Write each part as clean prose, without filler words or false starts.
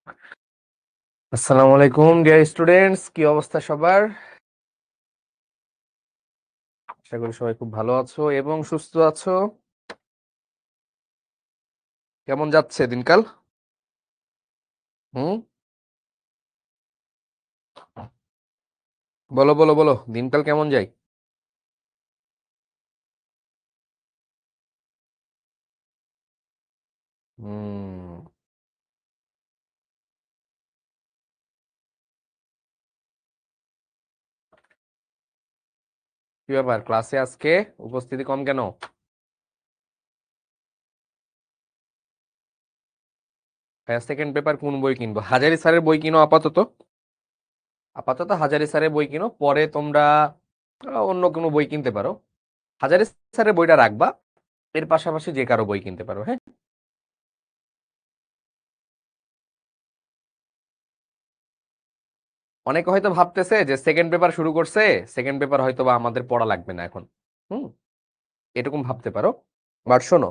আসসালামু আলাইকুম dear students, কি অবস্থা সবার? আশা করি সবাই খুব ভালো আছো এবং সুস্থ আছো। কেমন যাচ্ছে দিনকাল? হুম, বলো বলো বলো, দিনকাল কেমন যায়? হুম, কি ব্যাপার, ক্লাসে আজকে উপস্থিতি কম কেন? সেকেন্ড পেপার কোন বই কিনবো? হাজারি স্যারের বই কিনো আপাতত। আপাতত হাজারি স্যারের বই কিনো, পরে তোমরা অন্য কোনো বই কিনতে পারো। হাজারি স্যারের বইটা রাখবা, এর পাশাপাশি যে কারো বই কিনতে পারো। হ্যাঁ, অনেকে হয়তো ভাবতেছে যে সেকেন্ড পেপার শুরু করছে, সেকেন্ড পেপার হয়তো বা আমাদের পড়া লাগবে না এখন। হুম, এরকম ভাবতে পারো। বাট শোনো,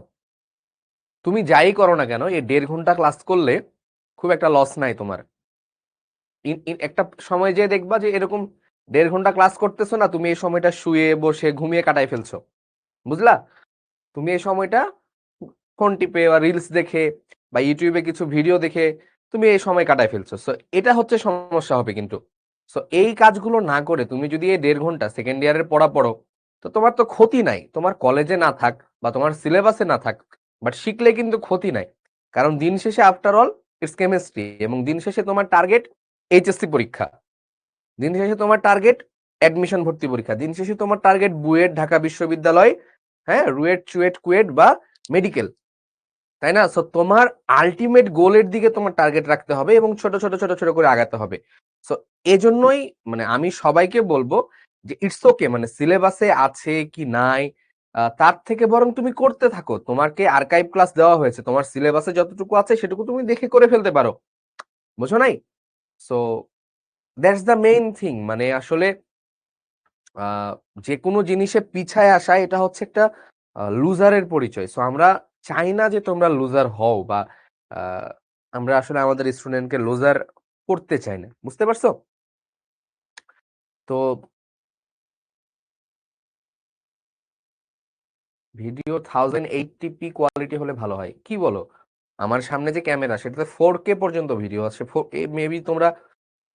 তুমি যাই করো না কেন, এই 1.5 ঘন্টা ক্লাস করলে খুব একটা লস নাই তোমার। একটা সময় যে দেখবা যে এরকম 1.5 ঘন্টা ক্লাস করতেছো না, তুমি এই সময়টা শুয়ে বসে ঘুমিয়ে কাটাই ফেলছো। বুঝলা? তুমি এই সময়টা ফোন টিপে বা রিলস দেখে বা ইউটিউবে কিছু ভিডিও দেখে তুমি এই সময় কাটাই ফেলছো। সো এটা হচ্ছে সমস্যা হবে কিন্তু। সো এই কাজগুলো না করে তুমি যদি এই 1.5 ঘন্টা সেকেন্ড ইয়ারের পড়া পড়ো, তো তোমার তো ক্ষতি নাই, তোমার কলেজে না থাক বা তোমার সিলেবাসে না থাক, বাট শিখলে কিন্তু ক্ষতি নাই। কারণ দিন শেষে আফটার অল ইটস কেমিস্ট্রি, এবং দিন শেষে তোমার টার্গেট এইচএসসি পরীক্ষা, দিন শেষে তোমার টার্গেট অ্যাডমিশন ভর্তি পরীক্ষা, দিন শেষে তোমার টার্গেট বুয়েট, ঢাকা বিশ্ববিদ্যালয়, হ্যাঁ, রুয়েট, চুয়েট, কুয়েট বা মেডিকেল। তাই না? সো তোমার আলটিমেট গোলের দিকে তোমার টার্গেট রাখতে হবে এবং ছোট ছোট ছোট ছোট করে আগাতে হবে। সো এজন্যই মানে আমি সবাইকে বলবো যে ইটস ওকে, মানে সিলেবাসে আছে কি নাই তার থেকে বরং তুমি করতে থাকো। তোমাকে আর্কাইভ ক্লাস দেওয়া হয়েছে, তোমার সিলেবাসে যতটুকু আছে সেটুকু তুমি দেখে করে ফেলতে পারো। বুঝো নাই? So that's the main thing. মানে আসলে আহ যে কোনো জিনিসে পিছায় আসা, এটা হচ্ছে একটা লুজারের পরিচয়। সো আমরা চাই না যে তোমরা লুজার হও, বা আহ, আমরা আসলে আমাদের স্টুডেন্টকে লুজার করতে চাই না। বুঝতে পারছো? তো ভিডিও 1080p কোয়ালিটি হলে ভালো হয়, কি বলো? আমার সামনে যে ক্যামেরা সেটাতে 4K পর্যন্ত ভিডিও আছে। মেবি তোমরা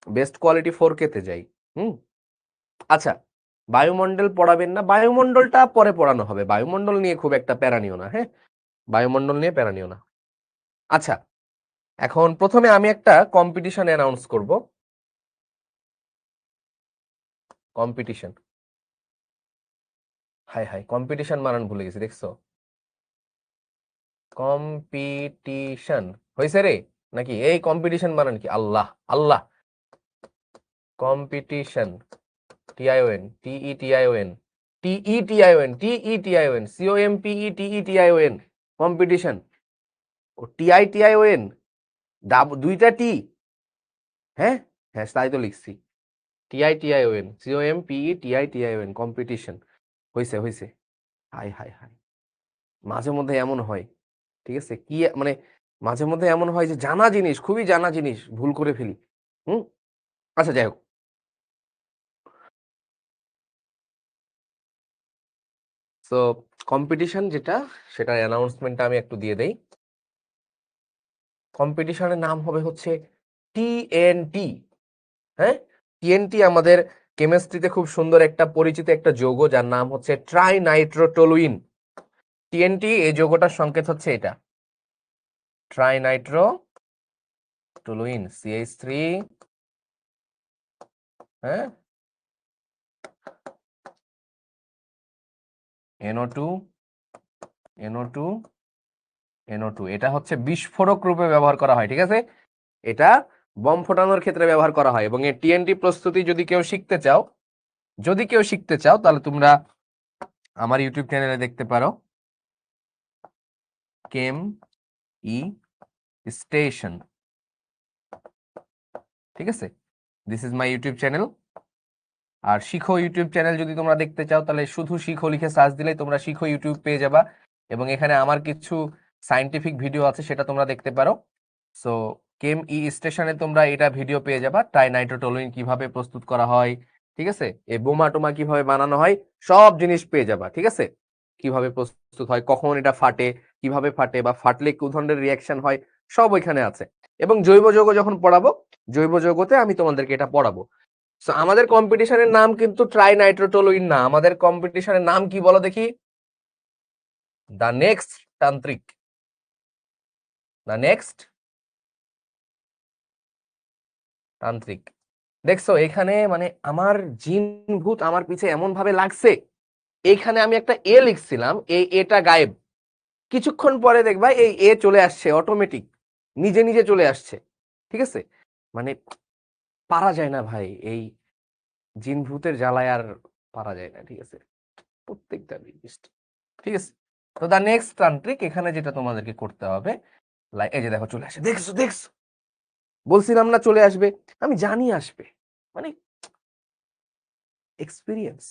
বেস্ট কোয়ালিটি 4K তে যাই। হুম, আচ্ছা, বায়ুমণ্ডল পড়াবেন না? বায়ুমণ্ডলটা পরে পড়ানো হবে, বায়ুমণ্ডল নিয়ে খুব একটা প্যারা নিও না। হ্যাঁ, বায়ুমণ্ডল নিয়ে প্যারা নিও না। আচ্ছা, এখন প্রথমে আমি একটা কম্পিটিশন অ্যানাউন্স করব। কম্পিটিশন, হাই হাই, কম্পিটিশন বানান ভুলে গেছি, দেখছো? কম্পিটিশন হয়েছে রে নাকি? এই কম্পিটিশন বানান কি? আল্লাহ আল্লাহ, কম্পিটিশন, টিআইওএন, টিইটিআইওএন, টিইটিআইওএন, টিইটিআইওএন, COMPETETION, কম্পিটিশন। ও TITION, দুইটা টি? হ্যাঁ, হ্যাঁ তাই তো লিখছি। TITION, COMPETITION, competition. হয়েছে হয়েছে। হাই হাই হাই, মাঝে মধ্যে এমন হয়, ঠিক আছে কি মানে, মাঝে মধ্যে এমন হয় যে জানা জিনিস, খুবই জানা জিনিস ভুল করে ফেলি। হুম, আচ্ছা যাই হোক। তো কম্পিটিশন যেটা, সেটার অ্যানাউন্সমেন্টটা আমি একটু দিয়ে দেই। কম্পিটিশনের নাম হবে হচ্ছে TNT। হ্যাঁ, TNT আমাদের কেমিস্ট্রিতে খুব সুন্দর একটা পরিচিত একটা যৌগ, যার নাম হচ্ছে ট্রাইনাইট্রোটলুইন। TNT এই যৌগটার সংকেত হচ্ছে এটা, ট্রাইনাইট্রোটলুইন, CH3, হ্যাঁ, NO2, NO2, NO2। এটা হচ্ছে বিস্ফোরক রূপে ব্যবহার করা হয়, ঠিক আছে? এটা বম ফোটানোর ক্ষেত্রে ব্যবহার করা হয়। এবং এই TNT প্রস্তুতি যদি কেউ শিখতে চাও, যদি কেউ শিখতে চাও, তাহলে তোমরা আমার ইউটিউব চ্যানেলে দেখতে পারো, কেম ই স্টেশন, ঠিক আছে? This is my YouTube channel. আর শিখো ইউটিউব চ্যানেল যদি তোমরা দেখতে চাও, তাহলে শুধু শিখো লিখে সার্চ দিলেই তোমরা শিখো ইউটিউব পেয়ে যাবা। এবং এখানে আমার কিছু সায়েন্টিফিক ভিডিও আছে, সেটা তোমরা দেখতে পারো। সো কেম ই স্টেশনে তোমরা এটা ভিডিও পেয়ে যাবা, ট্রাইনাইট্রোটোলুইন কিভাবে প্রস্তুত করা হয়, ঠিক আছে, এই বোমা টোমা কিভাবে বানানো হয়, সব জিনিস পেয়ে যাবা, ঠিক আছে, কিভাবে প্রস্তুত হয়, কখন এটা ফাটে, কিভাবে ফাটে, বা ফাটলে কি ধরনের রিয়াকশন হয়, সব ওইখানে আছে। এবং জৈব যৌগ যখন পড়াবো, জৈব যৌগতে আমি তোমাদেরকে এটা পড়াবো। সো আমাদের কম্পিটিশনের নাম কিন্তু ট্রাইনাইট্রোটোলুইন না, আমাদের কম্পিটিশনের নাম কি বলো দেখি? দ্য নেক্সট তান্ত্রিক। দ্য নেক্সট তান্ত্রিক। দেখছো এখানে মানে আমার জিন ভূত আমার পিছে এমন ভাবে লাগছে, এইখানে আমি একটা এ লিখছিলাম, এই এটা গায়েব, কিছুক্ষণ পরে দেখবা এই এ চলে আসছে অটোমেটিক, নিজে নিজে চলে আসছে, ঠিক আছে, মানে পারা যায় না ভাই, এই জিন ভূতের জ্বালায় আর পারা যায় না, ঠিক আছে, প্রত্যেকটা জিনিস, ঠিক আছে। তো দা নেক্সট তান্ত্রিক, এখানে যেটা তোমাদেরকে করতে হবে, এই যে দেখো চলে আসে, দেখছো দেখছো, বলছিলাম না চলে আসবে, আমি জানি আসবে, মানে এক্সপিরিয়েন্স,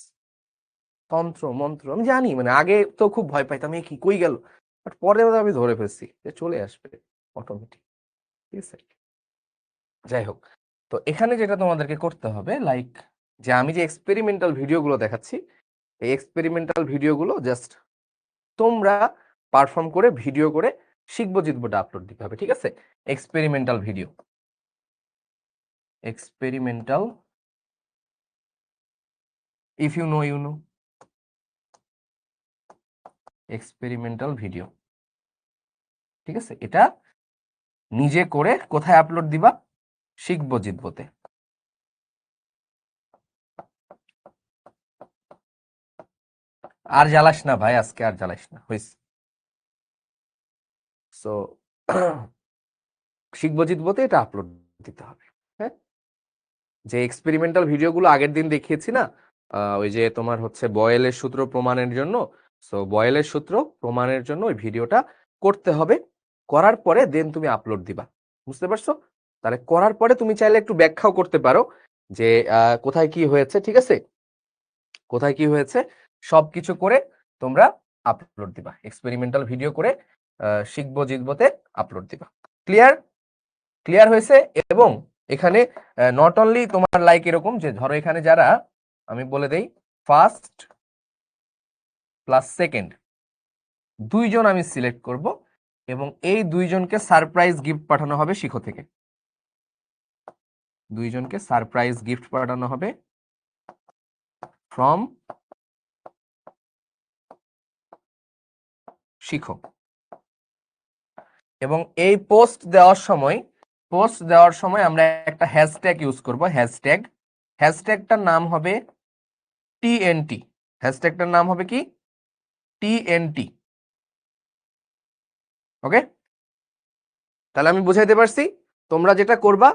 তন্ত্র মন্ত্র আমি জানি, মানে আগে তো খুব ভয় পাইতাম, কি কই গেল, বাট পরে আমি ধরে ফেলছি যে চলে আসবে অটোমেটিক, ঠিক আছে। যাই হোক, তো এখানে যেটা তোমাদেরকে করতে হবে, লাইক যে আমি যে এক্সপেরিমেন্টাল ভিডিওগুলো দেখাচ্ছি, এই এক্সপেরিমেন্টাল ভিডিওগুলো জাস্ট তোমরা পারফর্ম করে ভিডিও করে শিখবো জিতবোটা আপলোড দিতে হবে, ঠিক আছে। Experimental video, experimental, if you know you know, experimental video, ঠিক আছে। এটা নিজে করে কোথায় আপলোড দিবা? শিখবো জিতবোতে। আর জ্বালাস না ভাই, আজকে আর জ্বালাস না, হয়েছে। সো শিখবো জিতবোতে এটা আপলোড দিতে হবে, হ্যাঁ। যে এক্সপেরিমেন্টাল ভিডিওগুলো আগের দিন দেখিয়েছি না, ওই যে তোমার হচ্ছে বয়েলের সূত্র প্রমাণের জন্য, সো বয়েলের সূত্র প্রমাণের জন্য ওই ভিডিওটা করতে হবে, করার পরে দেন তুমি আপলোড দিবা, বুঝতে পারছো? তাহলে করার পরে তুমি চাইলে একটু ব্যাখ্যাও করতে পারো যে কোথায় কি হয়েছে, ঠিক আছে, কোথায় কি হয়েছে, সবকিছু করে তোমরা আপলোড দিবা, এক্সপেরিমেন্টাল ভিডিও করে শিখবো জিতবোতে আপলোড দিবা। ক্লিয়ার? ক্লিয়ার হয়েছে? এবং এখানে নট অনলি তোমার লাইক এরকম যে ধরো এখানে যারা, আমি বলে দেই, ফার্স্ট প্লাস সেকেন্ড, দুইজন আমি সিলেক্ট করব, এবং এই দুইজনকে সারপ্রাইজ গিফট পাঠানো হবে শিখো থেকে, দুইজনকে সারপ্রাইজ গিফট পাঠানো হবে ফ্রম শিখো। এবং এই পোস্ট দেওয়ার সময় আমরা একটা হ্যাশট্যাগ ইউজ করব, হ্যাশট্যাগটার নাম হবে টিএনটি, হ্যাশট্যাগটার নাম হবে কি? টিএনটি। ওকে, তাহলে আমি বুঝাইতে পারছি। তোমরা যেটা করবা,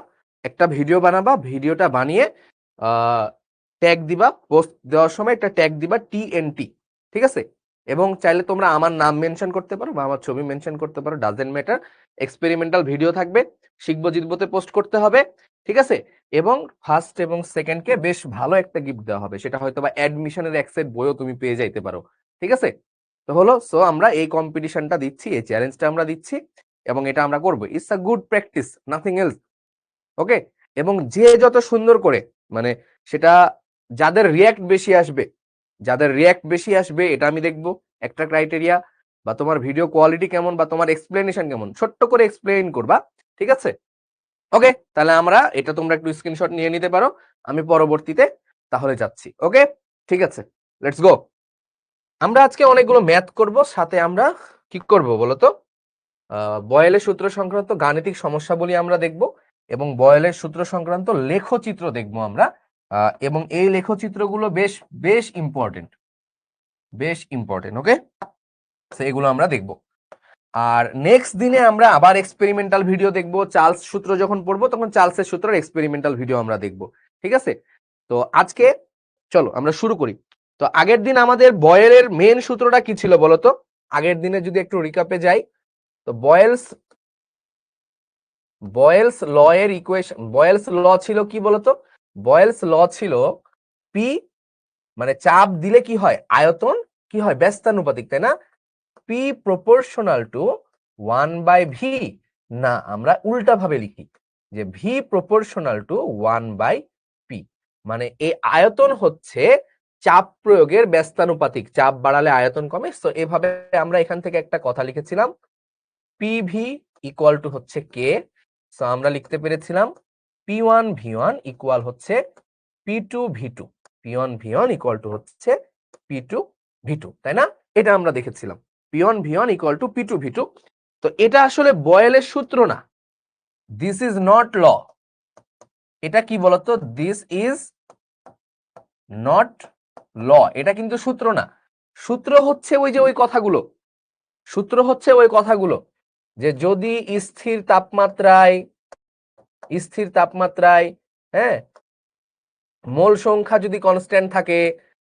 একটা ভিডিও বানাবা, ভিডিওটা বানিয়ে ট্যাগ দিবা, পোস্ট দেওয়ার সময় একটা ট্যাগ দিবা টিএনটি, ঠিক আছে। এবং চাইলে তোমরা আমার নাম মেনশন করতে পারো বা আমার ছবি মেনশন করতে পারো, ডাজেন্ট ম্যাটার। এক্সপেরিমেন্টাল ভিডিও থাকবে, শিখবো জিতবোতে পোস্ট করতে হবে, ঠিক আছে। এবং ফার্স্ট এবং সেকেন্ডকে বেশ ভালো একটা গিফট দেওয়া হবে, সেটা হয়তো বা অ্যাডমিশনের এক সেট বইও তুমি পেয়ে যাইতে পারো, ঠিক আছে। তো হলো, সো আমরা এই কম্পিটিশনটা দিচ্ছি, এই চ্যালেঞ্জটা আমরা দিচ্ছি, এবং এটা আমরা করবো, it's a good practice, nothing else. Okay, এবং যে যত সুন্দর করে, মানে সেটা যাদের রিয়্যাক্ট বেশি আসবে, এটা আমি দেখবো একটা ক্রাইটেরিয়া, বা তোমার ভিডিও কোয়ালিটি কেমন, বা তোমার এক্সপ্লেনেশন কেমন, ছোট্ট করে এক্সপ্লেইন করবা, ঠিক আছে। ওকে, তাহলে আমরা এটা, তোমরা একটু স্ক্রিনশট নিয়ে নিতে পারো, আমি পরবর্তীতে তাহলে যাচ্ছি। ওকে, ঠিক আছে, লেটস গো। আমরা আজকে অনেকগুলো ম্যাথ করব, সাথে আমরা কি করব বলতো, বয়েলের সূত্র সংক্রান্ত গাণিতিক সমস্যাবলী আমরা দেখব, এবং বয়েলের সূত্র সংক্রান্ত লেখচিত্র দেখব আমরা, এবং এই লেখচিত্রগুলো বেশ বেশ ইম্পর্টেন্ট, ওকে, এগুলো আমরা দেখব। আর নেক্সট দিনে আমরা আবার এক্সপেরিমেন্টাল ভিডিও দেখব, চার্লস সূত্র যখন পড়বো তখন চার্লসের সূত্রের এক্সপেরিমেন্টাল ভিডিও আমরা দেখব, ঠিক আছে। তো আজকে চলো আমরা শুরু করি। তো আগের দিন আমাদের বয়েলের মেন সূত্রটা কি ছিল বলতো? আগের দিনে যদি একটু রিক্যাপে যাই, তো বয়েলস ল এর ইকুয়েশন, বয়েলস ল ছিল কি বলতো? বয়েলস ল ছিল পি, মানে চাপ দিলে কি হয়, আয়তন কি হয়, ব্যস্তানুপাতিক, তাই না? পি প্রপোর্শনাল টু 1/v, না, আমরা উল্টা ভাবে লিখি যে ভি প্রপোর্শনাল টু 1/p, মানে এই আয়তন হচ্ছে চাপ প্রয়োগের ব্যস্তানুপাতিক, চাপ বাড়ালে আয়তন কমে। তো এভাবে আমরা এখান থেকে একটা কথা লিখেছিলাম, পিভি ইকুয়াল টু হচ্ছে কে। সো আমরা লিখতে পেরেছিলাম P1 V1 ইকুয়াল হচ্ছে P2 V2, P1 V1 equal to হচ্ছে P2 V2, তাই না? এটা আমরা দেখেছিলাম P1 V1 equal to P2 V2। তো এটা আসলে বয়েলের সূত্র না, দিস ইজ নট ল। এটা কি বলতো, দিস ইজ নট ল, এটা কিন্তু সূত্র না। সূত্র হচ্ছে ওই যে ওই কথাগুলো, সূত্র হচ্ছে ওই কথাগুলো যে যদি স্থির তাপমাত্রায় হ্যাঁ মোল সংখ্যা যদি কনস্ট্যান্ট থাকে,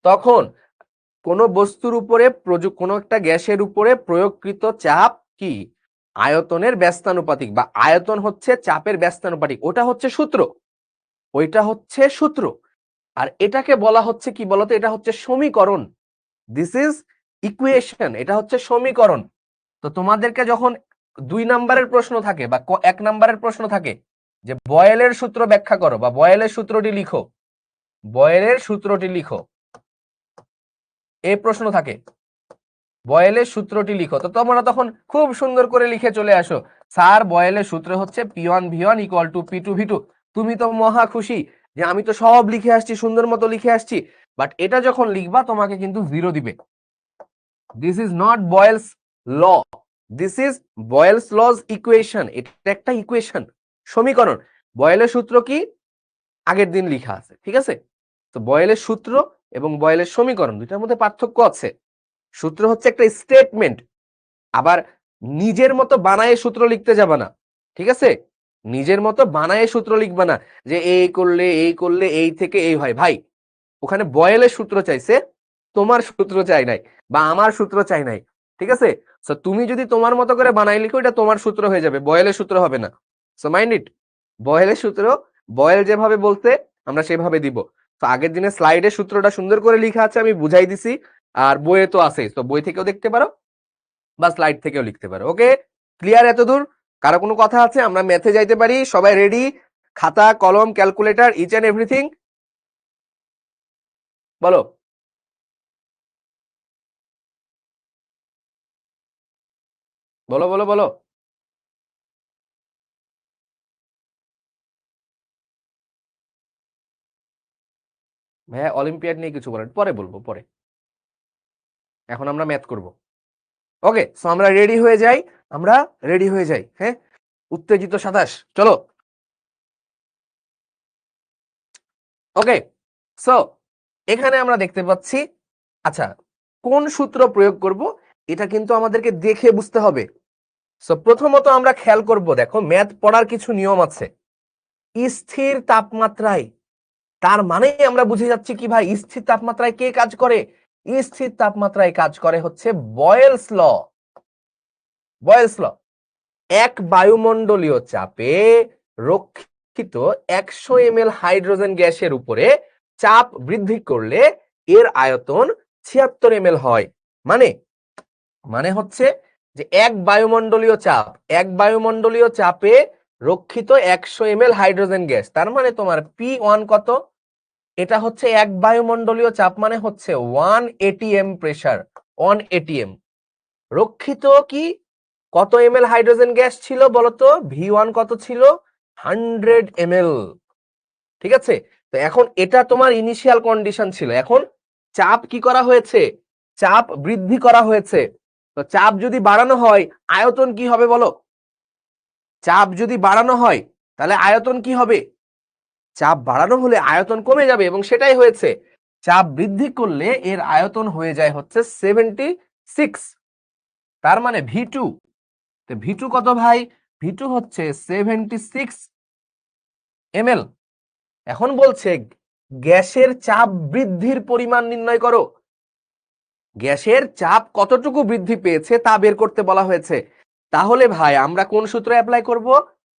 তখন কোনো বস্তুর উপরে কোনো একটা গ্যাসের উপরে প্রয়োগকৃত চাপ কি আয়তনের ব্যস্তানুপাতিক, বা আয়তন হচ্ছে চাপের ব্যস্তানুপাতিক, ওটা হচ্ছে সূত্র, ওইটা হচ্ছে সূত্র। আর এটাকে বলা হচ্ছে কি বলতো, এটা হচ্ছে সমীকরণ, দিস ইজ ইকুয়েশন, এটা হচ্ছে সমীকরণ। তো তোমাদেরকে যখন 2 নাম্বারের প্রশ্ন থাকে বা 1 নাম্বারের প্রশ্ন থাকে যে বয়েলের সূত্র ব্যাখ্যা করো বা বয়েলের সূত্রটি লিখো, বয়েলের সূত্রটি লিখো, এই প্রশ্ন থাকে বয়েলের সূত্রটি লিখো, তো তোমরা তখন খুব সুন্দর করে লিখে চলে আসো, স্যার বয়েলের সূত্র হচ্ছে P1 V1 equal to P2 V2। তুমি তো মহা খুশি যে আমি তো সব লিখে আসছি, সুন্দর মতো লিখে আসছি, বাট এটা যখন লিখবা তোমাকে কিন্তু 0 দিবে। This is not Boyle's law, this is Boyle's law's equation, এটা একটা ইকুয়েশন, সমীকরণ। বয়েলের সূত্র কি আগের দিন লেখা আছে, ঠিক আছে? তো বয়েলের সূত্র এবং বয়েলের সমীকরণ দুইটার মধ্যে পার্থক্য আছে। সূত্র হচ্ছে একটা স্টেটমেন্ট, আবার নিজের মতো বানায়ে সূত্র লিখতে যাবা না, ঠিক আছে? নিজের মতো বানায়ে সূত্র লিখবা না যে এই করলে এই থেকে এই হয়। ভাই, ওখানে বয়েলের সূত্র চাইছে, তোমার সূত্র চাই নাই বা আমার সূত্র চাই নাই, ঠিক আছে? সো তুমি যদি তোমার মতো করে বানাই লিখো, এটা তোমার সূত্র হয়ে যাবে, বয়েলের সূত্র হবে না। সো মাইন্ড ইট, বয়েলের সূত্র বয়েল যেভাবে বলতে আমরা সেভাবে দিব। তো আগের দিনে স্লাইডে সূত্রটা সুন্দর করে লেখা আছে, আমি বুঝাই দিছি, আর বইয়ে তো আছে, তো বই থেকেও দেখতে পারো বা স্লাইড থেকেও লিখতে পারো। ওকে, ক্লিয়ার এতদূর? কারো কোনো কথা আছে? আমরা ম্যাথে যাইতে পারি, সবাই রেডি? খাতা কলম ক্যালকুলেটর ইচ এন্ড এভরিথিং, বলো। বলো বলো বলো। ভাইয়া অলিম্পিয়াড নিয়ে কিছু বলেন, পরে বলবো, পরে, এখন আমরা ম্যাথ করব। ওকে, সো আমরা রেডি হয়ে যাই, আমরা রেডি হয়ে যাই, হ্যাঁ, উত্তেজিত 27, চলো। ওকে, সো এখানে আমরা দেখতে পাচ্ছি, আচ্ছা কোন সূত্র প্রয়োগ করব এটা কিন্তু আমাদেরকে দেখে বুঝতে হবে। সো প্রথমত আমরা খেয়াল করব, দেখো ম্যাথ পড়ার কিছু নিয়ম আছে। স্থির তাপমাত্রায়, তার মানে আমরা বুঝে যাচ্ছি কি ভাই, স্থির তাপমাত্রায় কে কাজ করে? স্থির তাপমাত্রায় কাজ করে হচ্ছে বয়েলস ল। বয়েলস ল, এক বায়ুমণ্ডলীয় চাপে রক্ষিত 100 ml হাইড্রোজেন গ্যাসের উপরে চাপ বৃদ্ধি করলে এর আয়তন 76 ml হয়। মানে মানে হচ্ছে যে এক বায়ুমণ্ডলীয় চাপে রক্ষিত 100 ml হাইড্রোজেন গ্যাস, তার মানে তোমার P1 কত? এটা হচ্ছে এক বায়ুমণ্ডলীয় চাপ, মানে হচ্ছে 1 atm প্রেসার, 1 atm রক্ষিত কি কত ml হাইড্রোজেন গ্যাস ছিল বলতো? V1 কত ছিল? 100 ml, ঠিক আছে? তো এখন এটা তোমার ইনিশিয়াল কন্ডিশন ছিল, এখন চাপ কি করা হয়েছে? চাপ বৃদ্ধি করা হয়েছে। তো চাপ যদি বাড়ানো হয় আয়তন কি হবে বলো? চাপ যদি বাড়ানো হয় তাহলে আয়তন কি হবে? চাপ বাড়ানো হলে আয়তন কমে যাবে, এবং সেটাই হয়েছে। চাপ বৃদ্ধি করলে এর আয়তন হয়ে যায় হচ্ছে 76, তার মানে V2, তো V2 কত ভাই? V2 হচ্ছে 76 ml। এখন বলছে গ্যাসের চাপ বৃদ্ধির পরিমাণ নির্ণয় করো। গ্যাসের চাপ কতটুকু বৃদ্ধি পেয়েছে তা বের করতে বলা হয়েছে। তাহলে ভাই আমরা কোন সূত্র অ্যাপ্লাই করব?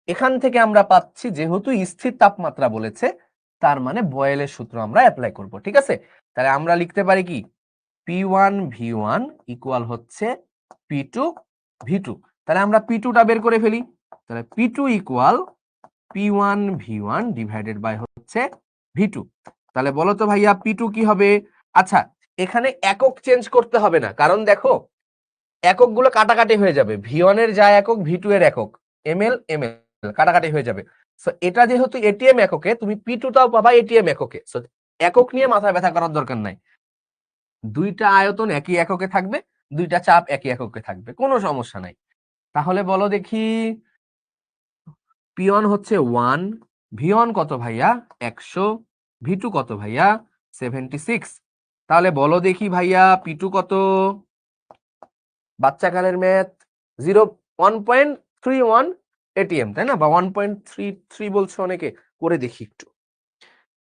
এখান থেকে আমরা পাচ্ছি যেহেতু স্থির তাপমাত্রা বলেছে, তার মানে বয়েলের সূত্র আমরা অ্যাপ্লাই করব, ঠিক আছে? তাহলে আমরা লিখতে পারি কি, P1 V1 ইকুয়াল হচ্ছে P2 V2। তাহলে আমরা P2টা বের করে ফেলি। তো তাহলে P2 equal P1 V1 divided by হচ্ছে V2। তাহলে বলো তো ভাইয়া P2 কি হবে? আচ্ছা, এখানে একক চেঞ্জ করতে হবে না, কারণ দেখো এককগুলো কাটাকাটি হয়ে যাবে। V1 এর যা একক V2 এর একক ml ml কাটাকাটি হয়ে যাবে। সো এটা যেহেতু এটিএম এককে, তুমি P2 টাও পাবা এটিএম এককে। সো একক নিয়ে মাথা ব্যথা করার দরকার নাই। দুইটা আয়তন একই এককে থাকবে, দুইটা চাপ একই এককে থাকবে, কোনো সমস্যা নাই। তাহলে বলো দেখি P1 হচ্ছে 1, V1 কত ভাইয়া 100, V2 কত ভাইয়া 76। তাহলে বলো দেখি ভাইয়া P2 কত? বাচ্চাকালের ম্যাথ 1.31 এটিএম, তাই না? বা 1.33 বলছো অনেকে, করে দেখি একটু।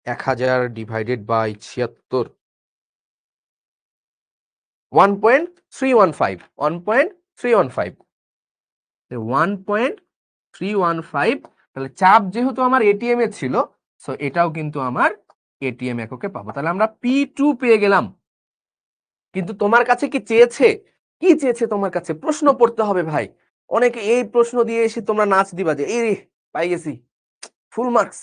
1000 ডিভাইডেড বাই 76, 1.315, 1.315, 1.315। তাহলে চাপ যেহেতু আমার এটিএম এ ছিল, সো এটাও কিন্তু আমার এটিএম এককে পাবো। তাহলে আমরা P2 পেয়ে গেলাম। কিন্তু তোমার কাছে কি চেয়েছে? কি চেয়েছে তোমার কাছে? প্রশ্ন পড়তে হবে ভাই। অনেকে এই প্রশ্ন দিয়ে এসে তোমরা নাচ দিবা যে এই পাই গেছি ফুল মার্কস,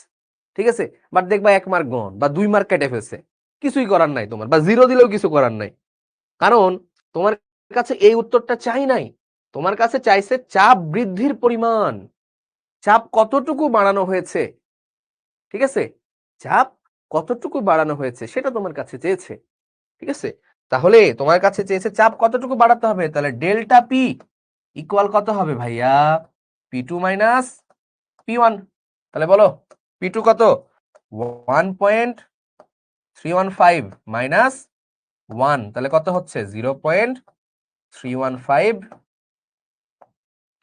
ঠিক আছে, বাট দেখবা 1 মার্ক গন বা 2 মার্ক কেটে ফেলছে। কিছুই করার নাই তোমার, বা 0 দিলেও কিছু করার নাই, কারণ তোমার কাছে এই উত্তরটা চাই নাই। তোমার কাছে চাইছে চাপ বৃদ্ধির পরিমাণ, চাপ কতটুকু বাড়ানো হয়েছে, ঠিক আছে, চাপ কতটুকু বাড়ানো হয়েছে সেটা তোমার কাছে চেয়েছে, ঠিক আছে। তাহলে তোমার কাছে চেয়েছে চাপ কতটুকু বাড়াতে হবে, তাহলে ডেল্টা পি ইকুয়াল কত হবে ভাইয়া? P2 minus P1। তাহলে বলো P2 কত? 1.315 মাইনাস 1, তাহলে কত হচ্ছে 0.315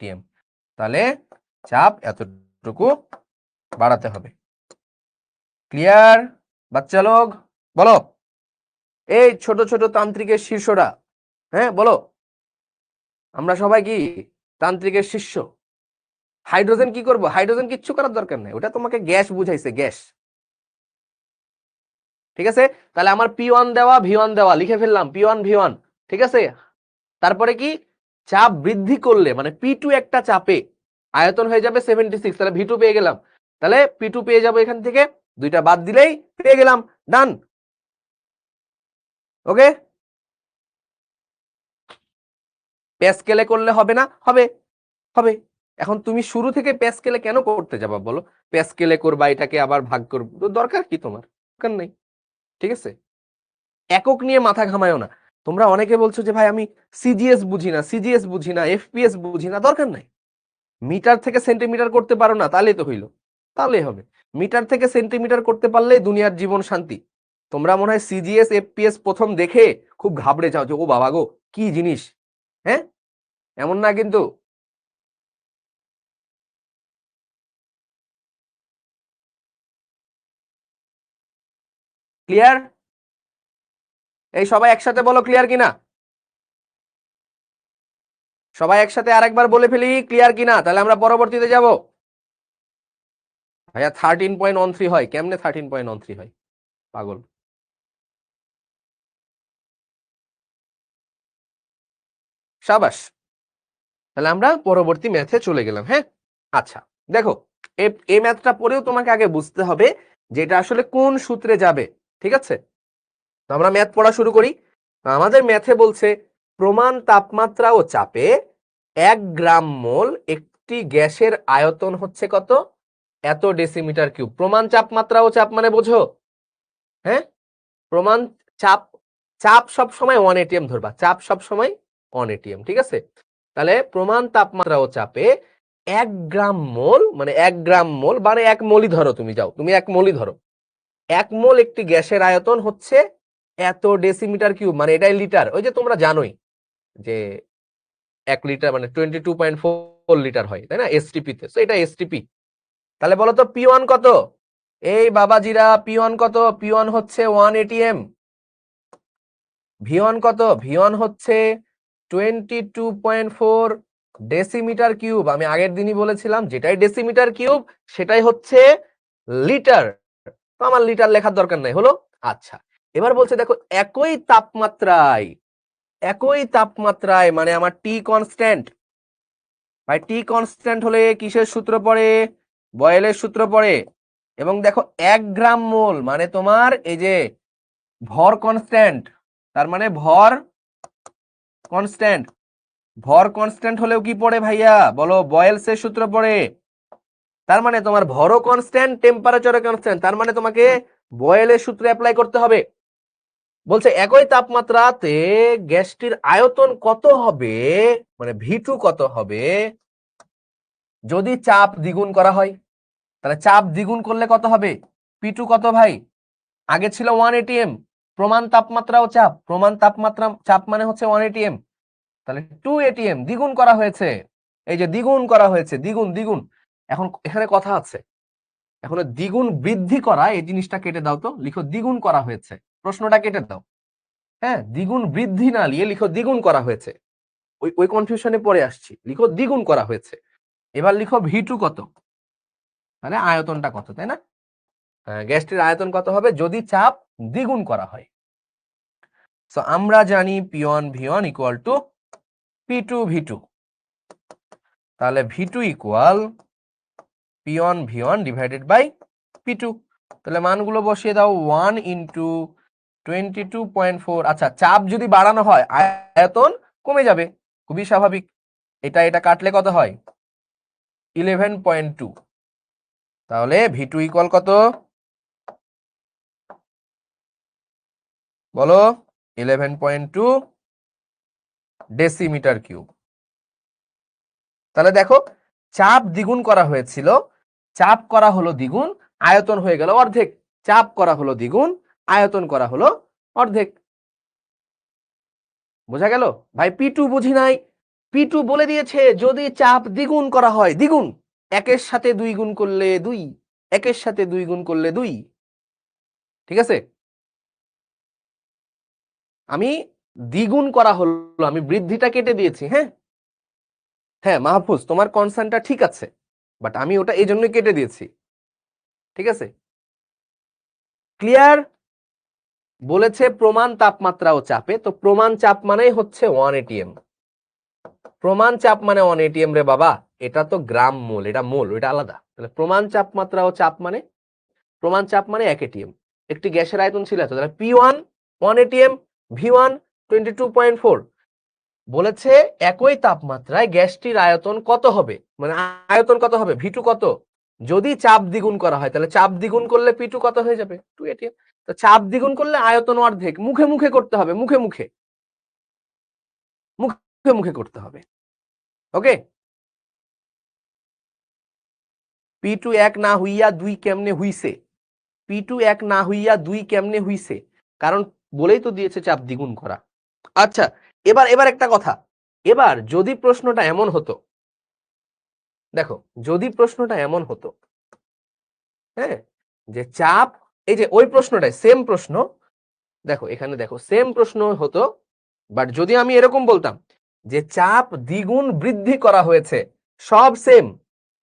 টিএম। তাহলে চাপ এতটুকু বাড়াতে হবে। ক্লিয়ার বাচ্চা লোক? বলো এই ছোট ছোট তান্ত্রিকের শীর্ষরা, হ্যাঁ বলো, আমরা সবাই কি তান্ত্রিকের শিষ্য? হাইড্রোজেন কি করব? হাইড্রোজেন কিচ্ছু করার দরকার নেই, ওটা তোমাকে গ্যাস বুঝাইছে, গ্যাস, ঠিক আছে। তাহলে আমার P1 দেওয়া V1 দেওয়া লিখে ফেললাম, P1 V1, ঠিক আছে। তারপরে কি চাপ বৃদ্ধি করলে মানে P2 একটা চাপে আয়তন হয়ে যাবে 76, তাহলে V2 পেয়ে গেলাম। তাহলে P2 পেয়ে যাবো এখান থেকে, দুইটা বাদ দিলেই পেয়ে গেলাম, ডান। ওকে, প্যাসকেলে করলে হবে না? হবে, হবে। এখন তুমি শুরু থেকে প্যাসকেলে কেন করতে যাবা বলো? প্যাসকেলে করবা, এটাকে আবার ভাগ করবো, দরকার কি তোমার? দরকার নেই, ঠিক আছে। একক নিয়ে মাথা ঘামায়ও না। তোমরা অনেকে বলছো যে ভাই আমি সিজিএস বুঝি না, সিজিএস বুঝি না, এফপিএস বুঝি না, দরকার নাই। মিটার থেকে সেন্টিমিটার করতে পারো না, তাহলেই তো হইলো, তাহলেই হবে। মিটার থেকে সেন্টিমিটার করতে পারলেই দুনিয়ার জীবন শান্তি। তোমরা মনে হয় সিজিএস এফপিএস প্রথম দেখে খুব ঘাবড়ে যাও যে ও বাবা গো কি জিনিস, হ্যাঁ, এমন না কিন্তু। ক্লিয়ার? এই সবাই একসাথে বলো ক্লিয়ার কিনা, সবাই একসাথে আরেকবার বলে ফেলি ক্লিয়ার কিনা, তাহলে আমরা পরবর্তীতে যাব। ভাইয়া 13.13 হয় কেমনে? 13.13 হয় পাগল। সাবাস, তাহলে আমরা পরবর্তী ম্যাথে চলে গেলাম। হ্যাঁ, আচ্ছা দেখো, এই ম্যাথটা পড়েও তোমাকে আগে বুঝতে হবে যে এটা আসলে কোন সূত্রে যাবে, ঠিক আছে। তো আমরা ম্যাথ পড়া শুরু করি। আমাদের ম্যাথে বলছে প্রমাণ তাপমাত্রা ও চাপে 1 গ্রাম মোল একটি গ্যাসের আয়তন হচ্ছে কত? এত ডেসিমিটার কিউব। প্রমাণ তাপমাত্রা ও চাপ মানে বোঝো? হ্যাঁ, প্রমাণ চাপ, চাপ সব সময় 1 এটিএম ধরবা, চাপ সব সময় 1 এটিএম, ঠিক আছে। তাহলে প্রমাণ তাপমাত্রা ও চাপে 1 গ্রাম মোল মানে 1 গ্রাম মোল মানে 1 মোলই ধরো, তুমি যাও, তুমি 1 মোলই ধরো। 1 মোল একটি গ্যাসের আয়তন হচ্ছে এত ডেসিমিটার কিউব, মানে এটাই লিটার। ওই যে তোমরা জানোই যে 1 লিটার মানে 22.4 লিটার হয়, তাই না এসটিপি তে, তো এটা এসটিপি। তাহলে বলো তো P1 কত? এই বাবাজিরা P1 কত? P1 হচ্ছে 1 এটিএম। V1 কত? V1 হচ্ছে 22.4 ডেসিমিটার কিউব। আমি আগের দিনই বলেছিলাম যেটাই ডেসিমিটার কিউব সেটাই হচ্ছে লিটার। তো আমার লিটার লেখার দরকার নাই, হলো। আচ্ছা, এবার বলছে দেখো একই তাপমাত্রায়, একই তাপমাত্রায় মানে আমার টি কনস্ট্যান্ট, ভাই টি কনস্ট্যান্ট হলে কিসের সূত্র পড়ে? বয়েলের সূত্র পড়ে। এবং দেখো 1 গ্রাম মোল মানে তোমার এই যে ভর কনস্ট্যান্ট, তার মানে ভর কনস্ট্যান্ট। ভর কনস্ট্যান্ট হলেও কি পড়ে ভাইয়া বলো? বয়েলসের সূত্র পড়ে। তার মানে তোমার ভরও কনস্ট্যান্ট, টেম্পারেচারও কনস্ট্যান্ট, তার মানে তোমাকে বয়েলের সূত্র অ্যাপ্লাই করতে হবে। বলছে একই তাপমাত্রাতে গ্যাসটির আয়তন কত হবে, মানে ভি2 কত হবে যদি চাপ দ্বিগুণ করা হয়। তাহলে চাপ দ্বিগুণ করলে কত হবে? পি2 কত ভাই? আগে ছিল 1 atm, প্রমাণ তাপমাত্রা ও চাপ, প্রমাণ তাপমাত্রা চাপ মানে হচ্ছে 1 atm, তাহলে 2 atm দ্বিগুণ করা হয়েছে। এই যে দ্বিগুণ করা হয়েছে, দ্বিগুণ দ্বিগুণ। এখন এখানে কথা আছে, এখন দ্বিগুণ বৃদ্ধি করা এই জিনিসটা কেটে দাও তো, লিখো দ্বিগুণ করা হয়েছে, প্রশ্নটা কেটে দাও। হ্যাঁ, দ্বিগুণ বৃদ্ধি না লিখে লিখো দ্বিগুণ করা হয়েছে। ওই ওই কনফিউশনে পড়ে আসছি, লিখো দ্বিগুণ করা হয়েছে। এবার লিখো ভি2 কত, মানে আয়তনটা কত, তাই না? গ্যাসটির আয়তন কত হবে যদি চাপ দ্বিগুণ করা হয়। সো আমরা জানি P1 V1 equal to P2 V2, তাহলে V2 equal P1 V1 divided by P2। তাহলে মানগুলো বসিয়ে দাও, 1 ইন্টু 22.4। আচ্ছা, চাপ যদি বাড়ানো হয় আয়তন কমে যাবে, খুবই স্বাভাবিক। এটা এটা কাটলে কত হয়? 11.2। তাহলে V2 ইকুয়াল কত বলো? 11.2 ডেসিমিটার কিউব। তাহলে দেখো চাপ দ্বিগুণ করা হয়েছিল, চাপ করা হলো দ্বিগুণ, আয়তন হয়ে গেল অর্ধেক। চাপ করা হলো দ্বিগুণ, আয়তন করা হলো অর্ধেক। বোঝা গেল ভাই? P2 বুঝি নাই, P2 বলে দিয়েছে যদি চাপ দ্বিগুণ করা হয়, দ্বিগুণ, 1-এর সাথে 2 গুণ করলে 2, 1-এর সাথে 2 গুণ করলে 2। ঠিক আছে, আমি দ্বিগুণ করা হলো, আমি বৃদ্ধিটা কেটে দিয়েছি। হ্যাঁ হ্যাঁ মাহফুজ, তোমার কনসার্নটা ঠিক আছে, বাট আমি ওটা এই জন্যই কেটে দিয়েছি। ঠিক আছে, ক্লিয়ার? বলেছে প্রমাণ তাপমাত্রা ও চাপে, তো প্রমাণ চাপ মানেই হচ্ছে 1 atm। প্রমাণ চাপ মানে 1 atm রে বাবা, এটা তো গ্রাম মোল, এটা মোল, এটা আলাদা। তাহলে প্রমাণ তাপমাত্রা ও চাপ মানে, প্রমাণ চাপ মানে 1 atm। একটি গ্যাসের আয়তন ছিল এত, তাহলে P1 1 atm, V1 22.4। বলেছে একই তাপমাত্রায় গ্যাসটির আয়তন কত হবে, মানে আয়তন কত হবে, V2 কত যদি চাপ দ্বিগুণ করা হয়। তাহলে চাপ দ্বিগুণ করলে P2 কত হয়ে যাবে? 2 atm। তো চাপ দ্বিগুণ করলে আয়তন অর্ধেক, মুখে মুখে করতে হবে, মুখে মুখে মুখে মুখে করতে হবে। ওকে, P2 1 না হইয়া 2 কেমনে হইছে? P2 1 না হইয়া 2 কেমনে হইছে? কারণ বলেই তো দিয়েছে চাপ দ্বিগুণ করা। আচ্ছা, এবার এবার একটা কথা, এবার যদি প্রশ্নটা এমন হতো, দেখো যদি প্রশ্নটা এমন হতো, হ্যাঁ, যে চাপ, এই যে ওই প্রশ্নটাই সেম প্রশ্ন, দেখো এখানে দেখো সেম প্রশ্ন হতো, বাট যদি আমি এরকম বলতাম যে চাপ দ্বিগুণ বৃদ্ধি করা হয়েছে, সব সেম,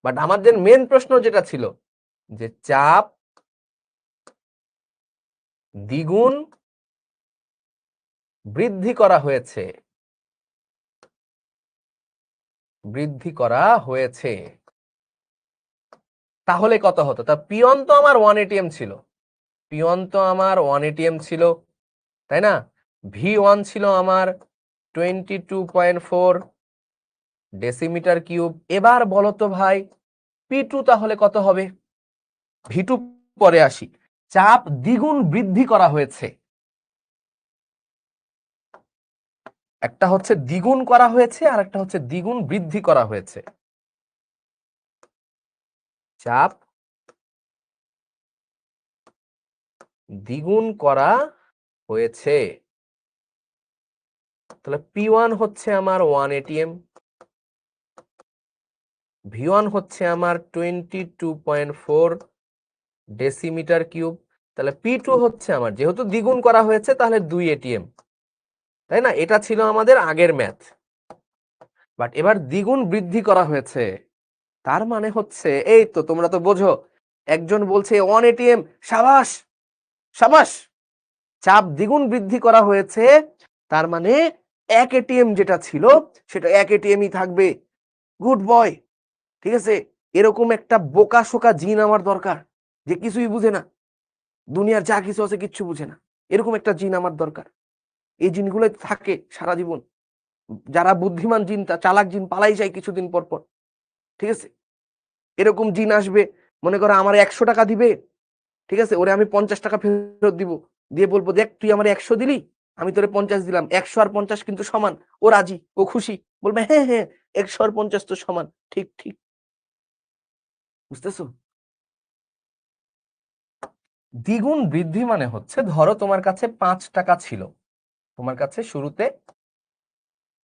বাট আমাদের মেন প্রশ্ন যেটা ছিল যে চাপ দ্বিগুণ বৃদ্ধি করা হয়েছে, বৃদ্ধি করা হয়েছে, তাহলে কত হতো? তা P1 তো আমার 1 atm ছিল, P1 তো আমার 1 atm ছিল, তাই না? V1 ছিল আমার 22.4 ডেসিমিটার কিউব। এবার বলো তো ভাই P2 তাহলে কত হবে? V2 পরে আসি। চাপ দ্বিগুণ বৃদ্ধি করা হয়েছে, একটা হচ্ছে দ্বিগুণ করা হয়েছে আর একটা হচ্ছে দ্বিগুণ বৃদ্ধি করা হয়েছে। চাপ দ্বিগুণ করা হয়েছে, তাহলে P1 হচ্ছে আমার 1 atm, V1 হচ্ছে আমার 22.4 ডেসিমিটার কিউব, তাহলে P2 হচ্ছে আমার, যেহেতু দ্বিগুণ করা হয়েছে তাহলে 2 atm, তাই না? এটা ছিল আমাদের আগের ম্যাথ, বাট এবার দ্বিগুণ বৃদ্ধি করা হয়েছে, তার মানে হচ্ছে এই তো তোমরা তো বোঝো, একজন বলছে 1 atm, সাবাস সাবাস, চাপ দ্বিগুণ বৃদ্ধি করা হয়েছে, তার মানে 1 atm যেটা ছিল সেটা 1 atm ই থাকবে। গুড বয়, ঠিক আছে? এরকম একটা বোকা শোকা জিন আমার দরকার, যে কিছুই বুঝে না, দুনিয়ার যা কিছু আছে কিচ্ছু বুঝে না, এরকম একটা জিন আমার দরকার। এই জিনগুলো থাকে সারা জীবন। যারা বুদ্ধিমান জিন, চালাক জিন পালাই যায় কিছুদিন পর পর, ঠিক আছে? এরকম জিন আসবে, মনে করো আমার 100 টাকা দিবে, ঠিক আছে? ওরে আমি 50 টাকা ফেরত দিব, দিয়ে বলবো দেখ তুই আমার 100 দিলি, আমি তোরে 50 দিলাম, 100 আর 50 কিন্তু সমান। ও রাজি, ও খুশি, বলবে হ্যাঁ হ্যাঁ 100 আর 50 তো সমান, ঠিক ঠিক। বুঝতেছো? দ্বিগুণ বৃদ্ধি মানে হচ্ছে, ধরো তোমার কাছে 5 টাকা ছিল, তোমার কাছে শুরুতে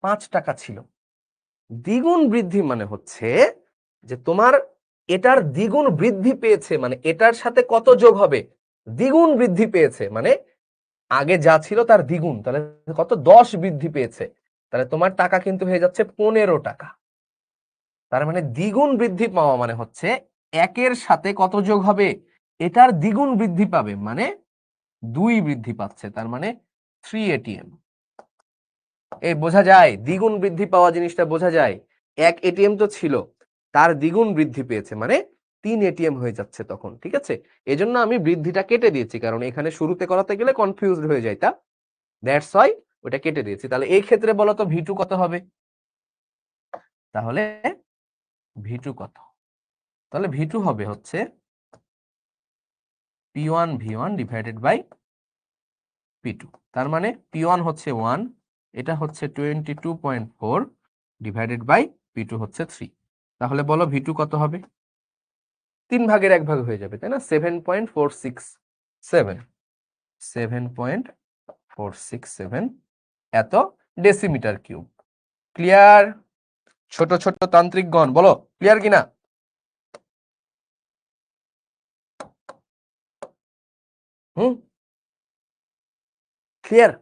5 টাকা ছিল। দ্বিগুণ বৃদ্ধি মানে হচ্ছে যে তোমার এটার দ্বিগুণ বৃদ্ধি পেয়েছে, মানে এটার সাথে কত যোগ হবে, দ্বিগুণ বৃদ্ধি পেয়েছে, মানে আগে যা ছিল তার দ্বিগুণ, তাহলে কত, 10 বৃদ্ধি পেয়েছে, তাহলে তোমার টাকা কিন্তু হয়ে যাচ্ছে 15 টাকা। তার মানে দ্বিগুণ বৃদ্ধি পাওয়া মানে হচ্ছে একের সাথে কত যোগ হবে, এটার দ্বিগুণ বৃদ্ধি পাবে, মানে 2 বৃদ্ধি পাচ্ছে, তার মানে 3 এটিএম। এই বোঝা যায়, দ্বিগুণ বৃদ্ধি পাওয়া জিনিসটা বোঝা যায়। 1 এটিএম তো ছিল, তার দ্বিগুণ বৃদ্ধি পেয়েছে, মানে 3 এটিএম হয়ে যাচ্ছে তখন, ঠিক আছে? এজন্য আমি বৃদ্ধিটা কেটে দিয়েছি, কারণ এখানে শুরুতে করাতে গেলে কনফিউজড হয়ে যাইতা, দ্যাটস ওয়াই ওটা কেটে দিয়েছি। তাহলে এই ক্ষেত্রে বলো তো ভি2 কত হবে? তাহলে ভি2 কত? তাহলে ভি2 হবে হচ্ছে P1 V1 divided by P2। তার মানে P1 হচ্ছে 1, এটা হচ্ছে 22.4 ডিভাইডেড বাই P2 হচ্ছে 3। তাহলে বলো ভি2 কত হবে? 3 ভাগের 1 ভাগ হয়ে যাবে, তাই না? 7.467, 7.467 এত ডেসিমিটার কিউব। ক্লিয়ার? ছোট ছোট তান্ত্রিকগণ বলো ক্লিয়ার কিনা? হুম, ক্লিয়ার?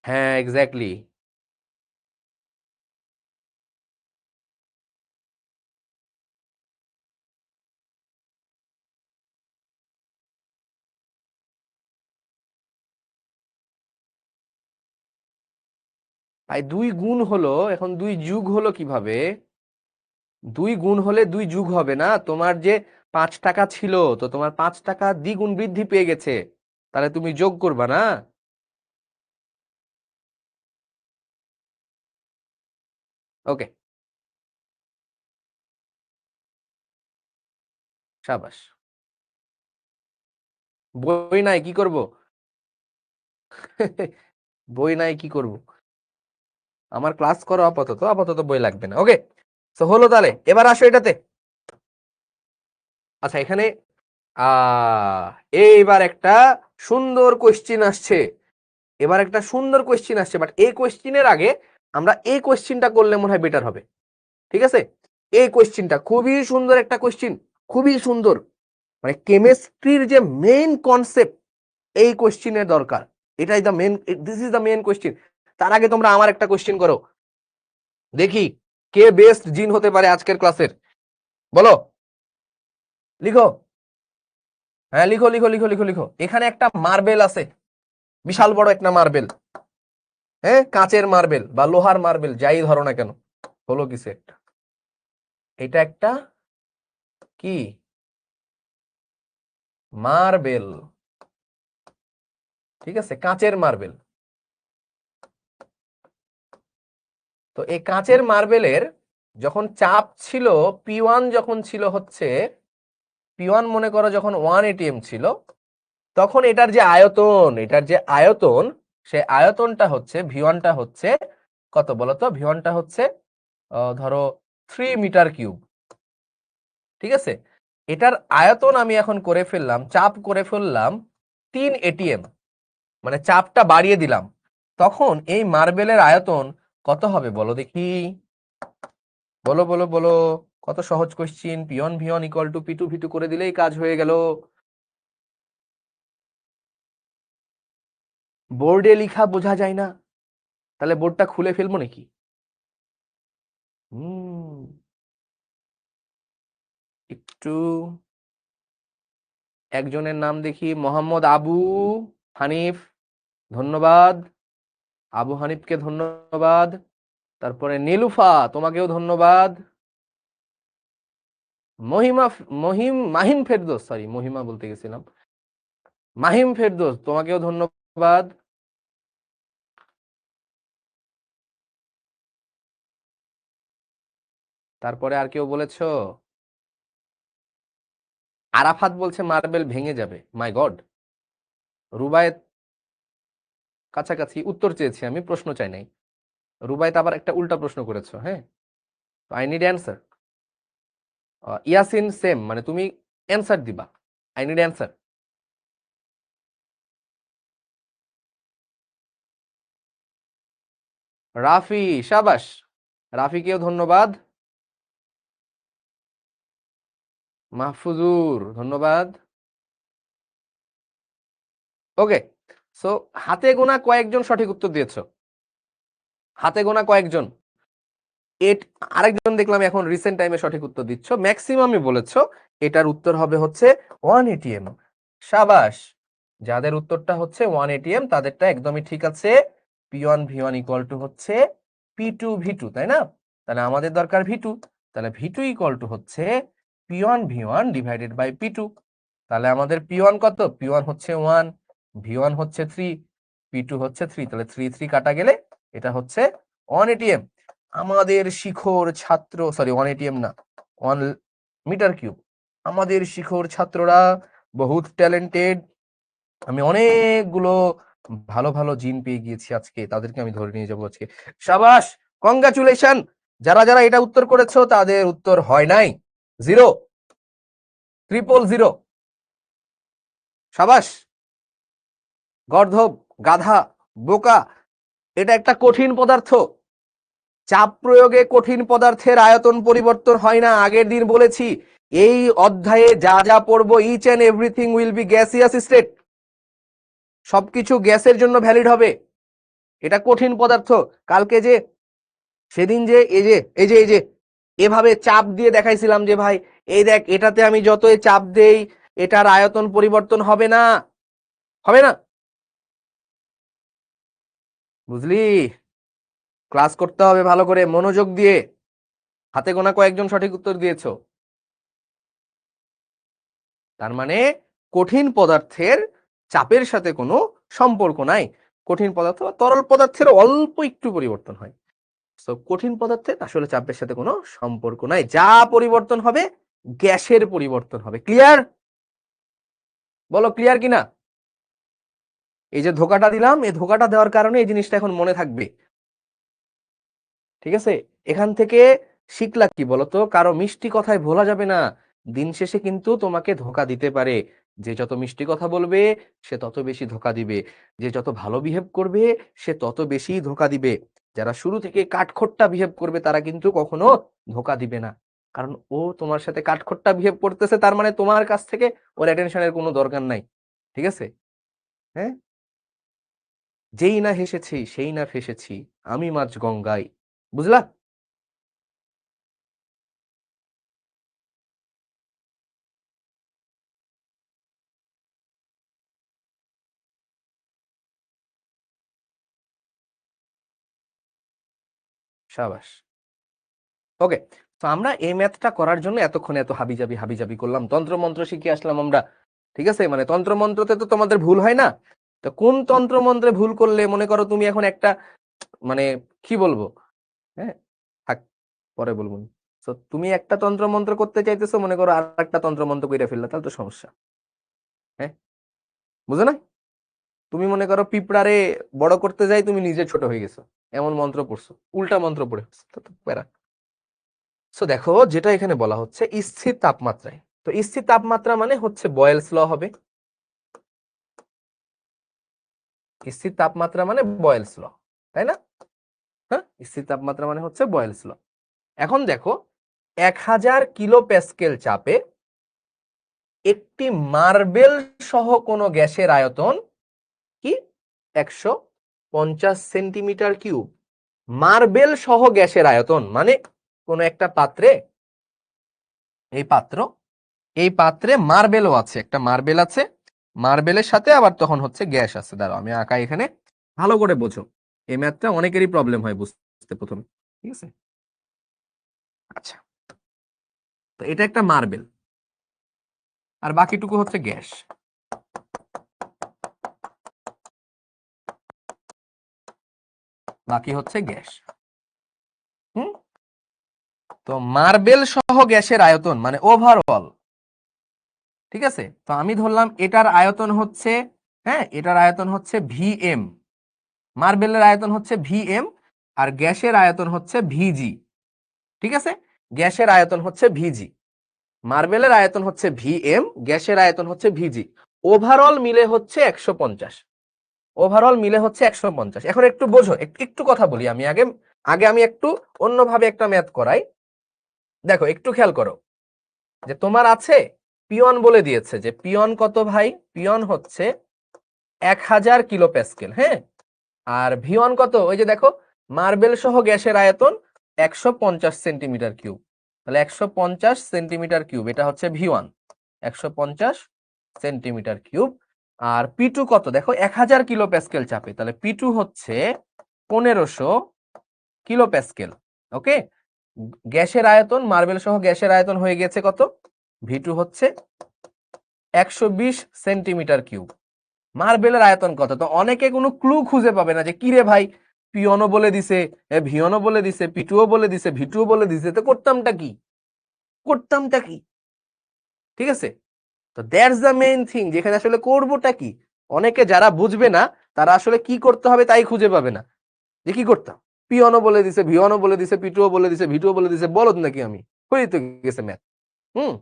হ্যাঁ, এক্স্যাক্টলি। ভাই 2 গুণ হলো, এখন 2 যুগ হলো কিভাবে? 2 গুণ হলে 2 যুগ হবে না, তোমার যে 5 টাকা ছিল, তো তোমার 5 টাকা দ্বিগুণ বৃদ্ধি পেয়ে গেছে, তাহলে তুমি যোগ করবা না? ওকে, সাবাস। বই নাই কি করব? বই নাই কি করব? আমার ক্লাস করো, আপাতত আপাতত বই লাগবে না। ওকে, তো হলো, তাহলে এবার আসো এটাতে। আচ্ছা, এখানে আহ এইবার একটা সুন্দর কোশ্চিন আসছে, এবার একটা সুন্দর কোশ্চিন আসছে, বাট এই কোশ্চিনের আগে আমরা এই কোশ্চিনটা করলে মনে হয় বেটার হবে, ঠিক আছে? এই কোশ্চিনটা খুবই সুন্দর একটা কোশ্চিন, খুবই সুন্দর, মানে কেমিস্ট্রির যে মেইন কনসেপ্ট, এই কোশ্চিনের দরকার, এটাই the main, this is the main question. তার আগে তোমরা আমার একটা কোশ্চিন করো, দেখি কে বেস্ট জিন হতে পারে আজকের ক্লাসের, বলো, লিখো। হ্যাঁ, লিখো লিখো লিখো লিখো লিখো। এখানে একটা মার্বেল আছে, বিশাল বড় একটা মার্বেল, হ্যাঁ, কাচের মার্বেল বা লোহার মার্বেল যাই ধরো না কেন, হলো কিছু একটা, এটা একটা কি মার্বেল, ঠিক আছে, কাচের মার্বেল। তো এই কাচের মার্বেলের যখন চাপ ছিল, P1 যখন ছিল হচ্ছে, P1 মনে করো যখন 1 এটিএম ছিল, তখন এটার যে আয়তন, এটার যে আয়তন, সে আয়তনটা হচ্ছে, V1টা হচ্ছে কত বলতো? V1টা হচ্ছে ধরো 3 মিটার কিউব, ঠিক আছে? এটার আয়তন আমি এখন করে ফেললাম, চাপ করে ফেললাম 3 এটিএম, মানে চাপটা বাড়িয়ে দিলাম, তখন এই মার্বেলের আয়তন কত হবে বলো দেখি, বলো বলো বলো। কত সহজ question, P1 V1 equal to P2 V2 করে দিলেই কাজ হয়ে গেল। বোর্ডে লিখা বোঝা যায় না, তাহলে বোর্ডটা খুলে ফেলবো নাকি? হুম, একটু একজনের নাম দেখি, মোহাম্মদ আবু হানিফ, ধন্যবাদ, আবু হানিফকে ধন্যবাদ। তারপরে নীলুফা, তোমাকেও ধন্যবাদ। মাহিম ফেরদৌস, সরি মহিমা বলতে গেছিলাম, মাহিম ফেরদৌস, তোমাকেও ধন্যবাদ। তারপরে আর কেউ বলেছো? আরাফাত বলছে মার্বেল ভেঙে যাবে, মাই গড। রুবায়েত, কাছাকাছি উত্তর চেয়েছি আমি, প্রশ্ন চাই নাই। রুবায়েত আবার একটা উল্টা প্রশ্ন করেছো, হ্যাঁ, I need answer. Yasin same, মানে তুমি অ্যান্সার দিবা, আই নিড অ্যান্সার। রাফি, শাবাশ, রাফিকেও ধন্যবাদ। মাহফুজুর, ধন্যবাদ। ওকে, সো হাতে গোনা কয়েকজন সঠিক উত্তর দিয়েছো? হাতে গোনা কয়েকজন? আরেকজন দেখলাম এখন রিসেন্ট টাইমে সঠিক উত্তর দিচ্ছ, ম্যাক্সিমামই বলেছো এটার উত্তর হবে হচ্ছে 1 ATM। শাবাশ, যাদের উত্তরটা হচ্ছে 1 ATM তাদেরটা একদমই ঠিক আছে। P1 V1 ইকুয়াল টু হচ্ছে P2 V2, তাই না? তাহলে আমাদের দরকার V2, তাহলে V2 ইকুয়াল টু হচ্ছে P1 V1 divided by P2। তাহলে আমাদের P1 কত? P1 হচ্ছে 1, V1 হচ্ছে 3, P2 হচ্ছে 3, তাহলে 3 3 কাটা গেলে এটা হচ্ছে 1 ATM। আমাদের শিখর ছাত্র, সরি 1 ATM না, 1 মিটার কিউব। আমাদের শিখর ছাত্ররা বহুত ট্যালেন্টেড। আমি অনেকগুলো ভালো ভালো জিন পেয়ে গিয়েছি আজকে, তাদেরকে আমি ধরে নিয়ে যাবো আজকে। সাবাস, কংগ্রাচুলেশন। যারা যারা এটা উত্তর করেছো তাদের উত্তর হয় নাই, 0, 000। সাবাস, গর্ধব, গাধা, বোকা, এটা একটা কঠিন পদার্থ। চাপ প্রয়োগে কঠিন পদার্থের আয়তন পরিবর্তন হয় না, আগের দিন বলেছি। এই অধ্যায়ে যা যা পড়বো, each and everything will be gaseous state, সবকিছু গ্যাসের জন্য ভ্যালিড হবে। এটা কঠিন পদার্থ। কালকে যে, সেদিন যে এই যে এভাবে চাপ দিয়ে দেখাইছিলাম যে ভাই এই দেখ, এটাতে আমি যতই চাপ দেই এটার আয়তন পরিবর্তন হবে না, হবে না, বুঝলি? ক্লাস করতে হবে ভালো করে মনোযোগ দিয়ে। হাতে গোনা কয়েকজন সঠিক উত্তর দিয়েছো, তার মানে কঠিন পদার্থের চাপের সাথে কোনো সম্পর্ক নাই। কঠিন পদার্থ বা তরল পদার্থের অল্প একটু পরিবর্তন হয়। তো কঠিন পদার্থের আসলে চাপের সাথে কোনো সম্পর্ক নাই, যা পরিবর্তন হবে গ্যাসের পরিবর্তন হবে। ক্লিয়ার? বলো ক্লিয়ার কিনা? এই যে ধোকাটা দিলাম, এই ধোকাটা দেওয়ার কারণে এই জিনিসটা এখন মনে থাকবে, ঠিক আছে? এখান থেকে শিখলা কি বলতো, কারো মিষ্টি কথায় ভোলা যাবে না। দিন শেষে কিন্তু তোমাকে ধোকা দিতে পারে। যে যত মিষ্টি কথা বলবে সে তত বেশি ধোকা দিবে, যে যত ভালো বিহেভ করবে সে তত বেশি ধোকা দিবে। যারা শুরু থেকে কাঠখোট্টা বিহেভ করবে তারা কিন্তু কখনো ধোকা দিবে না, কারণ ও তোমার সাথে কাঠখোট্টা বিহেভ করতেছে, তার মানে তোমার কাছ থেকে ওর অ্যাটেনশনের কোনো দরকার নাই, ঠিক আছে? হ্যাঁ, যেই না হেসেছি সেই না ফেসেছি, আমি মাছ গঙ্গায়, বুঝলা? সাবাস। ওকে, তো আমরা এই ম্যাথটা করার জন্য এতক্ষণ এত হাবিজাবি হাবিজাবি করলাম, তন্ত্র মন্ত্র শিখে আসলাম আমরা, ঠিক আছে? মানে তন্ত্র মন্ত্রতে তো তোমাদের ভুল হয় না। তো কোন তন্ত্র মন্ত্রে ভুল করলে মনে করো তুমি এখন একটা, মানে কি বলবো, হ্যাঁ, থাক, পরে বলবো। তো তুমি একটা তন্ত্র মন্ত্র করতে চাইতেছো, মনে করো আর একটা তন্ত্র মন্ত্র কইরা ফেললা, তাহলে তো সমস্যা। হ্যাঁ, বুঝো না? তুমি মনে করো পিঁপড়ারে বড় করতে যাই তুমি নিজে ছোট হয়ে গেছো, এমন মন্ত্র পড়ছো, উল্টা মন্ত্র পড়ে ফেলছো, তো প্যারা। সো দেখো, যেটা এখানে বলা হচ্ছে স্থির তাপমাত্রায়, তো স্থির তাপমাত্রা মানে হচ্ছে বয়েলস ল হবে। স্থির তাপমাত্রা মানে বয়েলস ল, তাই না? হ্যাঁ, স্থির তাপমাত্রা মানে হচ্ছে বয়েলস ল। এখন দেখো, 1000 কিলো প্যাসকেল চাপে একটি মার্বেল সহ কোন গ্যাসের আয়তন কি? 150 সেন্টিমিটার কিউব। মার্বেল সহ গ্যাসের আয়তন মানে কোন একটা পাত্রে, এই পাত্র, এই পাত্রে মার্বেলও আছে, একটা মার্বেল আছে, মার্বেলের সাথে আবার তখন হচ্ছে গ্যাস আছে। দাঁড়াও আমি আঁকা এখানে, ভালো করে বোঝো, এই ম্যাথটা অনেকেরই প্রবলেম হয় বুঝতে প্রথমে। ঠিক আছে। আচ্ছা, তো এটা একটা মার্বেল, আর বাকিটুকু হচ্ছে গ্যাস। বাকি হচ্ছে গ্যাস। হুম, তো মার্বেল সহ গ্যাসের আয়তন মানে ওভারঅল, ঠিক আছে। তো আমি ধরলাম এটার আয়তন হচ্ছে, হ্যাঁ, এটার আয়তন হচ্ছে ভিএম, মার্বেলের আয়তন হচ্ছে ভিএম, আর গ্যাসের আয়তন হচ্ছে ভিজি। ঠিক আছে, গ্যাসের আয়তন হচ্ছে ভিজি, মার্বেলের আয়তন হচ্ছে ভিএম, গ্যাসের আয়তন হচ্ছে ভিজি। ওভারঅল মিলে হচ্ছে 150, ওভারঅল মিলে হচ্ছে 150। এখন একটু বোঝো, একটু কথা বলি আমি আগে আগে আমি একটু অন্যভাবে একটা ম্যাথ করাই। দেখো একটু খেয়াল করো, যে তোমার আছে পিয়ন বলে দিয়েছে যে পিয়ন কত ভাই, পিয়ন হচ্ছে 1000 কিলো প্যাসকেল, হ্যাঁ। আর ভিওয়ান কত, ওই যে দেখো মার্বেল সহ গ্যাসের আয়তন 150 সেন্টিমিটার কিউব, তাহলে 150 সেন্টিমিটার কিউব, এটা হচ্ছে ভিওয়ান, 150 সেন্টিমিটার কিউব। আর পি2 কত, দেখো 1000 কিলো প্যাসকেল চাপে, তাহলে পি2 হচ্ছে 1500 কিলো প্যাসকেল। ওকে, গ্যাসের আয়তন, মার্বেল সহ গ্যাসের আয়তন হয়ে গেছে কত, ভি2 হচ্ছে 120 সেন্টিমিটার কিউব। মার্বেলের আয়তন কত, তো অনেকে কোনো ক্লু খুঁজে পাবে না যে কি রে ভাই, পিওনও বলে দিছে, ভিওনও বলে দিছে, পিটুও বলে দিছে, ভিটুও বলে দিছে, তো করতামটা কি, করতামটা কি? ঠিক আছে, তো দ্যাটস দ্য মেইন থিং, যেখানে আসলে করবোটা কি। অনেকে যারা বুঝবে না তারা আসলে কি করতে হবে তাই খুঁজে পাবে না, যে কি করতাম, পিওনও বলে দিছে, ভিওনও বলে দিছে, পিটুও বলে দিছে, ভিটুও বলে দিছে, বলদ নাকি আমি, হয়ে তো গেছে ম্যাথ। হুম,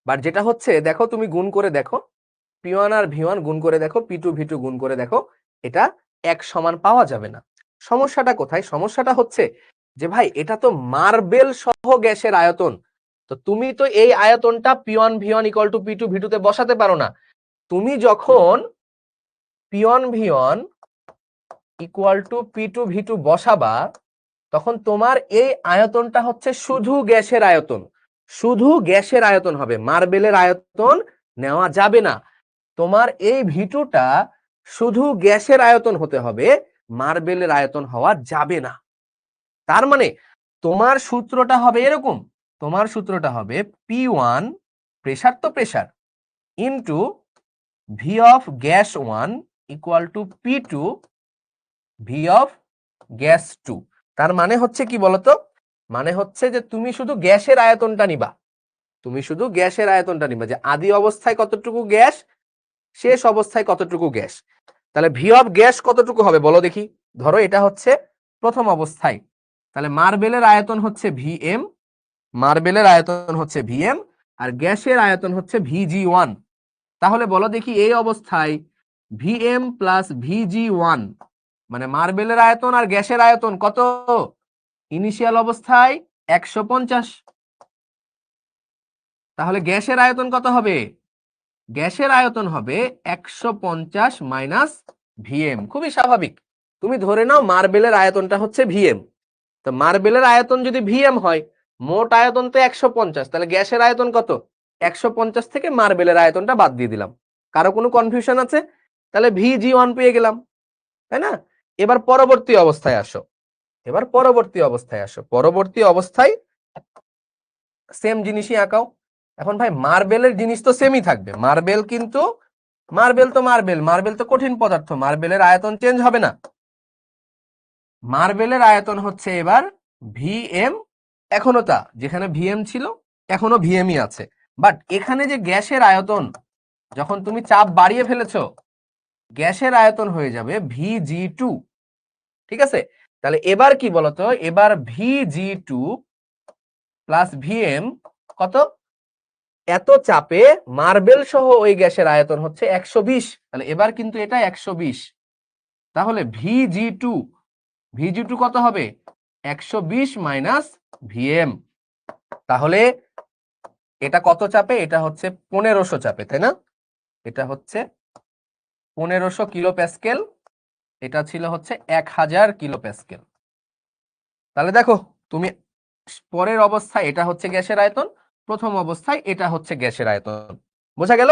বাট যেটা হচ্ছে দেখো তুমি গুণ করে দেখো, পি1 আর ভি1 গুণ করে দেখো, পি2 ভি2 গুণ করে দেখো, এটা এক সমান পাওয়া যাবে না। সমস্যাটা কোথায়, সমস্যাটা হচ্ছে যে ভাই এটা তো মার্বেল সহ গ্যাসের আয়তন, তো তুমি তো এই আয়তনটা পি1 ভি1 ইকুয়াল টু পি2 ভি2 তে বসাতে পারো না। তুমি যখন পি1 ভি1 ইকুয়াল টু পি2 ভি2 বসাবা, তখন তোমার এই আয়তনটা হচ্ছে শুধু গ্যাসের আয়তন, শুধু গ্যাসের আয়তন হবে, মার্বেলের আয়তন নেওয়া যাবে না। তোমার এই ভিটুটা শুধু গ্যাসের আয়তন হতে হবে, মার্বেলের আয়তন হওয়া যাবে না। তার মানে তোমার সূত্রটা হবে এরকম, তোমার সূত্রটা হবে P1, প্রেসার তো pressure, into V of gas 1 equal to P2 V of gas 2। তার মানে হচ্ছে কি বলতো, মানে হচ্ছে যে তুমি শুধু গ্যাসের আয়তনটা নিবা, তুমি শুধু গ্যাসের আয়তনটা নিবা, যে আদি অবস্থায় কতটুকু গ্যাস, শেষ অবস্থায় কতটুকু গ্যাস। তাহলে ভি অফ গ্যাস কতটুকু হবে বলো দেখি, ধরো এটা হচ্ছে প্রথম অবস্থায়, তাহলে মার্বেলের আয়তন হচ্ছে ভিএম, মার্বেলের আয়তন হচ্ছে ভিএম, আর গ্যাসের আয়তন হচ্ছে ভিজি1। তাহলে বলো দেখি এই অবস্থায় ভিএম প্লাস ভিজি1 মানে মার্বেলের আয়তন আর গ্যাসের আয়তন কত, ইনিশিয়াল অবস্থায় 150, তাহলে গ্যাসের আয়তন কত হবে, গ্যাসের আয়তন হবে 150 মাইনাস ভিএম। খুবই স্বাভাবিক, তুমি ধরে নাও মার্বেলের আয়তনটা হচ্ছে ভিএম, তো মার্বেলের আয়তন যদি ভিএম হয়, মোট আয়তন তো 150, তাহলে গ্যাসের আয়তন কত, 150 থেকে মার্বেলের আয়তনটা বাদ দিয়ে দিলাম। কারো কোনো কনফিউশন আছে, তাহলে ভিজি1 পেয়ে গেলাম, তাই না। এবার পরবর্তী অবস্থায় আসো, এবার পরবর্তী অবস্থায় আসো, পরবর্তী অবস্থায় সেম জিনিসই আঁকাও। এখন ভাই মার্বেলের জিনিস তো সেমই থাকবে, মার্বেল কিন্তু মার্বেল তো মার্বেল, মার্বেল তো কঠিন পদার্থ, মার্বেলের আয়তন চেঞ্জ হবে না। মার্বেলের আয়তন হচ্ছে এবার ভিএম, এখনো তা যেখানে ভিএম ছিল এখনো ভিএমই আছে, বাট এখানে যে গ্যাসের আয়তন, যখন তুমি চাপ বাড়িয়ে ফেলেছো, গ্যাসের আয়তন হয়ে যাবে ভিজি2। ঠিক আছে, তাহলে এবার কি বলতো, এবার ভিজি2 প্লাস ভিএম কত, এত চাপে মার্বেল সহ ওই গ্যাসের আয়তন হচ্ছে 120, তাহলে এবার কিন্তু এটা 120, তাহলে ভিজি2, ভিজি2 কত হবে, 120 মাইনাস ভিএম। তাহলে এটা কত চাপে, এটা হচ্ছে 1500 চাপে, তাই না, এটা হচ্ছে 1500 কিলো প্যাসকেল, এটা ছিল হচ্ছে 1000 কিলো প্যাসকেল। তাহলে দেখো তুমি পরের অবস্থায় এটা হচ্ছে গ্যাসের আয়তন, প্রথম অবস্থায় এটা হচ্ছে গ্যাসের আয়তন, বোঝা গেল,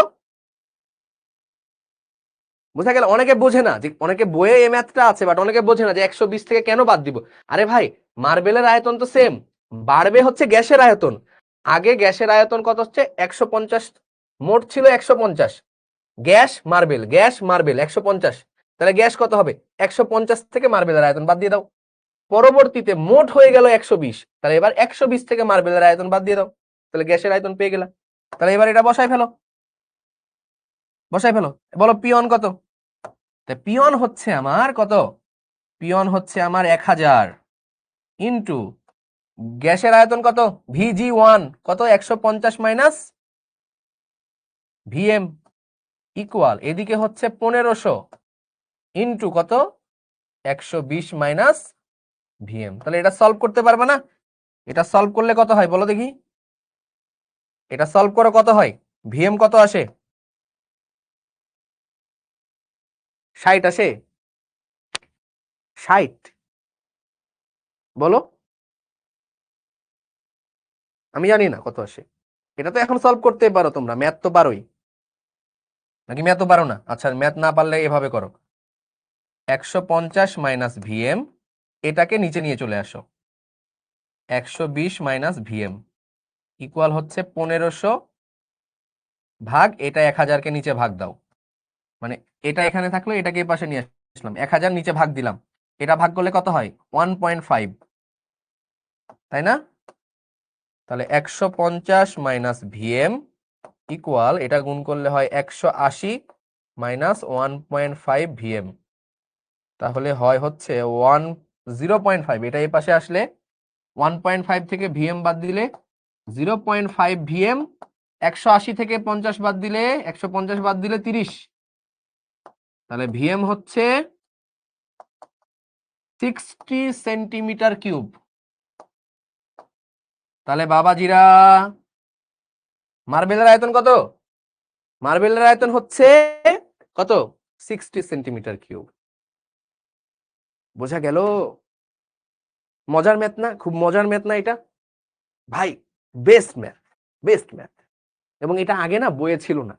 বোঝা গেল? অনেকে বোঝে না যে, অনেকে বইয়ে এই ম্যাথটা আছে, বাট অনেকে বোঝে না যে 120 থেকে কেন বাদ দিব। আরে ভাই, মার্বেলের আয়তন তো সেম, বাড়বে হচ্ছে গ্যাসের আয়তন। আগে গ্যাসের আয়তন কত হচ্ছে 150, মোট ছিল 150, গ্যাস মার্বেল 150, তাহলে গ্যাস কত হবে 150 থেকে মার্বেলের আয়তন বাদ দিয়ে দাও। পরবর্তীতে মোট হয়ে গেল 120, তাহলে এবার 120 থেকে মার্বেলের আয়তন বাদ দিয়ে দাও, তাহলে গ্যাসের আয়তন পেয়ে গেলাম। তাহলে এবার এটা বসাই ফেলো, বলো পিওন কত? পিওন হচ্ছে আমার কত? পিওন হচ্ছে আমার 1000 ইন্টু গ্যাসের আয়তন কত VG1 কত 150 মাইনাস ভিএম ইকুয়াল এদিকে হচ্ছে 1500 ইন্টু কত 120 মাইনাস ভিএম। তাহলে এটা সলভ করতে পারবে না? এটা সলভ করলে কত হয় বলো দেখি, এটা সলভ করে কত হয়? ভিএম কত আসে? 60 আসে? 60 বলো, আমি জানি না কত আসে। এটা তো এখন সলভ করতে পারো তোমরা, ম্যাথ তো পারোই নাকি? ম্যাথ তো পারো না? আচ্ছা, ম্যাথ না পারলে এভাবে করো, 150 মাইনাস ভিএম, এটাকে নিচে নিয়ে চলে আসো, 120 মাইনাস ভিএম ইকুয়াল হচ্ছে 1500 ভাগ এটা 1000কে নিচে ভাগ দাও, মানে এটা এখানে থাকলো, এটাকে এই পাশে নিয়ে আসলাম, 1000 নিচে ভাগ দিলাম, এটা ভাগ করলে কত হয় 1.5, তাই না? তাহলে 150 মাইনাস ভিএম ইকুয়াল এটা গুণ করলে হয় 180 মাইনাস 1.5 ভিএম, তাহলে হয় হচ্ছে 0.5, এটা এই পাশে আসলে 1.5 থেকে ভিএম বাদ দিলে 0.5 ভিএম, 180 থেকে 50 বাদ দিলে 150 বাদ দিলে 30, তাহলে ভিএম হচ্ছে 60 সেন্টিমিটার কিউব। তাহলে বাবাজিরা মার্বেলের আয়তন কত? মার্বেলের আয়তন হচ্ছে কত 60 সেন্টিমিটার কিউব। বোঝা গেল? মজার ম্যাথ না? খুব মজার ম্যাথ না এটা ভাই? Best math, best math. এবং এটা আগে না বইয়ে ছিল না,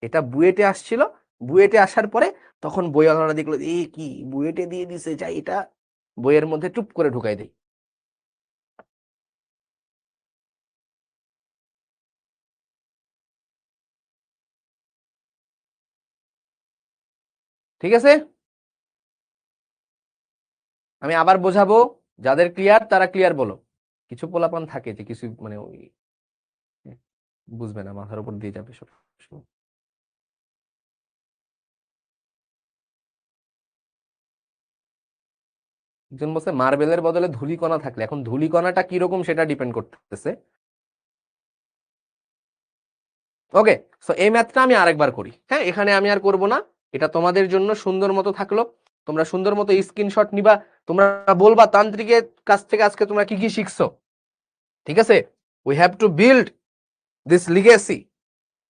এটা বুয়েটে আসছিল। বুয়েটে আসার পরে তখন বইওয়ালারা দেখলো এ কি বুয়েটে দিয়ে দিছে, যাই এটা বইয়ের মধ্যে টুপ করে ঢুকাই দেই। ঠিক আছে, আমি আবার বোঝাবো, যাদের ক্লিয়ার তারা ক্লিয়ার বলো। কিছু পোলাপান থাকে যে কিছু মানে ওই বুঝবে না, মাথার উপর দিয়ে যাবে সব। একজন বলছে মার্বেলের বদলে ধূলিকণা থাকলে, এখন ধূলিকণাটা কিরকম সেটা ডিপেন্ড করতেছে। ওকে, সো এই ম্যাথটা আমি আরেকবার করি, হ্যাঁ এখানে আমি আর করব না, এটা তোমাদের জন্য সুন্দর মতো থাকলো, তোমরা সুন্দর মতো স্ক্রিনশট নিবা, তোমরা বলবা তান্ত্রিকের কাছ থেকে আজকে তোমরা কি কি শিখছো। ঠিক আছে, we have to build this legacy,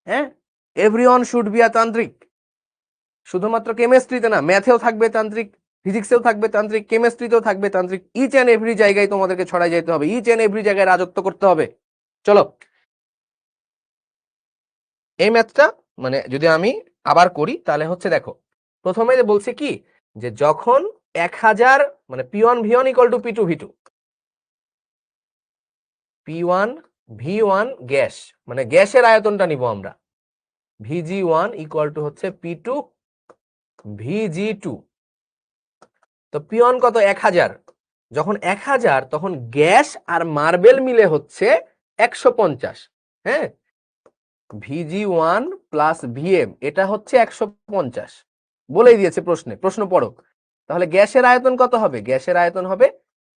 হ্যাঁ এভরিওয়ান শুড বি আ তান্ত্রিক। শুধুমাত্র কেমিস্ট্রিতে না, ম্যাথেও থাকবে তান্ত্রিক, ফিজিক্সেও থাকবে তান্ত্রিক, কেমিস্ট্রিতেও থাকবে তান্ত্রিক, ইচ অ্যান্ড এভরি জায়গায় তোমাদেরকে ছড়াই যেতে হবে, ইচ অ্যান্ড এভরি জায়গায় রাজত্ব করতে হবে। চলো এই ম্যাথটা মানে যদি আমি আবার করি তাহলে হচ্ছে দেখো, প্রথমে বলছে কি যে যখন 1000 মানে P1 V1 equal to P2 V2, P1 V1 gas মানে গ্যাসের আয়তনটা নিব আমরা, VG1 ইকুয়াল টু হচ্ছে P2 VG2। তো P1 কত 1000, যখন 1000 তখন গ্যাস আর মার্বেল মিলে হচ্ছে 150, হ্যাঁ VG1 প্লাস ভিএম এটা হচ্ছে 150 বলেই দিয়েছে প্রশ্নে, প্রশ্ন পড়ো। তাহলে গ্যাসের আয়তন কত হবে? গ্যাসের আয়তন হবে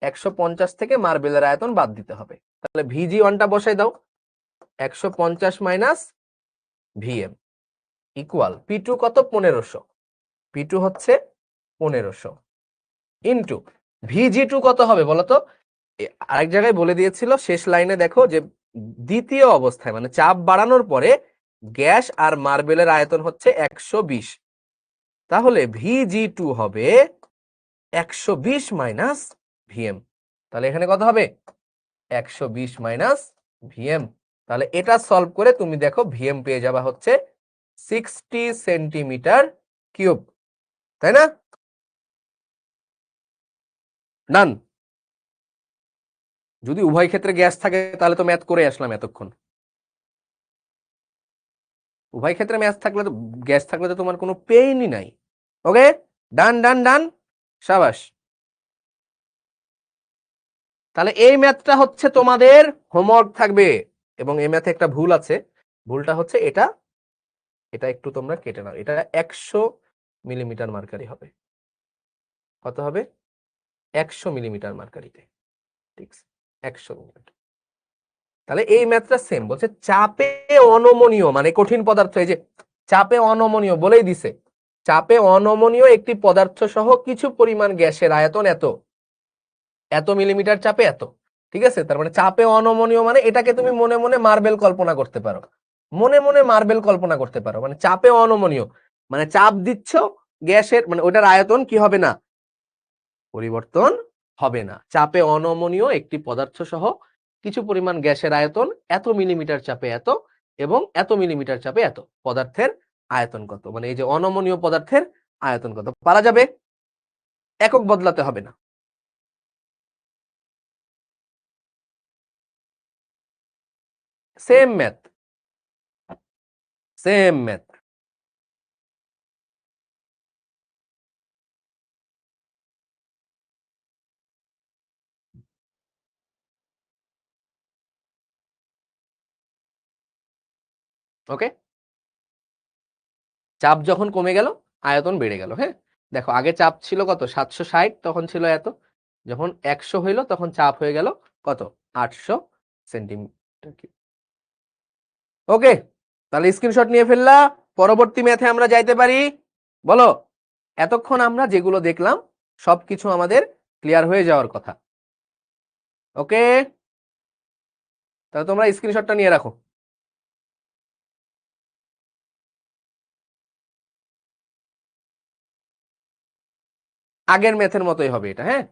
150 থেকে মার্বেলের আয়তন বাদ দিতে হবে, তাহলে VG1টা বসাই দাও, 150 মাইনাস ভিএম ইকুয়াল P2 কত 1500, P2 হচ্ছে 1500 ইন্টু VG2 কত হবে বলতো? আরেক জায়গায় বলে দিয়েছিল শেষ লাইনে, দেখো যে দ্বিতীয় অবস্থায় মানে চাপ বাড়ানোর পরে গ্যাস আর মার্বেলের আয়তন হচ্ছে 120, তাহলে VG2 হবে 120 মাইনাস ভিএম, তাহলে এখানে কত হবে 120 মাইনাস ভিএম। তাহলে এটা সলভ করে তুমি দেখো ভিএম পেয়ে যাবা হচ্ছে 60 সেন্টিমিটার কিউব। তাই না? ডান। যদি উভয় ক্ষেত্রে গ্যাস থাকে তাহলে তো ম্যাথ করে আসলাম এতক্ষণ। উভয় ক্ষেত্রে গ্যাস থাকলে তো তোমার কোনো পেইনই নাই। ওকে, ডান ডান ডান, সাবাস। তাহলে এই ম্যাথটা হচ্ছে তোমাদের হোমওয়ার্ক থাকবে, এবং এই ম্যাথে একটা ভুল আছে। ভুলটা হচ্ছে এটা, এটা একটু তোমরা কেটে নাও। এটা 100 মিলিমিটার মার্কারি হবে। কত হবে? 100 মিলিমিটার মার্কারিতে, ঠিক আছে, 100 মিলিমিটার। তাহলে এই ম্যাথটা সেম, বলছে চাপে অনমনীয় মানে কঠিন পদার্থ, এই যে চাপে অনমনীয় বলেই দিছে, চাপে অনমনীয় একটি পদার্থ সহ কিছু পরিমাণ গ্যাসের আয়তন এত, এত মিলিমিটার চাপে এত, ঠিক আছে। তার মানে চাপে অনমনীয় মানে এটাকে তুমি মনে মনে মার্বেল কল্পনা করতে পারো, মনে মনে মার্বেল কল্পনা করতে পারো। মানে চাপে অনমনীয় মানে চাপ দিচ্ছ গ্যাসের, মানে ওটার আয়তন কি হবে না, পরিবর্তন হবে না। চাপে অনমনীয় একটি পদার্থ সহ কিছু পরিমাণ গ্যাসের আয়তন এত মিলিমিটার চাপে এত, এবং এত মিলিমিটার চাপে এত, পদার্থের আয়তন কত, মানে এই যে অনমনীয় পদার্থের আয়তন কত পারা যাবে, একক বদলাতে হবে না। Same math, same math. Okay, চাপ যখন কমে গেল আয়তন বেড়ে গেল। হ্যাঁ, দেখো আগে চাপ ছিল কত, 760, তখন ছিল এত, যখন 100 হইলো তখন চাপ হয়ে গেল কত, 800 সেন্টিমিটার কিউব। ওকে, তাহলে স্ক্রিনশট নিয়ে ফেললা, পরবর্তী ম্যাথে আমরা যাইতে পারি। বলো, এতক্ষণ আমরা যেগুলো দেখলাম সবকিছু আমাদের ক্লিয়ার হয়ে যাওয়ার কথা। ওকে, তাহলে তোমরা স্ক্রিনশটটা নিয়ে রাখো। আগের ম্যাথের মতোই হবে এটা, হ্যাঁ।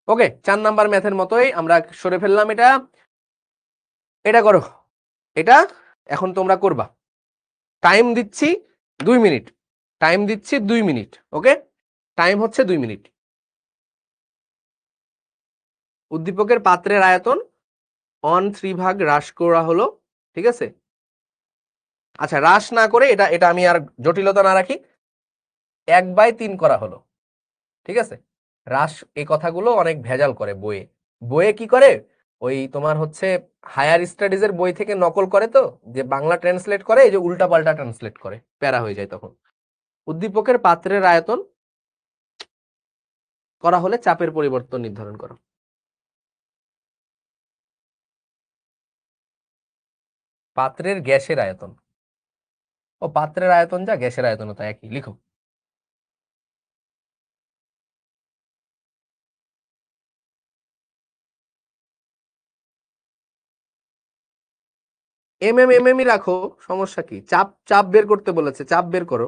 ওকে, 4 নাম্বার ম্যাথের মতোই আমরা সরে ফেললাম এটা। এটা করো, এটা এখন তোমরা করবা। টাইম দিচ্ছি 2 মিনিট, টাইম দিচ্ছি 2 মিনিট। ওকে, টাইম হচ্ছে 2 মিনিট। উদ্দীপকের পাত্রের আয়তন 1/3 ভাগ হ্রাস করা হলো, ঠিক আছে। আচ্ছা, হ্রাস না করে এটা এটা আমি আর জটিলতা না রাখি, 1/3 করা হলো, ঠিক আছে। হ্রাস, এই কথাগুলো অনেক ভেজাল করে বইয়ে, বইয়ে কি করে, ওই তোমার হচ্ছে হায়ার স্টাডিজের বই থেকে নকল করে, তো যে বাংলা ট্রান্সলেট করে এই যে উল্টা পাল্টা ট্রান্সলেট করে, প্যারা হয়ে যায় তখন। উদ্দীপকের পাত্রের আয়তন করা হলে চাপের পরিবর্তন নির্ধারণ করো। পাত্রের গ্যাসের আয়তন, ও পাত্রের আয়তন যা গ্যাসের আয়তন তা একই, লিখো। এমএমই রাখো, সমস্যা কি, চাপ চাপ বের করতে বলেছে, চাপ বের করো।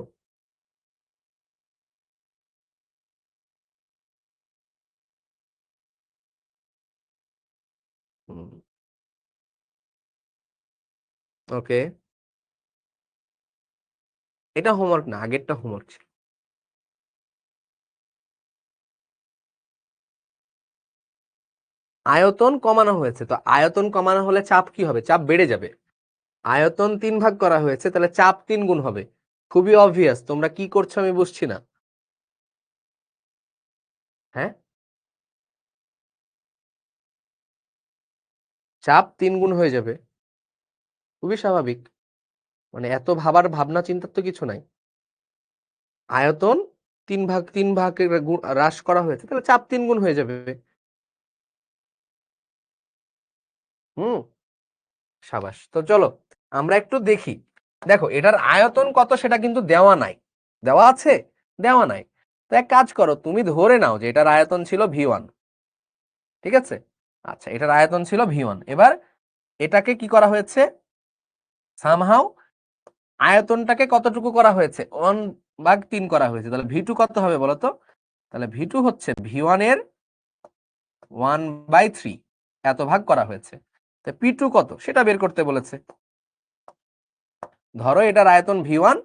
ওকে, এটা হোমওয়ার্ক না, আগেরটা হোমওয়ার্ক ছিল। আয়তন কমানো হয়েছে, তো আয়তন কমানো হলে চাপ কি হবে, চাপ বেড়ে যাবে। আয়তন 3 ভাগ করা হয়েছে, তাহলে চাপ 3 গুণ হবে। খুবই অবভিয়াস, তোমরা কি করছো আমি বুঝছি না। হ্যাঁ, চাপ 3 গুণ হয়ে যাবে, খুবই স্বাভাবিক। মানে এত ভাবার ভাবনা চিন্তার তো কিছু নাই। আয়তন 3 ভাগ হ্রাস করা হয়েছে, তাহলে চাপ 3 গুণ হয়ে যাবে। হুম, সাবাস। তো চলো আমরা একটু দেখি। দেখো এটার আয়তন কত সেটা কিন্তু দেওয়া নাই, দেওয়া আছে, দেওয়া নাই। তো এক কাজ করো, তুমি ধরে নাও যে এটার আয়তন ছিল V1, ঠিক আছে। আচ্ছা, এটার আয়তন ছিল V1, এবার এটাকে কি করা হয়েছে, সামহাও আয়তনটাকে কতটুকু করা হয়েছে, 1/3 করা হয়েছে। তাহলে V2 কত হবে বলো তো, তাহলে V2 হচ্ছে V1 এর 1/3, এত ভাগ করা হয়েছে। তো P2 কত সেটা বের করতে বলেছে। ধরো এটার আয়তন V1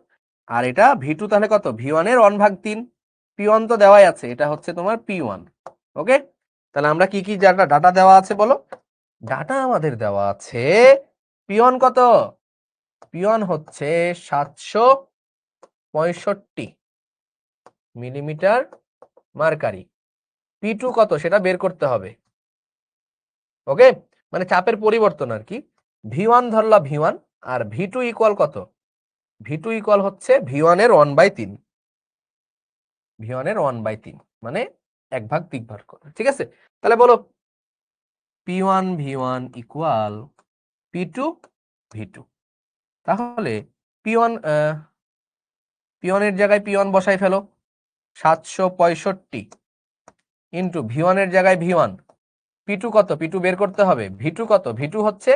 আর এটা V2, তাহলে কত, V1 এর 1/3, P1 তো দেওয়াই আছে, এটা হচ্ছে তোমার P1। ওকে, তাহলে আমরা কি কি ডাটা দেওয়া আছে বলো? ডাটা আমাদের দেওয়া আছে P1 কত? P1 হচ্ছে 765 মিলিমিটার মার্কারি। P2 কত সেটা বের করতে হবে। ওকে, মানে চাপের পরিবর্তন আর কি। V1 ধরলা V1, আর V2 ইকুয়াল কত? V2 ইকুয়াল হচ্ছে V1 এর 1/3। V1 এর 1/3 মানে 1/3 করে, ঠিক আছে? তাহলে বলো P1 V1 equal P2 V2। তাহলে P1 P1 এর জায়গায় P1 বসাই ফেলো, 765 ইন্টু V1 এর জায়গায় V1। P2 কত? P2 বের করতে হবে। V2 কত? V2 হচ্ছে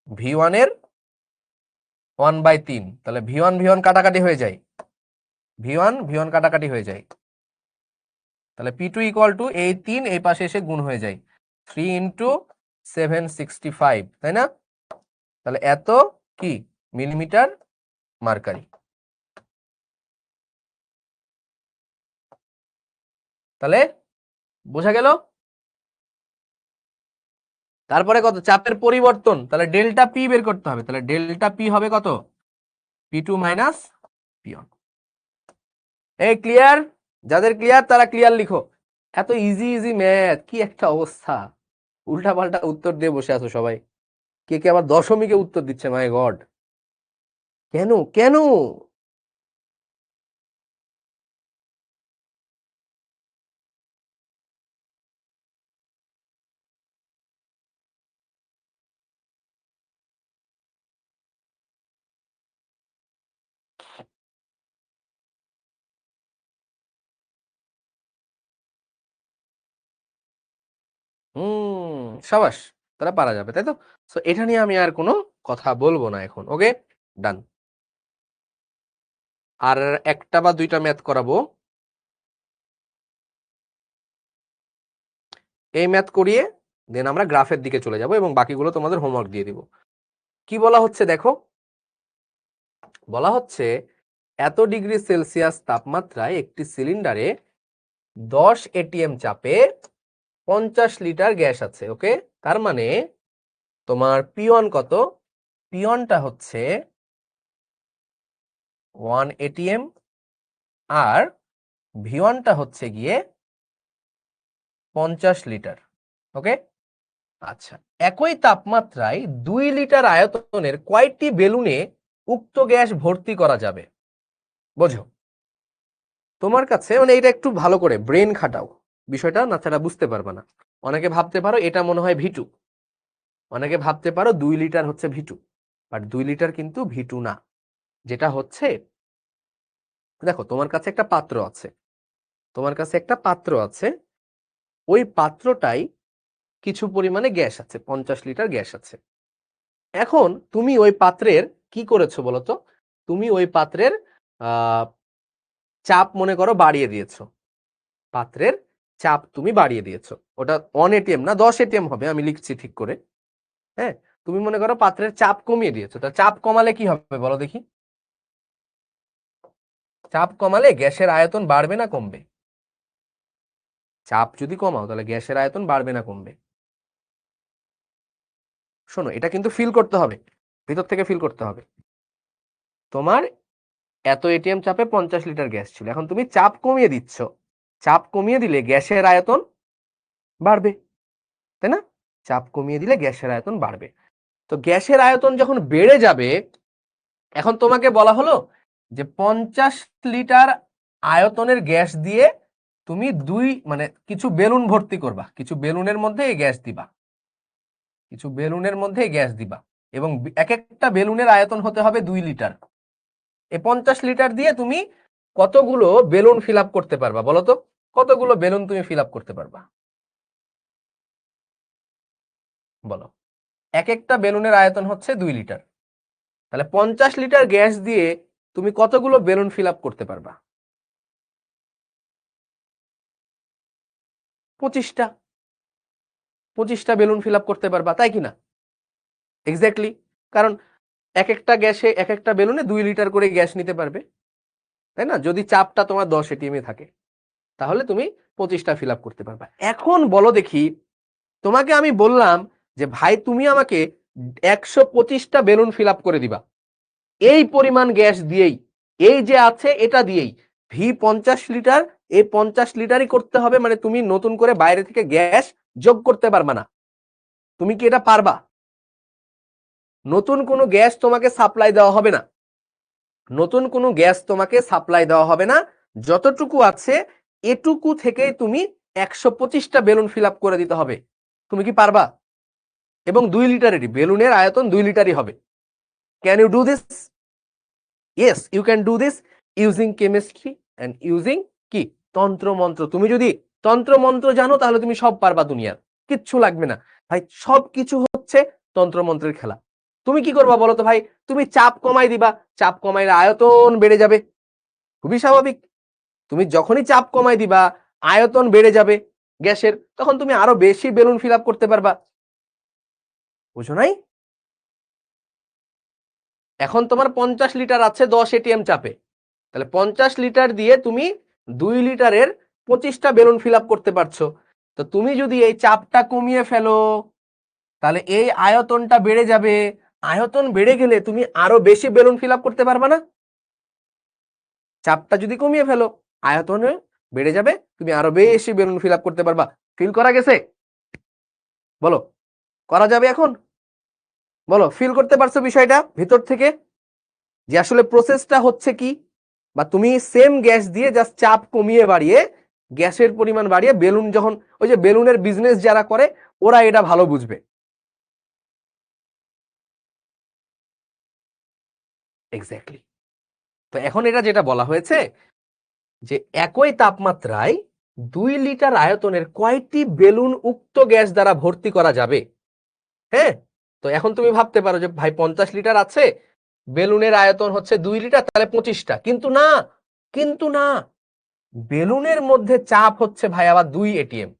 V1 এর 1/3। তাহলে V1 V1 কাটাকাটি হয়ে যায়, V1 V1 কাটাকাটি হয়ে যায়। তাহলে P2 ইকুয়াল টু এই 3 এই পাশে এসে গুণ হয়ে যায়, 3 ইন্টু 765, তাই না? তাহলে এত কি মিলিমিটার মার্কারি। তাহলে বোঝা গেল? তারপরে কত? চাপের পরিবর্তন, তাহলে ডেল্টা পি বের করতে হবে। তাহলে ডেল্টা পি হবে কত? P2 minus P1। এই ক্লিয়ার? যাদের ক্লিয়ার তারা ক্লিয়ার লিখো। এত ইজি ইজি ম্যাথ, কি একটা অবস্থা! উল্টা পাল্টা উত্তর দিয়ে বসে আছো সবাই। কে কে আবার দশমিকে উত্তর দিচ্ছে, মাই গড! কেন কেন? সাবাস, তারা পারা যাবে, তাই তো? সো এটা নিয়ে আমি আর কোনো কথা বলবো না এখন। ওকে, ডান। আর একটা বা দুইটা ম্যাথ করাবো, এই ম্যাথ করিয়ে দেন আমরা গ্রাফের দিকে চলে যাব এবং বাকিগুলো তোমাদের হোমওয়ার্ক দিয়ে দিব। কি বলা হচ্ছে দেখো, বলা হচ্ছে এত ডিগ্রি সেলসিয়াস তাপমাত্রায় একটি সিলিন্ডারে 10 ATM চাপে 50 লিটার গ্যাস আছে। ওকে, তার মানে তোমার P1 কত? P1টা হচ্ছে 1 ATM, আর V1টা হচ্ছে গিয়ে 50 লিটার। ওকে, আচ্ছা, একই তাপমাত্রায় 2 লিটার আয়তনের কয়টি বেলুনে উক্ত গ্যাস ভর্তি করা যাবে? বোঝো তোমার কাছে, মানে এটা একটু ভালো করে ব্রেন খাটাও, বিষয়টা না ছাড়া বুঝতে পারবে না। অনেকে ভাবতে পারো এটা মনে হয় V2, অনেকে ভাবতে পারো 2 লিটার হচ্ছে V2, বাট 2 লিটার কিন্তু V2 না। যেটা হচ্ছে, দেখো তোমার কাছে একটা পাত্র আছে, তোমার কাছে একটা পাত্র আছে, ওই পাত্রটাই কিছু পরিমাণে গ্যাস আছে, 50 লিটার গ্যাস আছে। এখন তুমি ওই পাত্রের কি করেছো বলতো? তুমি ওই পাত্রের চাপ মনে করো বাড়িয়ে দিয়েছো, পাত্রের চাপ তুমি বাড়িয়ে দিয়েছো। ওটা 1 ATM না 10 ATM হবে, আমি লিখছি ঠিক করে। হ্যাঁ, তুমি মনে করো পাত্রের চাপ কমিয়ে দিয়েছো। তা চাপ কমালে কি হবে বলো দেখি? চাপ কমালে গ্যাসের আয়তন বাড়বে না কমবে? চাপ যদি কমাও তাহলে গ্যাসের আয়তন বাড়বে না কমবে? শোনো, এটা কিন্তু ফিল করতে হবে, ভিতর থেকে ফিল করতে হবে। তোমার এত ATM চাপে 50 লিটার গ্যাস ছিল, এখন তুমি চাপ কমিয়ে দিচ্ছ। চাপ কমিয়ে দিলে গ্যাসের আয়তন বাড়বে, তাই না? চাপ কমিয়ে দিলে গ্যাসের আয়তন বাড়বে। তো গ্যাসের আয়তন যখন বেড়ে যাবে, এখন তোমাকে বলা হলো যে 50 লিটার আয়তনের গ্যাস দিয়ে তুমি মানে কিছু বেলুন ভর্তি করবা, কিছু বেলুনের মধ্যে এই গ্যাস দিবা, কিছু বেলুনের মধ্যে এই গ্যাস দিবা, এবং এক একটা বেলুনের আয়তন হতে হবে 2 লিটার। এই 50 লিটার দিয়ে তুমি কতগুলো বেলুন ফিল আপ করতে পারবা বলো তো? কতগুলো বেলুন তুমি ফিল আপ করতে পারবা বলো? এক একটা বেলুনের আয়তন হচ্ছে 2 লিটার, তাহলে 50 লিটার গ্যাস দিয়ে তুমি কতগুলো বেলুন ফিল আপ করতে পারবা? 25টা। 25টা বেলুন ফিল আপ করতে পারবা, তাই কিনা? এক্স্যাক্টলি, কারণ এক একটা গ্যাসে, এক একটা বেলুনে 2 লিটার করে গ্যাস নিতে পারবে, তাই না? যদি চাপটা তোমার 10 ATM থাকে। তাহলে তুমি 25টা ফিল আপ করতে পারবা। এখন বলো দেখি, তোমাকে আমি বললাম যে ভাই তুমি আমাকে 125টা বেলুন ফিল আপ করে দিবা এই পরিমাণ গ্যাস দিয়েই, এই যে আছে এটা দিয়েই। ভি 50 লিটার, এই 50 লিটারই করতে হবে, মানে তুমি নতুন করে বাইরে থেকে গ্যাস যোগ করতে পারবা না। তুমি কি এটা পারবা? নতুন কোনো গ্যাস তোমাকে সাপ্লাই দেওয়া হবে না, নতুন কোনো গ্যাস তোমাকে সাপ্লাই দেওয়া হবে না, যতটুকু আছে এটুকু থেকেই তুমি 125টা বেলুন ফিল আপ করে দিতে হবে। তুমি কি পারবা? এবং 2 লিটারেরই, বেলুনের আয়তন 2 লিটারই হবে। Can you do this? Yes, you can do this using chemistry and using কি তন্ত্র মন্ত্র। তুমি যদি তন্ত্র মন্ত্র জানো তাহলে তুমি সব পারবা, দুনিয়ার কিচ্ছু লাগবে না ভাই, সব কিছু হচ্ছে তন্ত্র মন্ত্রের খেলা। তুমি কি করবা বলো তো ভাই? তুমি চাপ কমাই দিবা, চাপ কমাইলে আয়তন বেড়ে যাবে, খুবই স্বাভাবিক। তুমি যখনই চাপ কমাই দিবা আয়তন বেড়ে যাবে গ্যাসের, তখন তুমি আরো বেশি বেলুন ফিল আপ করতে পারবা। বুঝো নাই? এখন তোমার 50 লিটার আছে 10 এটিএম চাপে, তাহলে 50 লিটার দিয়ে তুমি 2 লিটারের 25টা বেলুন ফিল আপ করতে পারছো। তো তুমি যদি এই চাপটা কমিয়ে ফেলো তাহলে এই আয়তনটা বেড়ে যাবে, আয়তন বেড়ে গেলে তুমি আরো বেশি বেলুন ফিল আপ করতে পারবা না? চাপটা যদি কমিয়ে ফেলো আয়তন বেড়ে যাবে, তুমি আরো বেশি বেলুন ফিল আপ করতে পারবা। ফিল করা গেছে? বলো, করা যাবে এখন? বলো, ফিল করতে পারছো বিষয়টা ভিতর থেকে যে আসলে প্রসেসটা হচ্ছে কি? বা তুমি সেম গ্যাস দিয়ে জাস্ট চাপ কমিয়ে বাড়িয়ে, গ্যাসের পরিমাণ বাড়িয়ে বেলুন, যখন ওই যে বেলুনের বিজনেস যারা করে ওরা এটা ভালো বুঝবে। এক্স্যাক্টলি। তো এখন এটা যেটা বলা হয়েছে যে একই তাপমাত্রায় 2 লিটার আয়তনের কয়টি বেলুন উক্ত গ্যাস দ্বারা ভর্তি করা যাবে। হ্যাঁ, তো এখন তুমি ভাবতে পারো যে ভাই 50 লিটার আছে, বেলুনের আয়তন হচ্ছে 2 লিটার, তাহলে 25টা। কিন্তু না, কিন্তু না, বেলুনের মধ্যে চাপ হচ্ছে ভাই আবার 2 এটিএম।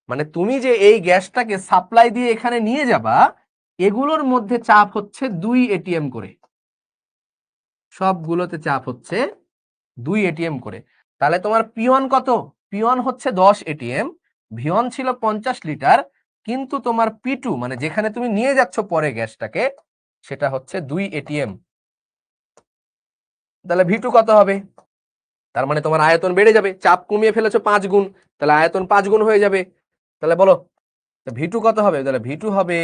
মানে তুমি যে এই গ্যাসটাকে সাপ্লাই দিয়ে এখানে নিয়ে যাবা, এগুলোর মধ্যে চাপ হচ্ছে 2 এটিএম করে, সবগুলোতে চাপ হচ্ছে 2 এটিএম করে। তাহলে তোমার P1 কত? P1 হচ্ছে 10 এটিএম, V1 ছিল 50 লিটার, কিন্তু তোমার P2 মানে যেখানে তুমি নিয়ে যাচ্ছ পরে গ্যাসটাকে, সেটা হচ্ছে 2 এটিএম। তাহলে V2 কত হবে? তার মানে তোমার আয়তন বেড়ে যাবে, চাপ কমিয়ে ফেলেছো 5 গুণ, তাহলে আয়তন 5 গুণ হয়ে যাবে। তাহলে বলো V2 কত হবে? তাহলে V2 হবে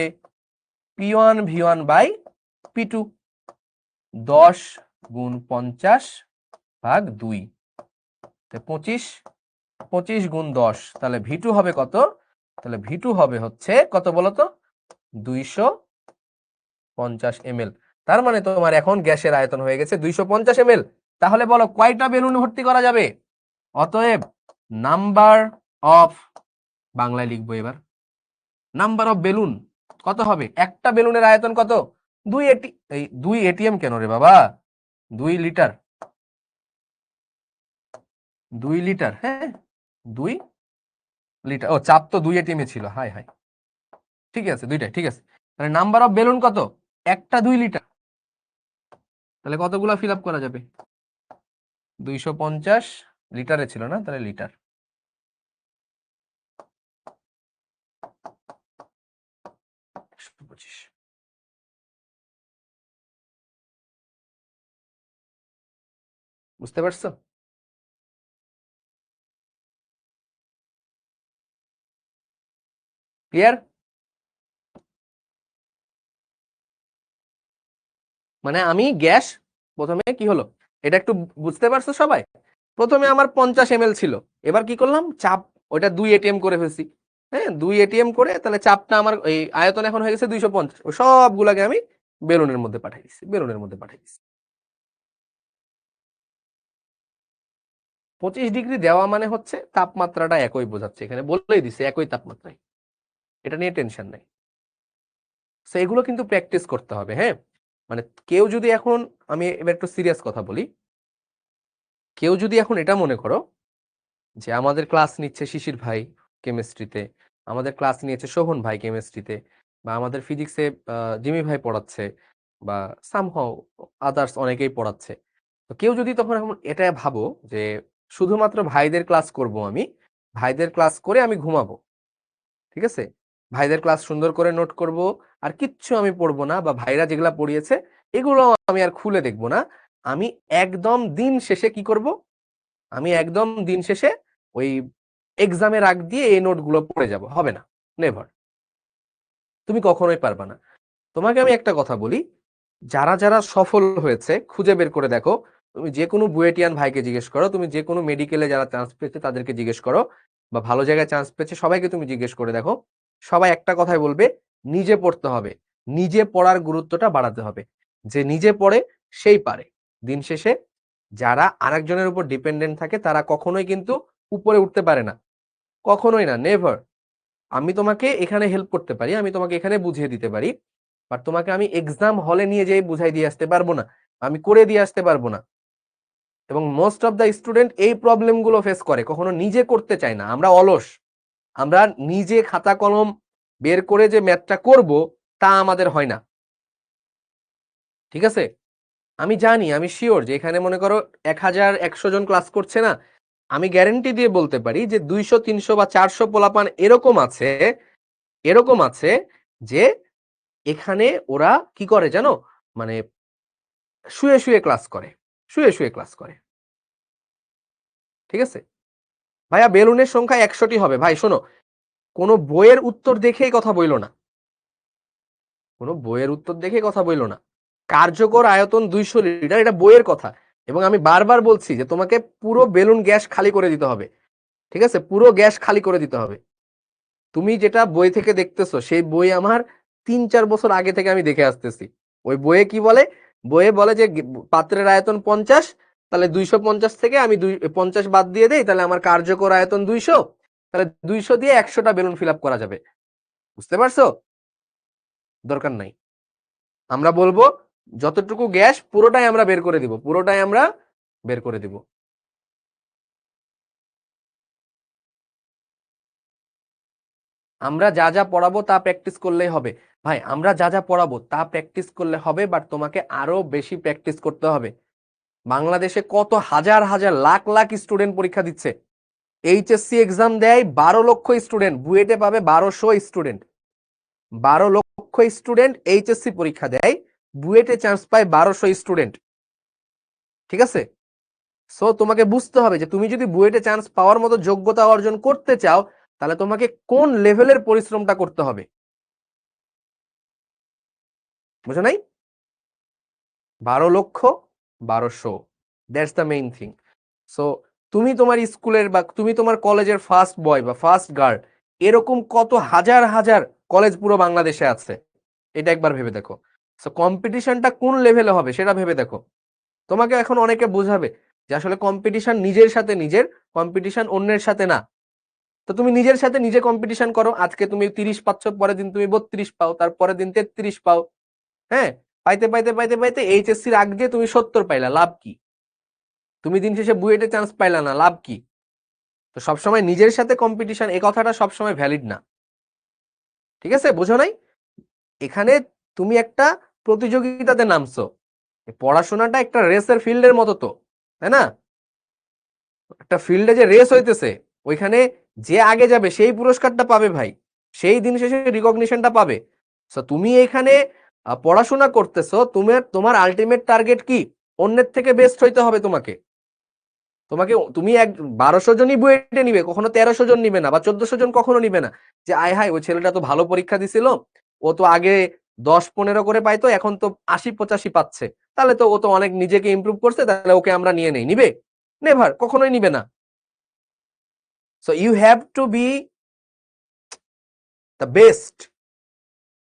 P1 V1 বাই P2, 10 গুণ 50 ভাগ 2, 25, 25 গুণ 10, তাহলে V2 হবে কত? তাহলে V2 হবে হচ্ছে কত বলতো? 250 ml। তার মানে তোমার এখন গ্যাসের আয়তন হয়ে গেছে 250 ml। তাহলে বলো কয়টা বেলুন ভর্তি করা যাবে? অতএব নাম্বার অফ, বাংলায় লিখবো এবার, নাম্বার অফ বেলুন কত হবে? একটা বেলুনের আয়তন কত? 2 এটিএম কেন রে বাবা, 2 লিটার, 2 লিটার, হ্যাঁ 2 লিটার। ও চাপ তো 2 এটিএম ছিল, হাই হাই, ঠিক আছে দুইটাই ঠিক আছে। তাহলে নাম্বার অফ বেলুন কত? একটা 2 লিটার, তাহলে কতগুলো ফিল আপ করা যাবে? 250 লিটারে ছিল না, তাহলে লিটার। বুঝতে পারছো? ক্লিয়ার? মানে আমি গ্যাস প্রথমে কি হলো এটা একটু বুঝতে পারছো সবাই? প্রথমে আমার 50 ml ছিল, এবার কি করলাম, চাপ ওইটা 2 এটিএম করে ফেলছি। হ্যাঁ 2 এটিএম করে, তাহলে চাপটা আমার এই আয়তন এখন হয়ে গেছে 250, ওই সবগুলাকে আমি বেলুনের মধ্যে পাঠিয়ে দিচ্ছি, বেলুনের মধ্যে পাঠিয়ে দিচ্ছি। 25 ডিগ্রি দেওয়া মানে হচ্ছে তাপমাত্রাটা একই বোঝাচ্ছে, এখানে বলেই দিছে একই তাপমাত্রায়, এটা নিয়ে টেনশন নাই। তো এগুলো কিন্তু প্র্যাকটিস করতে হবে। হ্যাঁ, মানে কেউ যদি এখন, আমি এবার একটু সিরিয়াস কথা বলি, কেউ যদি এখন এটা মনে করো যে আমাদের ক্লাস নিচ্ছে শিশির ভাই কেমিস্ট্রিতে, আমাদের ক্লাস নিয়েছে শোভন ভাই কেমিস্ট্রিতে, বা আমাদের ফিজিক্সে জিমি ভাই পড়াচ্ছে, বা সামহাও আদার্স অনেকেই পড়াচ্ছে, তো কেউ যদি তখন এখন এটা ভাবো যে শুধুমাত্র ভাইদের ক্লাস করব আমি, ভাইদের ক্লাস করে আমি ঘুমাবো, ঠিক আছে? ভাইদের ক্লাস সুন্দর করে নোট করব, আর কিচ্ছু আমি পড়বো না, বা ভাইরা যেগুলা পড়িয়েছে এগুলো আমি আর খুলে দেখবো না। আমি একদম দিন শেষে কি করব, আমি একদম দিন শেষে ওই এক্সামের আগ দিয়ে এই নোটগুলো পড়ে যাব, হবে না, নেভার। তুমি কখনোই পারবা না। তোমাকে আমি একটা কথা বলি, যারা যারা সফল হয়েছে খুঁজে বের করে দেখো, তুমি যে কোনো বুয়েটিয়ান ভাইকে জিজ্ঞেস করো, তুমি যে কোনো মেডিকেলে যারা চান্স পেয়েছে তাদেরকে জিজ্ঞেস করো, বা ভালো জায়গায় চান্স পেয়েছে সবাইকে তুমি জিজ্ঞেস করে দেখো, সবাই একটা কথাই বলবে, নিজে পড়তে হবে, নিজে পড়ার গুরুত্বটা বাড়াতে হবে। যে নিজে পড়ে সেই পারে। দিন শেষে যারা আরেকজনের উপর ডিপেন্ডেন্ট থাকে তারা কখনোই কিন্তু উপরে উঠতে পারে না, কখনোই না, নেভার। আমি তোমাকে এখানে হেল্প করতে পারি, আমি তোমাকে এখানে বুঝিয়ে দিতে পারি, বাট তোমাকে আমি এক্সাম হলে নিয়ে যেয়ে বুঝাই দিয়ে আসতে পারবো না, আমি করে দিয়ে আসতে পারবো না। এবং মোস্ট অফ দ্য স্টুডেন্ট এই প্রবলেম গুলো ফেস করে, কখনো নিজে করতে চায় না। আমরা অলস, আমরা নিজে খাতা কলম বের করে যে ম্যাথটা করব তা আমাদের হয় না, ঠিক আছে? আমি জানি, আমি শিওর যে এখানে মনে করো 1000-100 জন ক্লাস করছে না, আমি গ্যারেন্টি দিয়ে বলতে পারি যে 200-300 বা 400 পোলাপান এরকম আছে, এরকম আছে যে এখানে ওরা কি করে জানো, মানে শুয়ে শুয়ে ক্লাস করে, শুয়ে শুয়ে ক্লাস করে, ঠিক আছে? ভাইয়া বেলুনের সংখ্যা 100টি হবে, ভাই শোনো, কোনো বইয়ের উত্তর দেখেই কথা বইলো না, কোনো বইয়ের উত্তর দেখে কথা বইলো না। কার্যকর আয়তন 200 লিটার, এটা বইয়ের কথা। এবং আমি বারবার বলছি যে তোমাকে পুরো বেলুন গ্যাস খালি করে দিতে হবে, ঠিক আছে? পুরো গ্যাস খালি করে দিতে হবে। তুমি যেটা বই থেকে দেখতেছো সেই বই আমার 3-4 বছর আগে থেকে আমি দেখে আসতেছি। ওই বইয়ে কি বলে, বইয়ে বলে যে পাত্রের আয়তন 50, তাহলে 250 থেকে আমি 50 বাদ দিয়ে দেই, তাহলে আমার কার্যকর আয়তন 200, তাহলে 200 দিয়ে 100টা বেলুন ফিল আপ করা যাবে। বুঝতে পারছো? দরকার নাই, আমরা বলবো যতটুকু গ্যাস পুরোটাই আমরা বের করে দিব, পুরোটাই আমরা বের করে দিব। আমরা যা যা পড়াবো তা প্র্যাকটিস করলেই হবে। ভাই আমরা যা যা পড়াবো তা প্র্যাকটিস করলে হবে, বাট তোমাকে আরো বেশি প্র্যাকটিস করতে হবে। বাংলাদেশে কত হাজার হাজার লাখ লাখ স্টুডেন্ট পরীক্ষা দিচ্ছে, এইচএসসি এক্সাম দেয় 12 লক্ষ স্টুডেন্ট, বুয়েটে পাবে 1200 স্টুডেন্ট, 12 লক্ষ স্টুডেন্ট এইচএসসি পরীক্ষা দেয়, বুয়েটে চান্স পায় 1200 স্টুডেন্ট, ঠিক আছে? সো তোমাকে বুঝতে হবে যে তুমি যদি বুয়েটে চান্স পাওয়ার মতো যোগ্যতা অর্জন করতে চাও, তাহলে তোমাকে কোন লেভেলের পরিশ্রমটা করতে হবে, বুঝো নাই? 12 লক্ষ 1200, that's the main thing. So তুমি তোমার স্কুলের বা তুমি তোমার কলেজের ফার্স্ট বয় বা ফার্স্ট গার্ল, এরকম কত হাজার হাজার কলেজ পুরো বাংলাদেশে আছে, এটা একবার ভেবে দেখো। সো কম্পিটিশনটা কোন লেভেলে হবে সেটা ভেবে দেখো। তোমাকে এখন অনেকে বোঝাবে যে আসলে কম্পিটিশন নিজের সাথে নিজের, কম্পিটিশন অন্যের সাথে না। তো তুমি নিজের সাথে নিজে কম্পিটিশন করো, আজকে তুমি 30 পাচ্ছ, পরের দিন তুমি 32 পাও, তারপরের দিন 33 পাও, হ্যাঁ, পাইতে পাইতে পাইতে পাইতে এইচএসসির আগ দিয়ে তুমি 70 পাইলা, লাভ কি? তুমি দিন শেষে বুয়েটে চান্স পাইলা না, লাভ কি? তো সবসময় নিজের সাথে কম্পিটিশন, এই কথাটা সবসময় ভ্যালিড না, ঠিক আছে? বোঝো নাই? এখানে তুমি একটা প্রতিযোগিতাতে নামছো, পড়াশোনাটা একটা রেসের ফিল্ডের মতো, তো তাই না? একটা ফিল্ডে যে রেস হইতেছে, ওইখানে যে আগে যাবে সেই পুরস্কারটা পাবে ভাই, সেই দিন শেষে রিকগনিশনটা পাবে। সো তুমি এখানে পড়াশোনা করতেছো, তোমার আলটিমেট টার্গেট কি? অন্যের থেকে বেস্ট হইতে হবে তোমাকে। তোমাকে তুমি 1200 জনই বুয়েটে নিবে, কখনো 1300 জন নিবে না, বা 1400 জন কখনো নিবে না। যে আয় হায় ওই ছেলেটা তো ভালো পরীক্ষা দিছিল, ও তো আগে 10-15 করে পাইতো, এখন তো 80-85 পাচ্ছে, তাহলে তো ও তো অনেক নিজেকে ইমপ্রুভ করছে, তাহলে ওকে আমরা নিয়ে নেই। নিবে? নেভার, কখনোই নিবে না। So you have to be the best,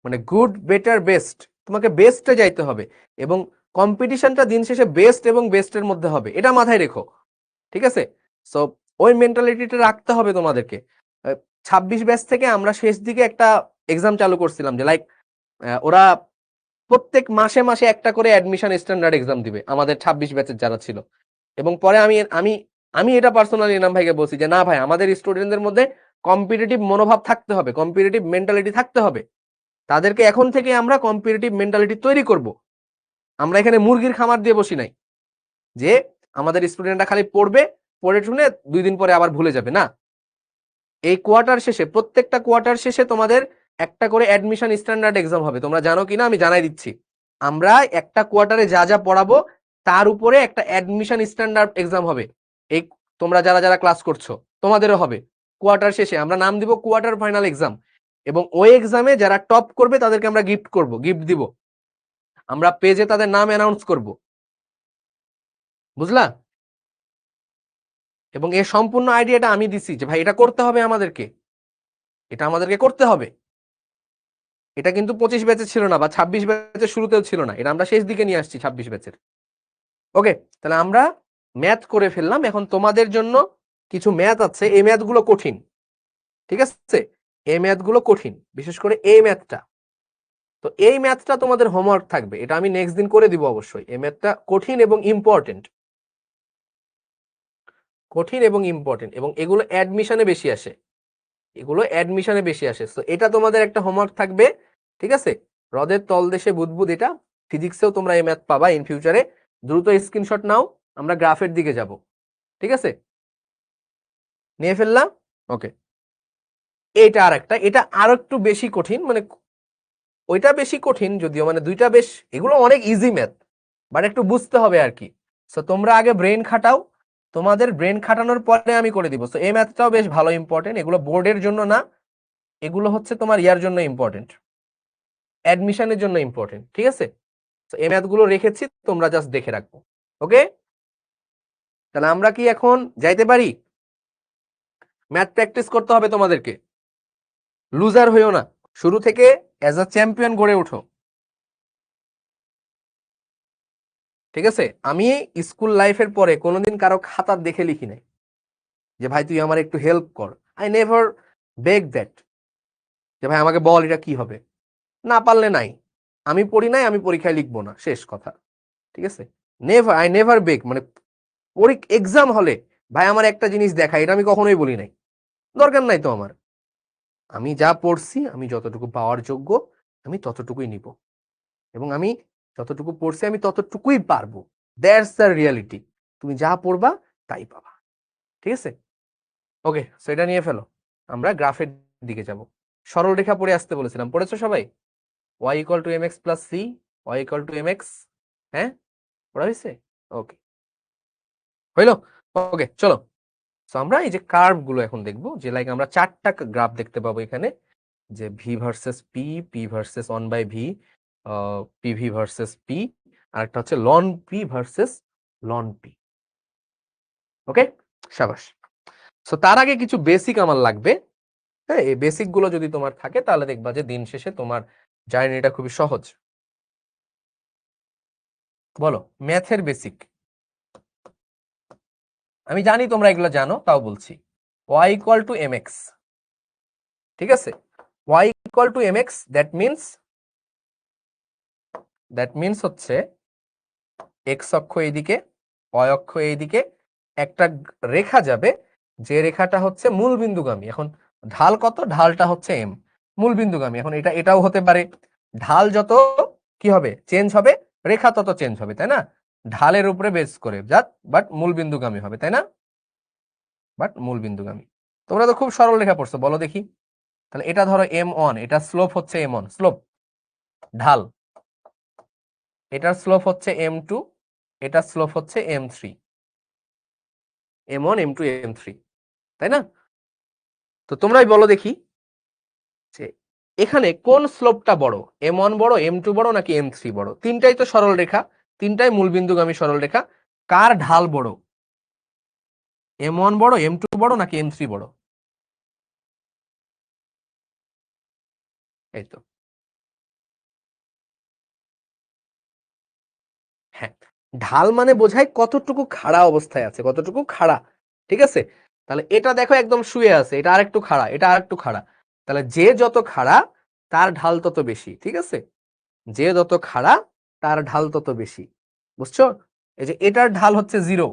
মানে গুড বেটার বেস্ট, তোমাকে বেস্টে যাইতে হবে। এবং কম্পিটিশনটা দিন শেষে বেস্ট এবং বেস্টের মধ্যে হবে, এটা মাথায় রেখো, ঠিক আছে? সো ওই মেন্টালিটিটা রাখতে হবে তোমাদেরকে। 26 ব্যাচ থেকে আমরা শেষ দিকে একটা এক্সাম চালু করছিলাম, যে লাইক ওরা প্রত্যেক মাসে মাসে একটা করে অ্যাডমিশন স্ট্যান্ডার্ড এক্সাম দিবে আমাদের 26 ব্যাচের যারা ছিল। এবং পরে আমি আমি আমি এটা পার্সোনালি ইনাম ভাইকে বলছি যে না ভাই, আমাদের স্টুডেন্টদের মধ্যে কম্পিটিটিভ মনোভাব থাকতে হবে, কম্পিটিটিভ মেন্টালিটি থাকতে হবে, তাদেরকে এখন থেকে আমরা কম্পিটিটিভ মেন্টালিটি তৈরি করব। আমরা এখানে মুরগির খামার দিয়ে বসি নাই যে আমাদের স্টুডেন্টরা খালি পড়বে, পড়ে শুনে 2 দিন পরে আবার ভুলে যাবে না। এই কোয়ার্টার শেষে, প্রত্যেকটা কোয়ার্টার শেষে তোমাদের একটা করে অ্যাডমিশন স্ট্যান্ডার্ড এক্সাম হবে। তোমরা জানো কিনা আমি জানাই দিচ্ছি। আমরা একটা কোয়ার্টারে যা যা পড়াবো তার উপরে একটা অ্যাডমিশন স্ট্যান্ডার্ড এক্সাম হবে। এই তোমরা যারা যারা ক্লাস করছো তোমাদেরও হবে। কোয়ার্টার শেষে আমরা নাম দিব কোয়ার্টার ফাইনাল এক্সাম, এবং ওই এক্সামে যারা টপ করবে তাদেরকে আমরা গিফট দিব। আমরা পেজে তাদের নাম অ্যানাউন্স করব, বুঝলা? এবং এই সম্পূর্ণ আইডিয়াটা আমি দিছি যে ভাই এটা করতে হবে আমাদেরকে, এটা আমাদেরকে করতে হবে। এটা কিন্তু 25 ব্যাচে ছিল না, বা 26 ব্যাচের শুরুতেও ছিল না, এটা আমরা শেষ দিকে নিয়ে আসছি 26 ব্যাচের। ওকে, তাহলে আমরা ম্যাথ করে ফেললাম। এখন তোমাদের জন্য কিছু ম্যাথ আছে, এই ম্যাথগুলো কঠিন, ঠিক আছে? এই ম্যাথগুলো কঠিন, বিশেষ করে এই ম্যাথটা। তো এই ম্যাথটা তোমাদের হোমওয়ার্ক থাকবে, এটা আমি নেক্সট দিন করে দিব অবশ্যই। এই ম্যাথটা কঠিন এবং ইম্পর্টেন্ট, কঠিন এবং ইম্পর্টেন্ট, এবং এগুলো অ্যাডমিশনে বেশি আসে, এগুলো অ্যাডমিশনে বেশি আসে। তো এটা তোমাদের একটা হোমওয়ার্ক থাকবে, ঠিক আছে? হ্রদের তলদেশে বুদবুদ, এটা ফিজিক্সেও তোমরা এই ম্যাথ পাবা ইন ফিউচারে। দ্রুত স্ক্রিনশট নাও, আমরা গ্রাফের দিকে যাব, ঠিক আছে? নিয়ে ফেললাম। ওকে, এটা আর একটা, এটা আরো একটু বেশি কঠিন, মানে ওইটা বেশি কঠিন যদিও, মানে দুইটা বেশ, এগুলো অনেক ইজি ম্যাথ, বাট একটু বুঝতে হবে আর কি। সো তোমরা আগে ব্রেন খাটাও, তোমাদের ব্রেন খাটানোর পরে আমি করে দিব। সো এই ম্যাথটাও বেশ ভালো, ইম্পর্টেন্ট। এগুলো বোর্ডের জন্য না, এগুলো হচ্ছে তোমার ইয়ার জন্য ইম্পর্টেন্ট, অ্যাডমিশনের জন্য ইম্পর্টেন্ট, ঠিক আছে? তো এই ম্যাথগুলো রেখেছি, তোমরা জাস্ট দেখে রাখবো। ওকে, তাহলে আমরা কি এখন যাইতে পারি? ম্যাথ প্র্যাকটিস করতে হবে তোমাদেরকে, লুজার হইও না, শুরু থেকে অ্যাজ আ চ্যাম্পিয়ন গড়ে ওঠো, ঠিক আছে? আমি স্কুল লাইফের পরে কোনোদিন কারো খাতা দেখে লিখি নাই যে ভাই তুই আমার একটু হেল্প কর। আই নেভার বেগ দ্যাট, যে ভাই আমাকে বল এটা কি হবে। না পারলে নাই, আমি পড়ি নাই, আমি পরীক্ষায় লিখবো না, শেষ কথা, ঠিক আছে? আই নেভার বেগ, মানে এক্সাম হলে ভাই আমার একটা জিনিস দেখা, এটা আমি কখনোই বলি নাই, দরকার নাই তো আমার। আমি যা পড়ছি, আমি যতটুকু পাওয়ার যোগ্য আমি ততটুকুই নিব, এবং আমি যতটুকু পড়ছি আমি ততটুকুই পারবো। That's the reality. তুমি যা পড়বা তাই পাবা, ঠিক আছে? ওকে, সেটা নিয়ে ফেলো, আমরা গ্রাফের দিকে যাব। সরল রেখা পড়ে আসতে বলেছিলাম, পড়েছো সবাই? y equal to mx plus c, y equal to mx, হ্যাঁ পড়া হয়েছে? ওকে, হইলো? ওকে, চলো। সো আমরা এই যে কার্ভ গুলো এখন দেখবো, যে লাইক আমরা 4টা গ্রাফ দেখতে পাবো এখানে, যে V versus P, P versus 1/v, PV versus P, আর একটা হচ্ছে ln P versus ln P. Okay, সাবাস। সো তার আগে কিছু বেসিক আমার লাগবে। হ্যাঁ, এই বেসিক গুলো যদি তোমার থাকে তাহলে দেখবা যে দিন শেষে তোমার জার্নিটা খুবই সহজ। বলো, ম্যাথের বেসিক। আমি জানি তোমরা এগুলো জানো, তাও বলছি। y ইকুয়াল টু mx, ঠিক আছে? y equal to mx, that means হচ্ছে x অক্ষ এইদিকে, y অক্ষ এইদিকে, একটা রেখা যাবে, যে রেখাটা হচ্ছে মূল বিন্দুগামী। এখন ঢাল কত? ঢালটা হচ্ছে m, মূল বিন্দুগামী। এখন এটাও হতে পারে, ঢাল যত কি হবে, চেঞ্জ হবে, রেখা তত চেঞ্জ হবে, তাই না? ঢালের উপরে বেস করে, বাট মূল বিন্দুগামী হবে, তাই না? বাট মূল বিন্দুগামী। তোমরা তো খুব সরল রেখা পড়ছো, বলো দেখি। তাহলে এটা ধরো m1, এটা স্লোপ হচ্ছে m1, স্লোপ ঢাল। এটার স্লোপ হচ্ছে m2, এটা স্লোপ হচ্ছে m3, m1 m2 m3, তাই না? তো তোমরাই বলো দেখি যে এখানে কোন স্লোপটা বড়, m1 বড়, m2 বড়, নাকি m3 বড়? তিনটাই তো সরল রেখা, তিনটাই মূলবিন্দুগামী সরল রেখা, কার ঢাল বড়? m1 বড়, m2 বড়, নাকি m3 বড়? এই তো, হ্যাঁ, ঢাল মানে বোঝায় কতটুকু খাড়া অবস্থায় আছে, কতটুকু খাড়া, ঠিক আছে? তাহলে এটা দেখো একদম শুয়ে আছে, এটা আরেকটু খাড়া, এটা আরেকটু খাড়া। তাহলে যে যত খাড়া তার ঢাল তত বেশি, ঠিক আছে? যে যত খাড়া তার ঢাল তত বেশি, বুঝছো? এই যে এটার ঢাল হচ্ছে 0,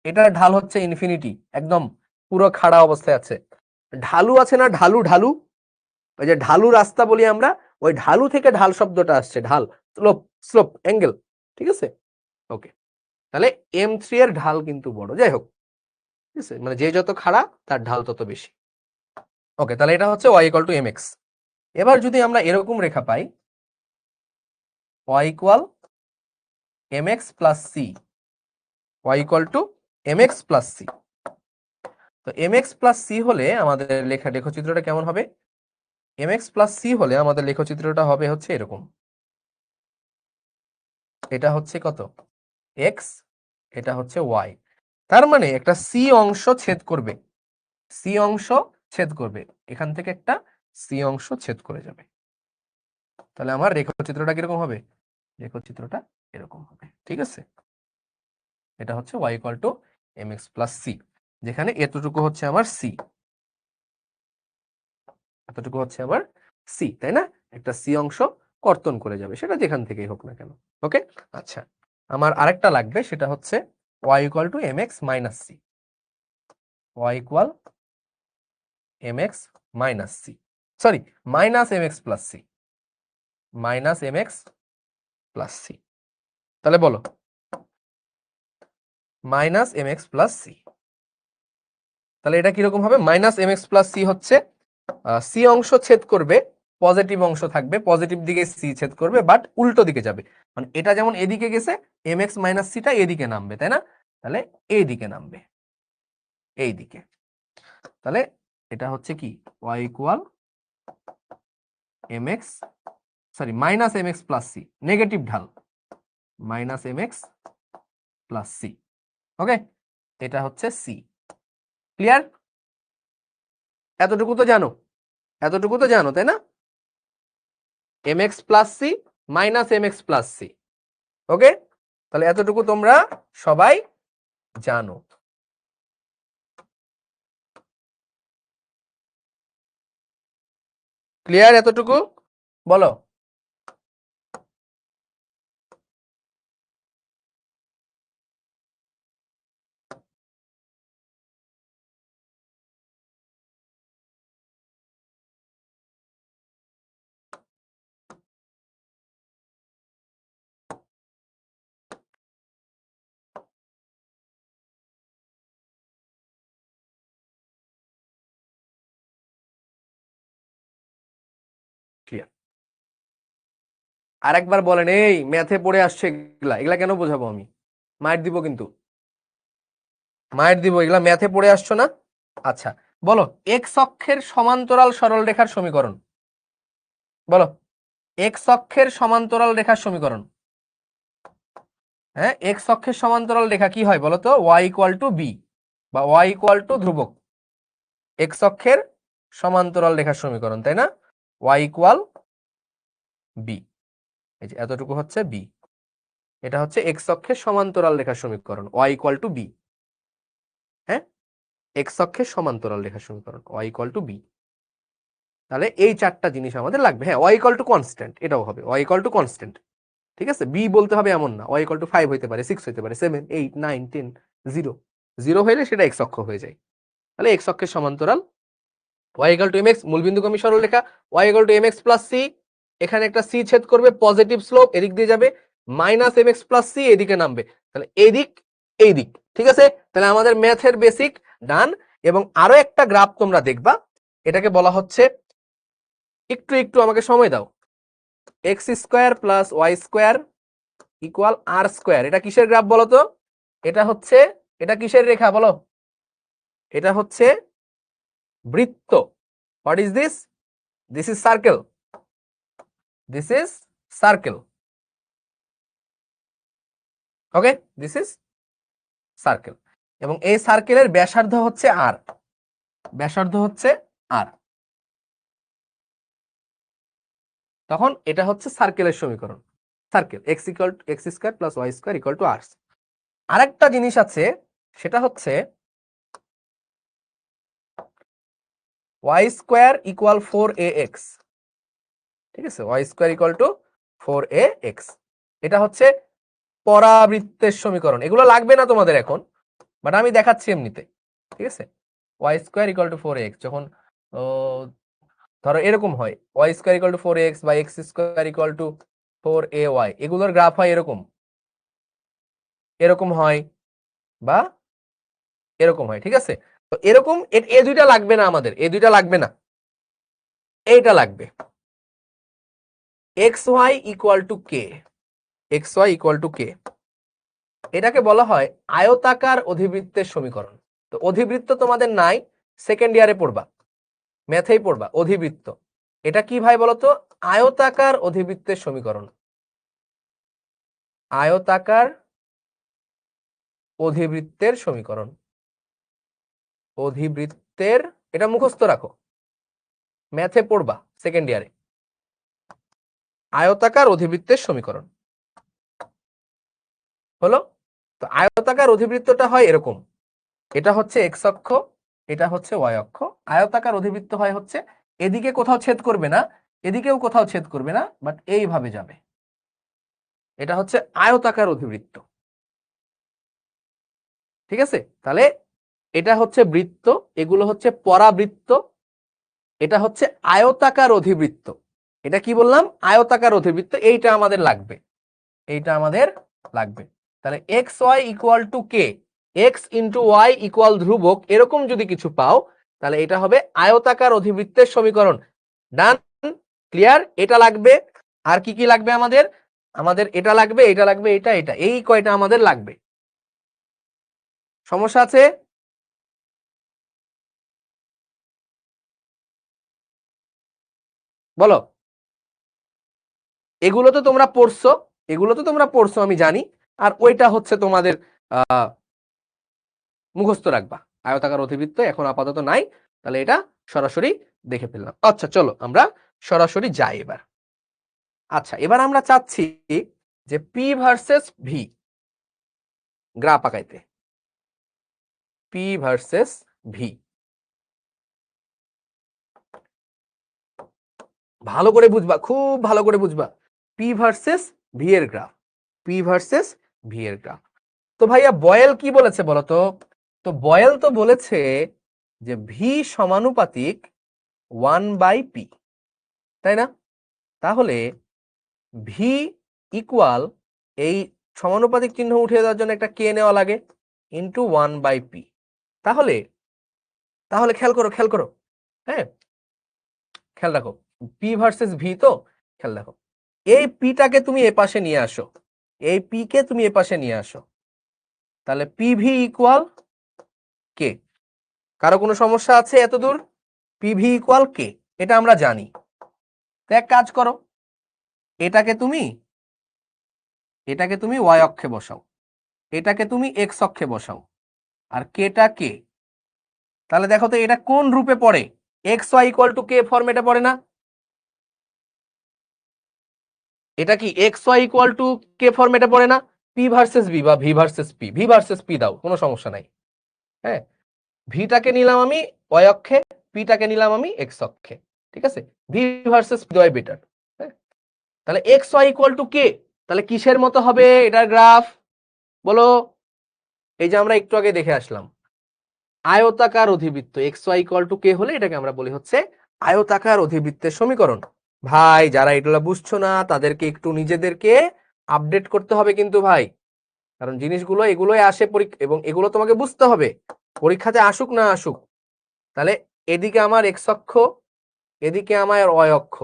এটার ঢাল হচ্ছে ইনফিনিটি, একদম পুরো খাড়া অবস্থায় আছে। ঢালু আছে না, ঢালু, ঢালু, ওই যে ঢালু রাস্তা বলি আমরা, ওই ঢালু থেকে ঢাল শব্দটা আসছে, ঢাল, স্লোপ, স্লোপ অ্যাঙ্গেল, ঠিক আছে? ওকে, তাহলে m3 এর ঢাল কিন্তু বড়। যাই হোক, ঠিক আছে, মানে যে যত খাড়া তার ঢাল তত বেশি। ওকে, তাহলে এটা হচ্ছে y ইকুয়াল টু mx। এবার যদি আমরা এরকম রেখা পাই y equal mx plus c, y equal to mx plus c, তো mx প্লাস c হলে আমাদের লেখচিত্রটা কেমন হবে? mx প্লাস c হলে আমাদের লেখচিত্রটা হবে হচ্ছে এরকম। এটা হচ্ছে কত? x, এটা হচ্ছে y। তার মানে একটা c অংশ ছেদ করবে, c অংশ ছেদ করবে, এখান থেকে একটা c অংশ ছেদ করে যাবে। তাহলে আমার রেখাচিত্রটা কিরকম হবে? রেখাচিত্রটা এরকম হবে। ঠিক আছে, এটা হচ্ছে y equal to mx plus c, যেখানে এতটুকু হচ্ছে আমার c, এতটুকু হচ্ছে আমার c, তাই না? একটা c অংশ কর্তন করে যাবে, সেটা যেখান থেকেই হোক না কেন। ওকে, আচ্ছা, আমার আরেকটা লাগবে, সেটা হচ্ছে y equal to mx minus c, y equal mx minus c, sorry minus mx plus c, minus mx plus c। তাহলে বলো মাইনাস mx প্লাস c, তাহলে এটা কিরকম হবে? মাইনাস mx প্লাস c হচ্ছে c অংশ ছেদ করবে, পজিটিভ অংশ থাকবে, পজিটিভ দিকে c ছেদ করবে, বাট উল্টো দিকে যাবে, মানে এটা যেমন এদিকে গেছে mx মাইনাস c টা এদিকে নামবে, তাই না? তাহলে এই দিকে নামবে, এই দিকে। তাহলে এটা হচ্ছে কি y equal mx, sorry minus mx plus c, negative ঢাল, মাইনাস mx প্লাস c। ওকে, এটা হচ্ছে c। ক্লিয়ার? এতটুকু তো জানো, এতটুকু তো জানো, তাই না? mx plus c minus mx plus c। ওকে, তাহলে এতটুকু তোমরা সবাই জানো। ক্লিয়ার এতটুকু? বলো। ক্লিয়ার? আরেকবার বলেন, এই ম্যাথে পড়ে আসছে এগুলা, এগুলা কেন বোঝাবো আমি? মাইর দিব কিন্তু, মাইর দিব, এগুলা ম্যাথে পড়ে আসছো না? আচ্ছা, বলো এক্স অক্ষের সমান্তরাল সরল রেখার সমীকরণ। বলো এক্স অক্ষের সমান্তরাল রেখার সমীকরণ। হ্যাঁ, এক্স অক্ষের সমান্তরাল রেখা কি হয় বলো তো? y ইকুয়াল টু বি, বা y ইকুয়াল টু ধ্রুবক। এক্স অক্ষের সমান্তরাল রেখার সমীকরণ, তাই না? y ইকুয়াল বি, এই যে এতটুকু হচ্ছে বি, এটা হচ্ছে এক্স অক্ষের সমান্তরাল রেখার সমীকরণ, y ইকুয়াল টু বি। হ্যাঁ, এক্স অক্ষের সমান্তরাল রেখার সমীকরণ y ইকুয়াল টু বি। তাহলে এই চারটা জিনিস আমাদের লাগবে। হ্যাঁ, y ইকুয়াল টু কনস্ট্যান্ট, এটাও হবে y ইকুয়াল টু কনস্ট্যান্ট। ঠিক আছে, বি বলতে হবে এমন না, y ইকুয়াল টু 5 হইতে পারে, 6 হইতে পারে, 7 8 9 10, 0 0 হইলে সেটা এক্স অক্ষ হয়ে যায়। তাহলে এক্স অক্ষের সমান্তরাল y ইকুয়াল টু mx, মূলবিন্দুগামী সরলরেখা y equal to mx plus c, এখানে একটা c ছেদ করবে, পজিটিভ স্লোপ, এদিক দিয়ে যাবে, মাইনাস mx প্লাস c এদিকে নামবে, তাহলে এই দিক এই দিক। ঠিক আছে, তাহলে আমাদের ম্যাথের বেসিক ডান। এবং আরো একটা গ্রাফ তোমরা দেখবা, এটাকে বলা হচ্ছে, একটু একটু আমাকে সময় দাও, x square plus y square equal r square. এটা কিসের গ্রাফ বলো তো? এটা হচ্ছে, এটা কিসের রেখা বলো? এটা হচ্ছে বৃত্ত। What is this? This is circle, this is circle. Okay, this is circle, এবং এই সার্কেলের ব্যাসার্ধ হচ্ছে আর, ব্যাসার্ধ হচ্ছে আর। তখন এটা হচ্ছে সার্কেলের সমীকরণ, circle x equal to x square plus y square equal to r. আরেকটা জিনিস আছে, সেটা হচ্ছে ওয়াই স্কোয়ার ইকুয়াল 4ax। ঠিক আছে, Y square equal two 4ax, এটা হচ্ছে পরাবৃত্তের সমীকরণ। এগুলো লাগবে না তোমাদের এখন, বাট আমি দেখাচ্ছি এমনিতে। ঠিক আছে, Y square equal two 4ax যখন ধরো এরকম হয়, Y square equal two 4ax বা x square equal two 4ay, এগুলোর গ্রাফ হয় এরকম, এরকম হয়, বা এরকম হয়, ঠিক আছে? তো এরকম এ দুইটা লাগবে না আমাদের, এ দুইটা লাগবে না, এইটা লাগবে, x Y equal to K, x Y equal to k, এটাকে বলা হয় আয়তাকার অধিবৃত্তের সমীকরণ। তো অধিবৃত্ত তোমাদের নাই, সেকেন্ড ইয়ারে পড়বা, ম্যাথেই পড়বা অধিবৃত্ত। এটা কি ভাই বলতো? আয়তাকার অধিবৃত্তের সমীকরণ, আয়তাকার অধিবৃত্তের সমীকরণ, অধিবৃত্তের, এটা মুখস্থ রাখো, ম্যাথে পড়বা সেকেন্ড ইয়ারে, আয়তাকার অধিবৃত্তের সমীকরণ হলো। তো আয়তাকার অধিবৃত্তটা হয় এরকম, এটা হচ্ছে এক্স অক্ষ, এটা হচ্ছে ওয়াই অক্ষ। আয়তাকার অধিবৃত্ত হয় হচ্ছে এদিকে কোথাও ছেদ করবে না, এদিকেও কোথাও ছেদ করবে না, বাট এইভাবে যাবে, এটা হচ্ছে আয়তাকার অধিবৃত্ত, ঠিক আছে? তাহলে এটা হচ্ছে বৃত্ত, এগুলো হচ্ছে পরাবৃত্ত, এটা হচ্ছে আয়তাকার অধিবৃত্ত। এটা কি বললাম? আয়তাকার অধিবৃত্ত, এইটা আমাদের লাগবে, এইটা আমাদের লাগবে। তাহলে X Y equal to K, X into Y equal ধ্রুবক, এরকম যদি কিছু পাও তাহলে এটা হবে আয়তাকার অধিবৃত্তের সমীকরণ। ডান, ক্লিয়ার? এটা লাগবে। আর কি কি লাগবে আমাদের? আমাদের এটা লাগবে, এটা লাগবে, এটা, এটা, এই কয়টা আমাদের লাগবে। সমস্যা আছে? বলো। এগুলো তো তোমরা পড়ছো, এগুলো তো তোমরা পড়ছো আমি জানি, আর ওইটা হচ্ছে তোমাদের মুখস্থ রাখবা। আয়তাকার অধিবৃত্ত এখন আপাতত নাই, তাহলে এটা সরাসরি দেখে ফেললাম। আচ্ছা চলো আমরা সরাসরি যাই এবার। আচ্ছা এবার আমরা চাচ্ছি যে পি ভার্সেস ভি গ্রাফ আঁকাইতে, পি ভার্সেস ভি। ভালো করে বুঝবা, খুব ভালো করে বুঝবা, পি ভার্সেস ভি এর গ্রাফ, পি ভার্সেস ভি এর গ্রাফ। তো ভাইয়া বয়েল কি বলেছে বলতো? তো বয়েল তো বলেছে যে ভি সমানুপাতিক 1/p, তাই না? তাহলে ভি ইকুয়াল, এই সমানুপাতিক চিহ্ন উঠিয়ে দেওয়ার জন্য একটা কে নেওয়া লাগে, ইন্টু 1/p। তাহলে তাহলে খেয়াল করো, খেয়াল করো, হ্যাঁ খেয়াল রাখো, পি ভার্সেস ভি তো, খেয়াল রাখো, এই পিটাকে তুমি এ পাশে নিয়ে আসো, এই পি কে তুমি এ পাশে নিয়ে আসো, তাহলে পিভি ইকুয়াল কে। কারো কোনো সমস্যা আছে এতদূর? পিভি ইকুয়াল কে, এটা আমরা জানি। তো এক কাজ করো, এটাকে তুমি, এটাকে তুমি ওয়াই অক্ষে বসাও, এটাকে তুমি এক্স অক্ষে বসাও, আর কেটা কে। তাহলে দেখো তো এটা কোন রূপে পড়ে? এক্স ওয়াই ইকুয়াল টু কে ফর্মেটে পড়ে না? এটা কি এক্স ওয়াই ইকুয়াল টু কে ফর্মেটে পড়ে না? পি ভার্সেস ভি বা V versus P, V versus P দাও, কোনো সমস্যা নাই। হ্যাঁ, ভিটাকে নিলাম আমি ওয়াই অক্ষে, পিটাকে নিলাম আমি এক্স অক্ষে, ঠিক আছে? ভি ভার্সেস পি দেওয়াই বেটার। হ্যাঁ, তাহলে এক্স ওয়াই ইকুয়াল টু কে, তাহলে কিসের মতো হবে এটার গ্রাফ বলো? এই যে আমরা একটু আগে দেখে আসলাম, আয়তাকার অধিবৃত্ত, এক্স ওয়াই ইকুয়াল টু কে হলে এটাকে আমরা বলি হচ্ছে আয়তাকার অধিবৃত্তের সমীকরণ। ভাই যারা এগুলা বুঝছো না তাদেরকে একটু নিজেদেরকে আপডেট করতে হবে কিন্তু ভাই, কারণ জিনিসগুলো এগুলোই আসে এবং এগুলো তোমাকে বুঝতে হবে, পরীক্ষাতে আসুক না আসুক। তাহলে এদিকে আমার এক্স অক্ষ, এদিকে আমার ওয়াই অক্ষ,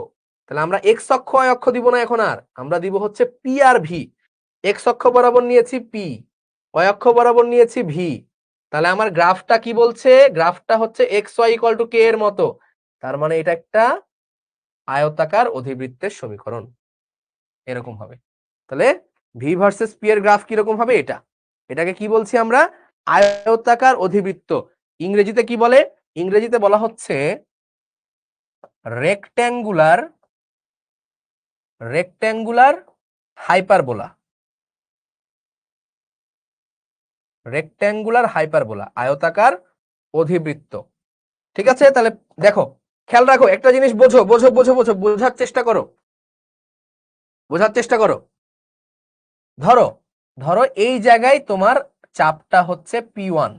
তাহলে আমরা এক্স অক্ষ ওয়াই অক্ষ দিব না এখন, আর আমরা দিব হচ্ছে পি আর ভি। এক্স অক্ষ বরাবর নিয়েছি পি, ওয়াই অক্ষ বরাবর নিয়েছি ভি। তাহলে আমার গ্রাফটা কি বলছে? গ্রাফটা হচ্ছে এক্স ওয়াই ইকুয়াল টু কে এর মতো, তার মানে এটা একটা আয়তাকার অধিবৃত্তের সমীকরণ, এরকম হবে। তাহলে ভি ভার্সেস পি এর গ্রাফ কিরকম হবে? এটা, এটাকে কি বলছি আমরা? আয়তাকার অধিবৃত্ত। ইংরেজিতে কি বলে? ইংরেজিতে বলা হচ্ছে rectangular, rectangular hyperbola, rectangular hyperbola, আয়তাকার অধিবৃত্ত, ঠিক আছে? তাহলে দেখো, খেয়াল রাখো, একটা জিনিস বোঝো, বোঝো, বোঝো, বোঝো, বোঝার চেষ্টা করো, বোঝার চেষ্টা করো। ধরো, ধরো এই জায়গায় তোমার চাপটা হচ্ছে P1,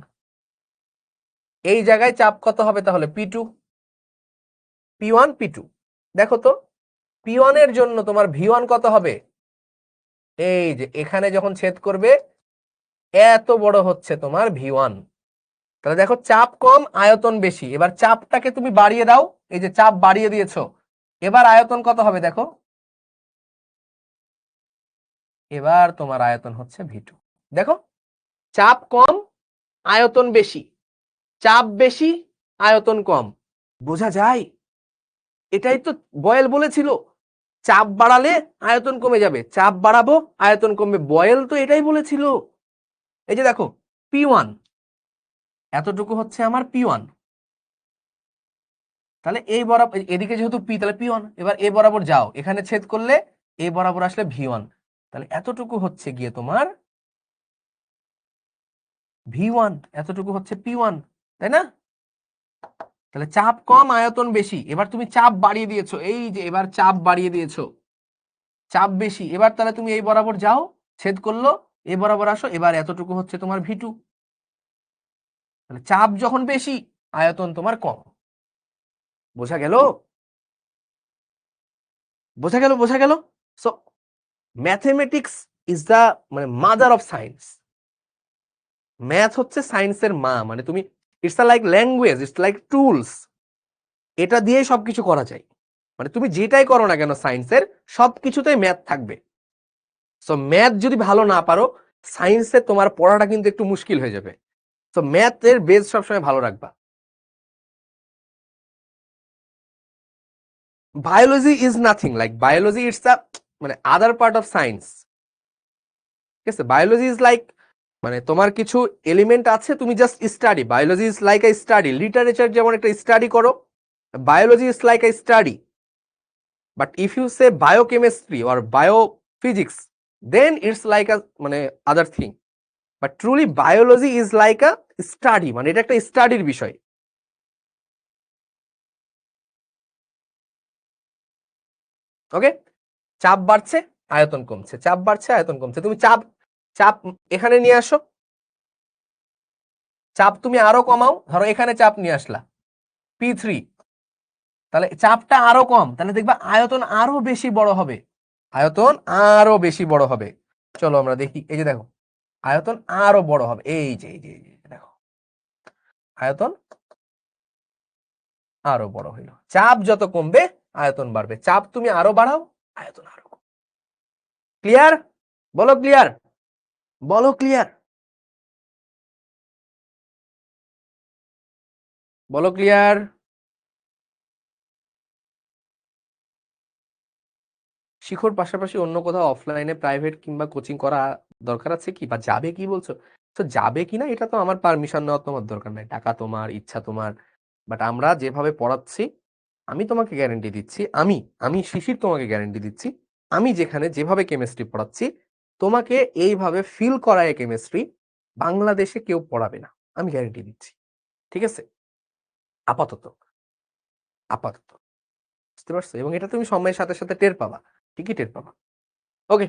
এই জায়গায় চাপ কত হবে তাহলে? P2, P1 P2। দেখো তো P1 এর জন্য তোমার V1 কত হবে? এই যে এখানে যখন ছেদ করবে, এত বড় হচ্ছে তোমার V1, তাহলে দেখো চাপ কম আয়তন বেশি, এবার চাপটাকে তুমি বাড়িয়ে দাও, এই যে চাপ বাড়িয়ে দিয়েছো, এবার আয়তন কত হবে দেখো, এবার তোমার আয়তন হচ্ছে V2। দেখো চাপ কম আয়তন বেশি, চাপ বেশি আয়তন কম, বোঝা যায়? এটাই তো বয়েল বলেছিল, চাপ বাড়ালে আয়তন কমে যাবে, চাপ বাড়াবো আয়তন কমবে, বয়েল তো এটাই বলেছিল। এই যে দেখো P1 এতটুকু হচ্ছে আমার P1, তাহলে এই বরাবর এদিকে যেহেতু P তাহলে P1, এবার এ বরাবর যাও, এখানে ছেদ করলে এ বরাবর আসলে V1, তাহলে এতটুকু হচ্ছে গিয়ে তোমার V1, এতটুকু হচ্ছে P1, তাই না? তাহলে চাপ কম আয়তন বেশি, এবার তুমি চাপ বাড়িয়ে দিয়েছো, এই যে এবার চাপ বাড়িয়ে দিয়েছো, চাপ বেশি, এবার তাহলে তুমি এই বরাবর যাও, ছেদ করলো, এ বরাবর আসো, এবার এতটুকু হচ্ছে তোমার V2। তাহলে চাপ যখন বেশি আয়তন তোমার কম, বোঝা গেল? বোঝা গেল? বোঝা গেল? সো ম্যাথমেটিক্স ইজ দা মানে মাদার অফ সায়েন্স। ম্যাথ হচ্ছে সায়েন্সের মা, মানে তুমি it's like language, it's like tools, এটা দিয়ে সবকিছু করা যায়। মানে তুমি যেটাই করো না কেন সায়েন্সের, সবকিছুতেই ম্যাথ থাকবে। সো ম্যাথ যদি ভালো না পারো, সায়েন্সে তোমার পড়াটা কিন্তু একটু মুশকিল হয়ে যাবে। সো ম্যাথের বেস সবসময় ভালো রাখবা। Biology is nothing like biology, it's a মানে আদার পার্ট অফ সায়েন্স। ঠিক আছে, বায়োলজি ইজ লাইক মানে তোমার কিছু এলিমেন্ট আছে, তুমি just study, biology is like a study, literature যেমন একটা স্টাডি করো, biology is like a study. But if you say biochemistry or biophysics, then it's like a মানে other thing. But truly biology is like a study, মানে এটা একটা স্টাডির বিষয়। ওকে, চাপ বাড়ছে আয়তন কমছে, চাপ বাড়ছে আয়তন কমছে, তুমি চাপ চাপ এখানে নিয়ে আসো, চাপ তুমি আরো কমাও, ধরো এখানে চাপ নিয়ে আসলা P3, তাহলে চাপটা আরো কম, তাহলে দেখবা আয়তন আরো বেশি বড় হবে, আয়তন আরো বেশি বড় হবে। চলো আমরা দেখি, এই যে দেখো আয়তন আরো বড় হবে, এই যে দেখো আয়তন আরো বড় হইলো, চাপ যত কমবে আয়তন বাড়বে, চাপ তুমি আরো বাড়াও আয়তন আরো। ক্লিয়ার? বলো ক্লিয়ার, বলো ক্লিয়ার, বলো ক্লিয়ার। শিখোর পাশাপাশি অন্য কোথাও অফলাইনে প্রাইভেট কিংবা কোচিং করা দরকার আছে কি, বা যাবে কি বলছো? তো যাবে কিনা এটা তো আমার পারমিশন নেওয়ার তোমার দরকার নাই, টাকা তোমার, ইচ্ছা তোমার। বাট আমরা যেভাবে পড়াচ্ছি, আমি তোমাকে গ্যারেন্টি দিচ্ছি, আমি আমি শিশির তোমাকে গ্যারেন্টি দিচ্ছি, আমি যেখানে যেভাবে কেমিস্ট্রি পড়াচ্ছি, তোমাকে এইভাবে ফিল করায় কেমিস্ট্রি বাংলাদেশে কেউ পড়াবে না, আমি গ্যারেন্টি দিচ্ছি। ঠিক আছে, আপাতত, আপাতত, বুঝতে পারছো? এবং এটা তুমি সময়ের সাথে সাথে টের পাবা, ঠিকই টের পাবা। ওকে,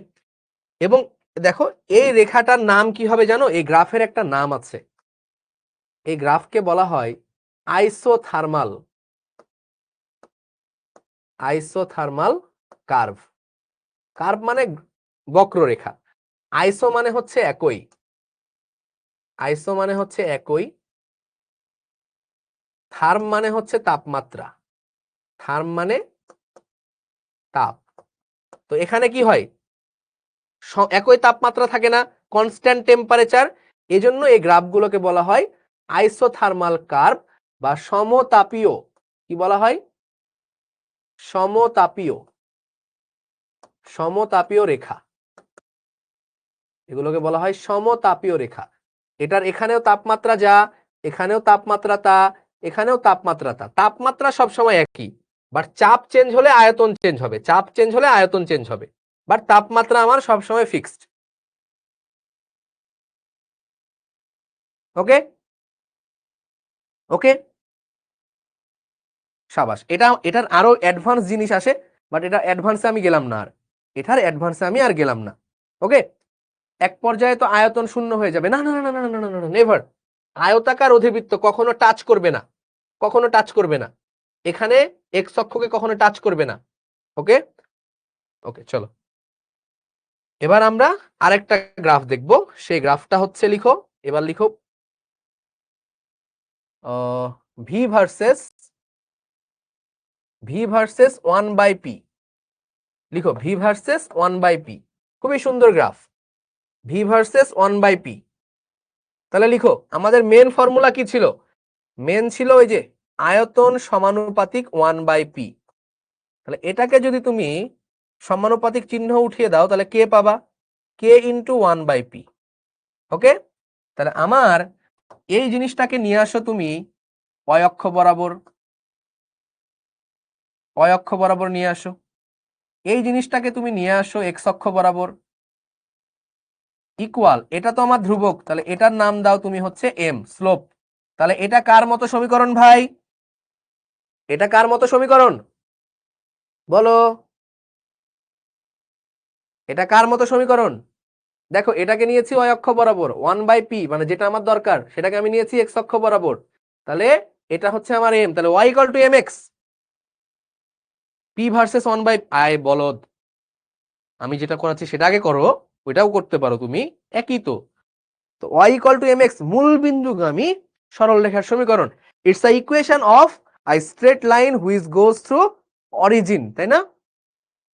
এবং দেখো এই রেখাটার নাম কি হবে জানো? এই গ্রাফের একটা নাম আছে, এই গ্রাফকে বলা হয় আইসোথার্মাল, আইসোথার্মাল কার্ভ। কার্ভ মানে বক্ররেখা, আইসো মানে হচ্ছে একই, আইসো মানে হচ্ছে একই, থার্ম মানে হচ্ছে তাপমাত্রা, থার্ম মানে তাপ। তো এখানে কি হয়, একই তাপমাত্রা থাকে না, কনস্ট্যান্ট টেম্পারেচার, এজন্য এই গ্রাফগুলোকে বলা হয় আইসোথার্মাল কার্ভ বা সমতাপীয়। কি বলা হয়? সমতাপীয়, সমতাপীয় রেখা, এগুলোকে বলা হয় সমতাপীয় রেখা। এটার এখানেও তাপমাত্রা যা, এখানেও তাপমাত্রা তা, এখানেও তাপমাত্রা তা, তাপমাত্রা সবসময় একই, বাট চাপ চেঞ্জ হলে আয়তন চেঞ্জ হবে, চাপ চেঞ্জ হলে আয়তন চেঞ্জ হবে, বাট তাপমাত্রা আমার সবসময় ফিক্সড। ওকে, ওকে, সাবাস। এটার আরো অ্যাডভান্স জিনিস আসে, বাট এটা অ্যাডভান্সে আমি গেলাম না, আর এটার অ্যাডভান্সে আমি আর গেলাম না। ওকে, এক পর্যায়ে তো আয়তন শূন্য হয়ে যাবে, না না না না না না, নেভার। আয়তাকার অধিবৃত্ত কখনো টাচ করবে না, কখনো টাচ করবে না, এখানে এক্স অক্ষকে কখনো টাচ করবে না। ওকে, ওকে, চলো এবার আমরা আরেকটা গ্রাফ দেখব, সেই গ্রাফটা হচ্ছে লিখো, এবার লিখো ভি ভার্সেস 1/p, লিখো ভি ভার্সেস 1/p, খুবই সুন্দর গ্রাফ, ভি ভার্সেস 1/p। তাহলে লিখো আমাদের মেন ফর্মুলা কি ছিল? মেন ছিল ওই যে আয়তন সমানুপাতিক 1/p। তাহলে এটাকে যদি তুমি সমানুপাতিক চিহ্ন উঠিয়ে দাও তাহলে কে পাবা? কে ইন্টু 1/p। ওকে, তাহলে আমার এই জিনিসটাকে নিয়ে আসো তুমি y অক্ষ বরাবর নিয়ে আসো, এই জিনিসটাকে তুমি নিয়ে আসো x অক্ষ বরাবর, ইকুয়াল, এটা তো আমার ধ্রুবক, তাহলে এটার নাম দাও তুমি হচ্ছে m, স্লোপ। তাহলে এটা কার মতো সমীকরণ ভাই? এটা কার মতো সমীকরণ বলো? এটা কার মতো সমীকরণ? দেখো এটাকে নিয়েছি y অক্ষ বরাবর, 1/p মানে যেটা আমার দরকার সেটাকে আমি নিয়েছি x অক্ষ বরাবর, তাহলে এটা হচ্ছে আমার m, তাহলে y equal to mx, p versus 1/i। বলদ, আমি যেটা করাচ্ছি সেটা আগে করো, ওইটাও করতে পারো তুমি, একই তো। তো y ইকুয়াল টু mx মূল বিন্দুগামী সরল রেখার সমীকরণ, it's a equation of a straight line which goes through origin, তাই না?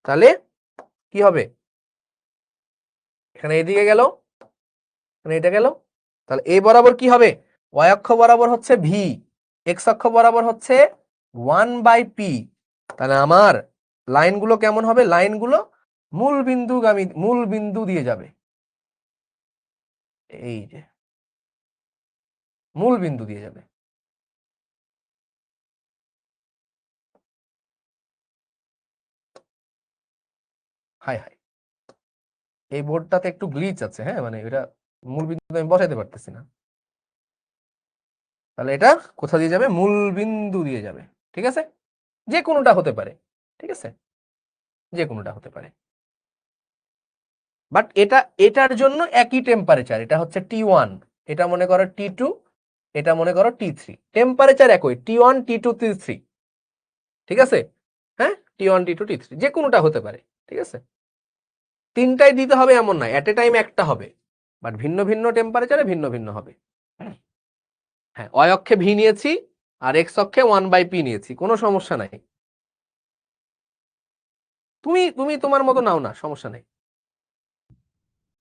তাহলে কি হবে? এখানে এদিকে গেল, এখানে এটা গেল, তাহলে এই বরাবর কি হবে? y অক্ষ বরাবর হচ্ছে v, x অক্ষ বরাবর হচ্ছে 1/p। তাহলে আমার লাইনগুলো কেমন হবে? লাইনগুলো মূল বিন্দু দিয়ে যাবে, এই যে মূল বিন্দু দিয়ে যাবে। হাই হাই, এই বোর্ডটাতে একটু গ্লিচ আছে, হ্যাঁ, মানে এটা মূল বিন্দু আমি বসাইতে পারতেছি না। তাহলে এটা কোথা দিয়ে যাবে? মূল বিন্দু দিয়ে যাবে, ঠিক আছে? যে কোনোটা হতে পারে, ঠিক আছে, যে কোনোটা হতে পারে, বাট এটার জন্য একই টেম্পারেচার, এটা হচ্ছে T1, এটা মনে করো T2, এটা মনে করো T3, টেম্পারেচার একই T1 T2 T3, ঠিক আছে? হ্যাঁ, T1 T2 T3 যে কোনোটা হতে পারে, ঠিক আছে? তিনটাই দিতে হবে এমন নয়, এট এ টাইম একটা হবে, বাট ভিন্ন ভিন্ন টেম্পারেচারে ভিন্ন ভিন্ন হবে। হ্যাঁ, y অক্ষে ভি নিয়েছি আর x অক্ষে 1/p নিয়েছি, কোনো সমস্যা নাই। তুমি তুমি তোমার মতো নাও না, সমস্যা নেই।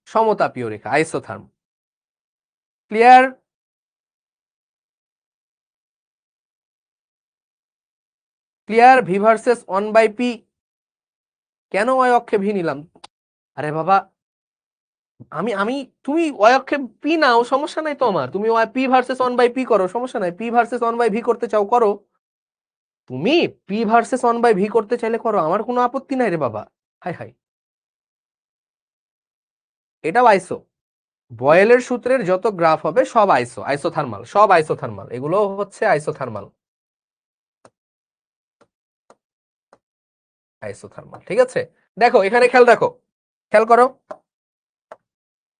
সমতাপীয় রেখা, isotherm, clear? Clear? V versus 1/p। কেন y অক্ষে ভি নিলাম? আরে বাবা, আমি আমি তুমি y অক্ষে p নাও, সমস্যা নাই তো আমার, তুমি p ভার্সেস 1/p করো, সমস্যা নাই, p ভার্সেস 1/v করতে চাও করো, তুমি p ভার্সেস 1/v করতে চাইলে করো, আমার কোনো আপত্তি নাই রে বাবা। হাই হাই, এটাও আইসো, বয়েলের সূত্রের যত গ্রাফ হবে সব আইসোথার্মাল, সব আইসোথার্মাল, এগুলো হচ্ছে আইসোথার্মাল, আইসোথার্মাল, ঠিক আছে? দেখো এখানে খেয়াল রাখো, খেয়াল করো,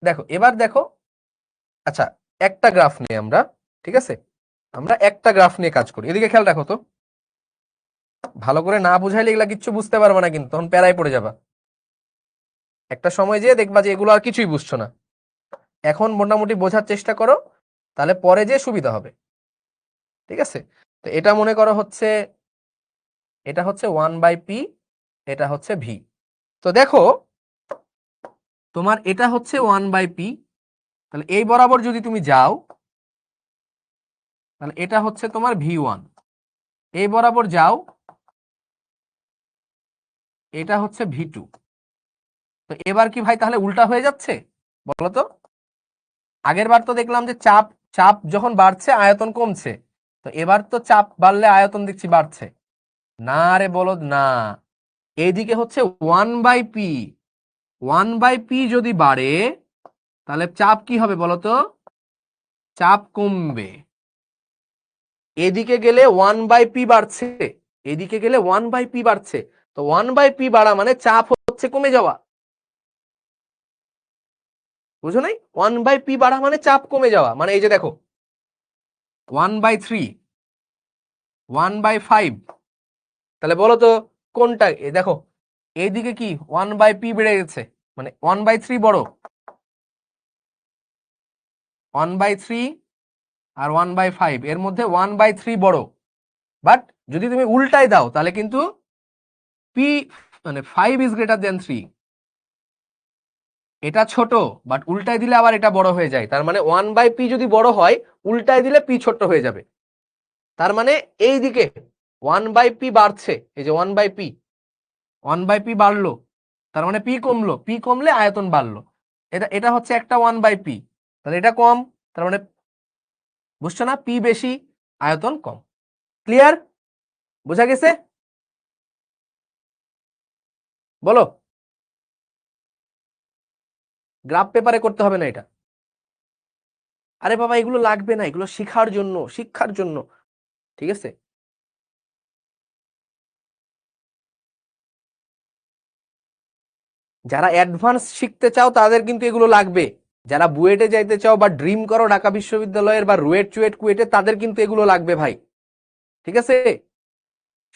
দেখো এবার দেখো, আচ্ছা একটা গ্রাফ নিয়ে আমরা, ঠিক আছে, আমরা একটা গ্রাফ নিয়ে কাজ করি, এদিকে খেয়াল রাখো তো, ভালো করে না বুঝাইলে এগুলা কিচ্ছু বুঝতে পারবে না, কিন্তু তখন প্যারায় পড়ে যাবা, একটা সময় যেয়ে দেখবা যে এগুলো আর কিছুই বুঝছো না। এখন মোটামুটি বোঝার চেষ্টা করো, তাহলে পরে যে সুবিধা হবে, ঠিক আছে? তো এটা মনে করো হচ্ছে, এটা হচ্ছে 1/p, এটা হচ্ছে ভি। তো দেখো তোমার এটা হচ্ছে 1/p, তাহলে এই বরাবর যদি তুমি যাও তাহলে এটা হচ্ছে তোমার V1, এই বরাবর যাও এটা হচ্ছে V2। তো এবার কি ভাই তাহলে উল্টা হয়ে যাচ্ছে বলো তো? আগের বার তো দেখলাম যে চাপ চাপ যখন বাড়ছে আয়তন কমছে, তো এবার তো চাপ বাড়লে আয়তন দেখছি বাড়ছে, না রে বলদ না, এইদিকে হচ্ছে 1/p, 1/p যদি বাড়ে তাহলে চাপ কি হবে বলতো? চাপ কমবে। এদিকে গেলে 1/p বাড়ছে, এদিকে গেলে 1/p বাড়ছে, তো 1/p বাড়া মানে চাপ হচ্ছে কমে যাওয়া, বুঝো নাই? 1/p বাড়া মানে চাপ কমে যাওয়া, মানে এই যে দেখো 1/3, 1/5, তাহলে বলো তো কোনটা? দেখো এইদিকে কি 1/p বেড়ে গেছে, মানে 1/3 বড়, 1/3 আর 1/5, এর মধ্যে 1/3 বড়। বাট যদি তুমি উল্টায় দাও তাহলে কিন্তু পি মানে 5 ইজ গ্রেটার দেন 3, এটা ছোট বাট উল্টায় দিলে আবার এটা বড় হয়ে যায়। তার মানে 1/p যদি বড় হয়, উল্টায় দিলে পি ছোট হয়ে যাবে। তার মানে এই দিকে 1/p বাড়ছে, এই যে 1/p বাড়লো, তার মানে পি কমলো, পি কমলে আয়তন বাড়লো। এটা হচ্ছে একটা 1/p, তাহলে এটা কম, তার মানে বুঝছো না, পি বেশি আয়তন কম। ক্লিয়ার? বোঝা গেছে? বলো। গ্রাফ পেপারে করতে হবে না এটা। আরে বাবা এগুলো লাগবে না, এগুলো শিক্ষার জন্য, ঠিক আছে? যারা অ্যাডভান্স শিখতে চাও তাদের কিন্তু এগুলো লাগবে। যারা বুয়েটে যাইতে চাও বা ড্রিম করো ঢাকা বিশ্ববিদ্যালয়ের বা রুয়েট চুয়েট কুয়েটে, তাদের কিন্তু এগুলো লাগবে ভাই। ঠিক আছে,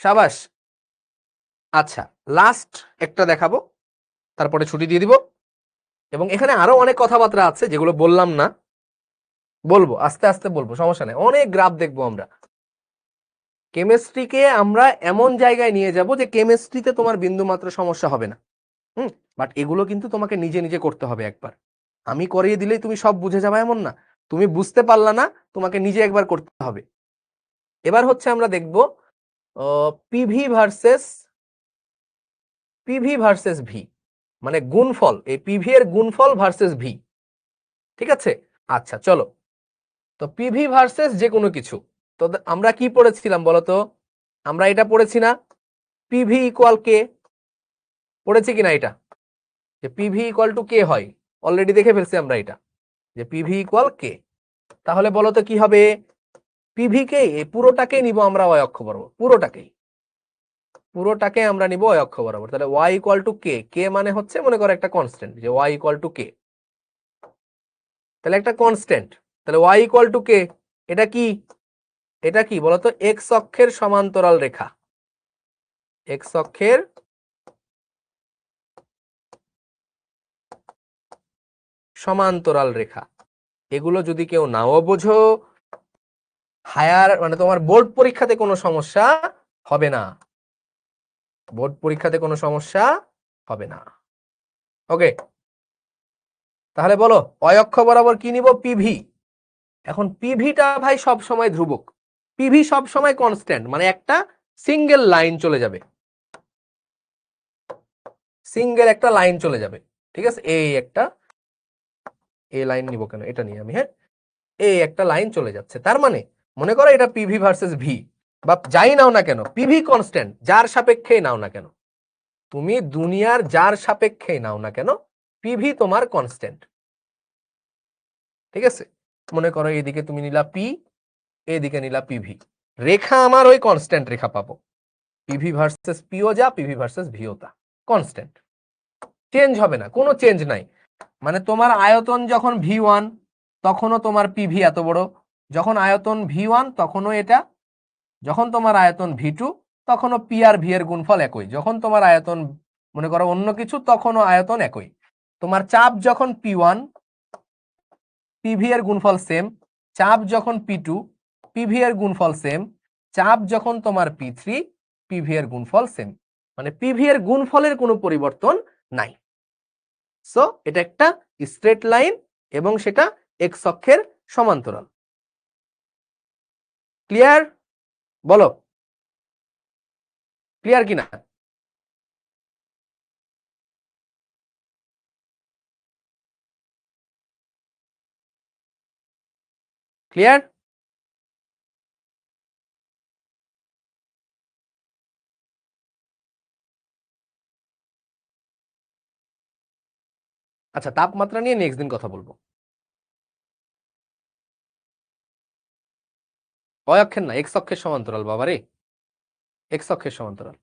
সাবাস। আচ্ছা, লাস্ট একটা দেখাবো, তারপরে ছুটি দিয়ে দিব। এবং এখানে আরো অনেক কথাবার্তা আছে যেগুলো বললাম না, বলবো আস্তে আস্তে বলবো, সমস্যা নেই। অনেক গ্রাফ দেখবো আমরা। কেমিস্ট্রিকে আমরা এমন জায়গায় নিয়ে যাব যে কেমিস্ট্রিতে তোমার বিন্দু মাত্র সমস্যা হবে না। বাট এগুলো কিন্তু তোমাকে নিজে নিজে করতে হবে একবার। আমি করিয়ে দিলেই তুমি সব বুঝে যাবে এমন না, তুমি বুঝতে পারলা না, তোমাকে নিজে একবার করতে হবে। এবার হচ্ছে আমরা দেখব পিভি ভার্সেস ভি, মানে গুণফল, এই পিভি এর গুণফল ভার্সেস ভি। ঠিক আছে, আচ্ছা চলো। তো পিভি ভার্সেস যে কোনো কিছু, তো আমরা কি পড়েছিলাম বলতো? আমরা এটা পড়েছি না, পিভি ইকুয়াল কে, পড়েছি কিনা এটা, যে পিভি ইকুয়াল টু কে হয়? অলরেডি দেখে ফেলছি আমরা এটা, যে পিভি ইকুয়াল কে। তাহলে বলো তো কি হবে? পিভি কে, পুরোটাকে নিব আমরা ওয়াই অক্ষ বরাবর, পুরোটাকে আমরা নিব ওয়াই অক্ষ বরাবর। তাহলে ওয়াই ইকুয়াল টু কে, কে মানে হচ্ছে মনে করো একটা কনস্ট্যান্ট, যে ওয়াই ইকুয়াল টু কে, তাহলে একটা কনস্ট্যান্ট। তাহলে ওয়াই ইকুয়াল টু কে, এটা কি, এটা কি বলতো? এক্স অক্ষের সমান্তরাল রেখা, এক্স অক্ষের সমান্তরাল রেখা। এগুলো যদি কেউ নাও বোঝো, হায়ার মানে তোমার বোর্ড পরীক্ষাতে কোনো সমস্যা হবে না, বোর্ড পরীক্ষাতে কোনো সমস্যা হবে না। ওকে, তাহলে বলো ওয়াই অক্ষ বরাবর কি নিব? পিভি। এখন পিভিটা ভাই সব সময় ধ্রুবক, পিভি সব সময় কনস্ট্যান্ট, মানে একটা সিঙ্গেল লাইন চলে যাবে, সিঙ্গেল একটা লাইন চলে যাবে। ঠিক আছে, এই একটা, এই লাইন নিব কেন, এটা নিয়ে আমি, হ্যাঁ, এই একটা লাইন চলে যাচ্ছে। তার মানে মনে করো এটা পিভি ভার্সেস ভি, বা যাই নাও না কেন, পিভি কনস্ট্যান্ট, যার সাপেক্ষেই নাও না কেন, তুমি দুনিয়ার যার সাপেক্ষেই নাও না কেন, পিভি তোমার কনস্ট্যান্ট। ঠিক আছে, মনে করো এইদিকে তুমি নিলা পি, এইদিকে নিলা পিভি, রেখা আমার ওই কনস্ট্যান্ট রেখা পাবো। পিভি ভার্সেস পিও যা, পিভি ভার্সেস ভিও তা, কনস্ট্যান্ট, চেঞ্জ হবে না, কোনো চেঞ্জ নাই। মানে তোমার আয়তন যখন ভি1 তখনও তোমার পিভি এত বড়, যখন আয়তন ভি1 তখনও এটা, যখন তোমার আয়তন ভি2 তখনও পি আর ভি এর গুণফল একই, যখন তোমার আয়তন মনে করো অন্য কিছু তখনও আয়তন একই। তোমার চাপ যখন পি1, পিভি এর গুণফল সেম, চাপ যখন পি2, পিভি এর গুণফল সেম, চাপ যখন তোমার পি3, পিভি এর গুণফল সেম, মানে পিভি এর গুণফলের কোনো পরিবর্তন নাই। সো এটা একটা স্ট্রেট লাইন এবং সেটা এক্স অক্ষের সমান্তরাল। ক্লিয়ার? বলো ক্লিয়ার কিনা? ক্লিয়ার? আচ্ছা, তাপমাত্রা নিয়ে নেক্সট দিন কথা বলবো। ওই অক্ষের না, এক্স অক্ষের সমান্তরাল বাবারে, এক্স অক্ষের সমান্তরাল।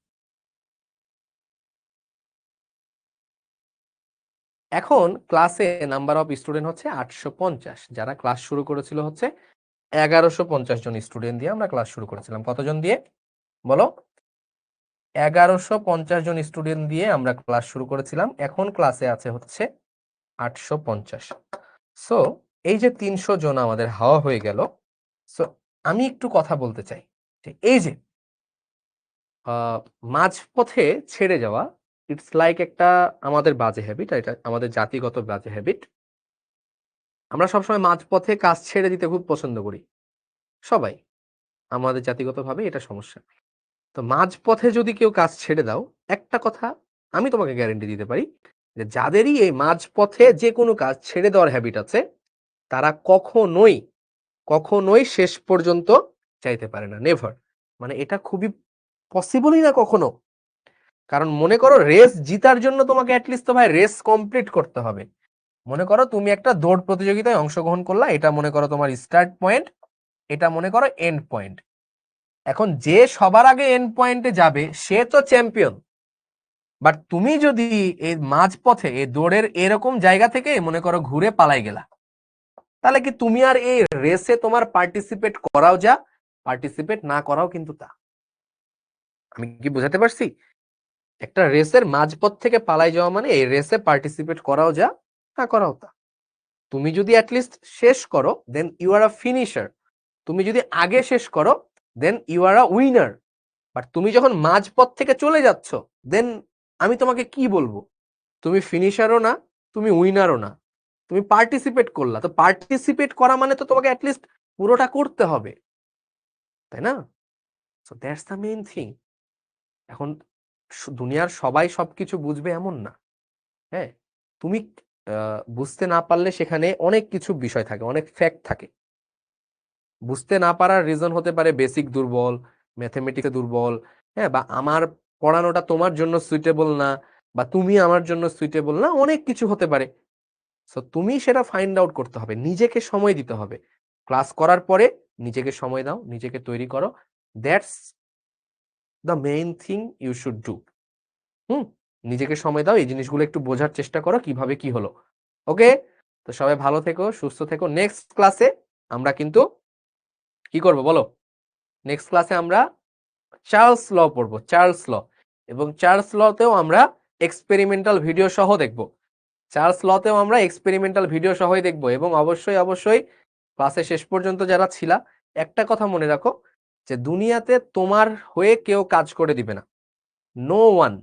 এখন ক্লাসে নাম্বার অফ স্টুডেন্ট হচ্ছে 850, যারা ক্লাস শুরু করেছিল হচ্ছে 1150 জন স্টুডেন্ট দিয়ে আমরা ক্লাস শুরু করেছিলাম। কতজন দিয়ে বলো? 1150 জন স্টুডেন্ট দিয়ে আমরা ক্লাস শুরু করেছিলাম, এখন ক্লাসে আছে হচ্ছে 850। সো এই যে 300 জন আমাদের হাওয়া হয়ে গেল, সো আমি একটু কথা বলতে চাই যে এই যে মাঝপথে ছেড়ে যাওয়া, ইটস লাইক একটা আমাদের বাজে হ্যাবিট, এটা আমাদের জাতিগত বাজে হ্যাবিট। আমরা সবসময় মাঝপথে কাজ ছেড়ে দিতে খুব পছন্দ করি, সবাই। আমাদের জাতিগতভাবে এটা সমস্যা। তো মাঝপথে যদি কেউ কাজ ছেড়ে দাও, একটা কথা আমি তোমাকে গ্যারান্টি দিতে পারি যে যাদেরই এই মাঝপথে যে কোনো কাজ ছেড়ে দেওয়ার হ্যাবিট আছে, তারা কখনোই কখনোই শেষ পর্যন্ত চাইতে পারে না, নেভার। মানে এটা খুবই পসিবলই না কখনো। কারণ মনে করো রেস জিতার জন্য তোমাকে অ্যাটলিস্ট তো ভাই রেস কমপ্লিট করতে হবে। মনে করো তুমি একটা দৌড় প্রতিযোগিতায় অংশগ্রহণ করলা, এটা মনে করো তোমার স্টার্ট পয়েন্ট, এটা মনে করো এন্ড পয়েন্ট। এখন যে সবার আগে এন্ড পয়েন্টে যাবে সে তো চ্যাম্পিয়ন। বাট তুমি যদি এই মাঝপথে এই দৌড়ের এরকম জায়গা থেকে মনে করো ঘুরে পালাই গেলা, তাহলে কি তুমি আর এই রেসে তোমার পার্টিসিপেট করাও যা, পার্টিসিপেট না করাও কিন্তু তা। আমি কি বোঝাতে পারছি? একটা রেসের মাঝপথ থেকে পালাই যাওয়া মানে এই রেসে পার্টিসিপেট করাও যা, না করাও তা। তুমি যদি অ্যাটলিস্ট শেষ করো, then you are a finisher. তুমি যদি আগে শেষ করো, then you are a winner. But তুমি যখন মাঝপথ থেকে চলে যাচ্ছ, দেন আমি তোমাকে কি বলবো? তুমি ফিনিশারও না, তুমি উইনারও না, তুমি পার্টিসিপেট করলা। তো পার্টিসিপেট করা মানে তো তোমাকে অ্যাটলিস্ট পুরোটা করতে হবে, তাই না? So that's the main thing. এখন দুনিয়ার সবাই সবকিছু বুঝবে এমন না। হ্যাঁ, তুমি বুঝতে না পারলে সেখানে অনেক কিছু বিষয় থাকে, অনেক ফ্যাক্ট থাকে। বুঝতে না পারার রিজন হতে পারে বেসিক দুর্বল, ম্যাথমেটিক্সে দুর্বল, হ্যাঁ, বা আমার পড়ানোটা তোমার জন্য সুইটেবল না, বা তুমি আমার জন্য সুইটেবল না, অনেক কিছু হতে পারে। সো তুমি সেটা ফাইন্ড আউট করতে হবে, নিজেকে সময় দিতে হবে। ক্লাস করার পরে নিজেকে সময় দাও, নিজেকে তৈরি করো। That's the main thing you should do. নিজেকে সময় দাও, এই জিনিসগুলো একটু বোঝার চেষ্টা করো কিভাবে কি হলো। ওকে, তো সবাই ভালো থেকো, সুস্থ থেকো। নেক্সট ক্লাসে আমরা কিন্তু কি করব বলো? নেক্সট ক্লাসে আমরা চার্লস ল পড়বো, চার্লস ল। এবং চার্লস লতেও আমরা এক্সপেরিমেন্টাল ভিডিও সহ দেখব। চার্লস লতেও আমরা এক্সপেরিমেন্টাল ভিডিও সহই দেখব। এবং অবশ্যই অবশ্যই ক্লাসে শেষ পর্যন্ত যারা ছিলা, একটা কথা মনে রাখো যে দুনিয়াতে তোমার হয়ে কেউ কাজ করে দিবে না, নো ওয়ান।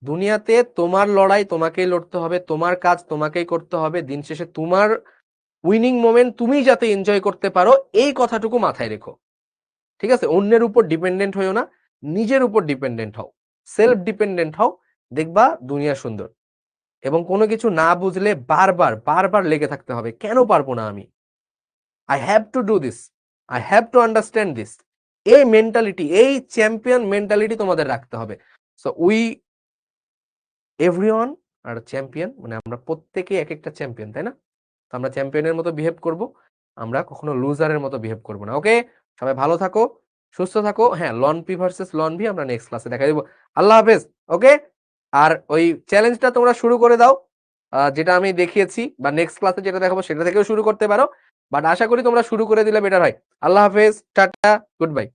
দুনিয়াতে তোমার লড়াই তোমাকেই লড়তে হবে, তোমার কাজ তোমাকেই করতে হবে। দিন শেষে তোমার উইনিং মোমেন্ট তুমি যাতে এনজয় করতে পারো, এই কথাটুকু মাথায় রেখো। ঠিক আছে? অন্যের উপর ডিপেন্ডেন্ট হইও না, নিজের উপর ডিপেন্ডেন্ট হও, সেলফ ডিপেন্ডেন্ট হও। দেখবা দুনিয়া সুন্দর। এবং কোনো কিছু না বুঝলে বারবার বারবার লেগে থাকতে হবে, কেন পারবো না আমি? I have to do this, I have to understand this. এই মেন্টালিটি, এই চ্যাম্পিয়ন মেন্টালিটি তোমাদের রাখতে হবে। So we everyone are champion, মানে আমরা প্রত্যেকেই এক একটা চ্যাম্পিয়ন, তাই না? তো আমরা চ্যাম্পিয়নের মতো বিহেভ করব, আমরা কখনো লুজারের মতো বিহেভ করব না। ওকে, সবাই ভালো থাকো, সুস্থ থাকো। হ্যাঁ, ln P versus ln V আমরা নেক্সট ক্লাসে দেখা দেব। আল্লাহ হাফেজ। ওকে, আর ওই চ্যালেঞ্জটা তোমরা শুরু করে দাও, যেটা আমি দেখিয়েছি, বা নেক্সট ক্লাসে যেটা দেখাবো সেটা থেকেও শুরু করতে পারো। বাট আশা করি তোমরা শুরু করে দিলে বেটার হয়। আল্লাহ হাফেজ, টাটা, গুড বাই।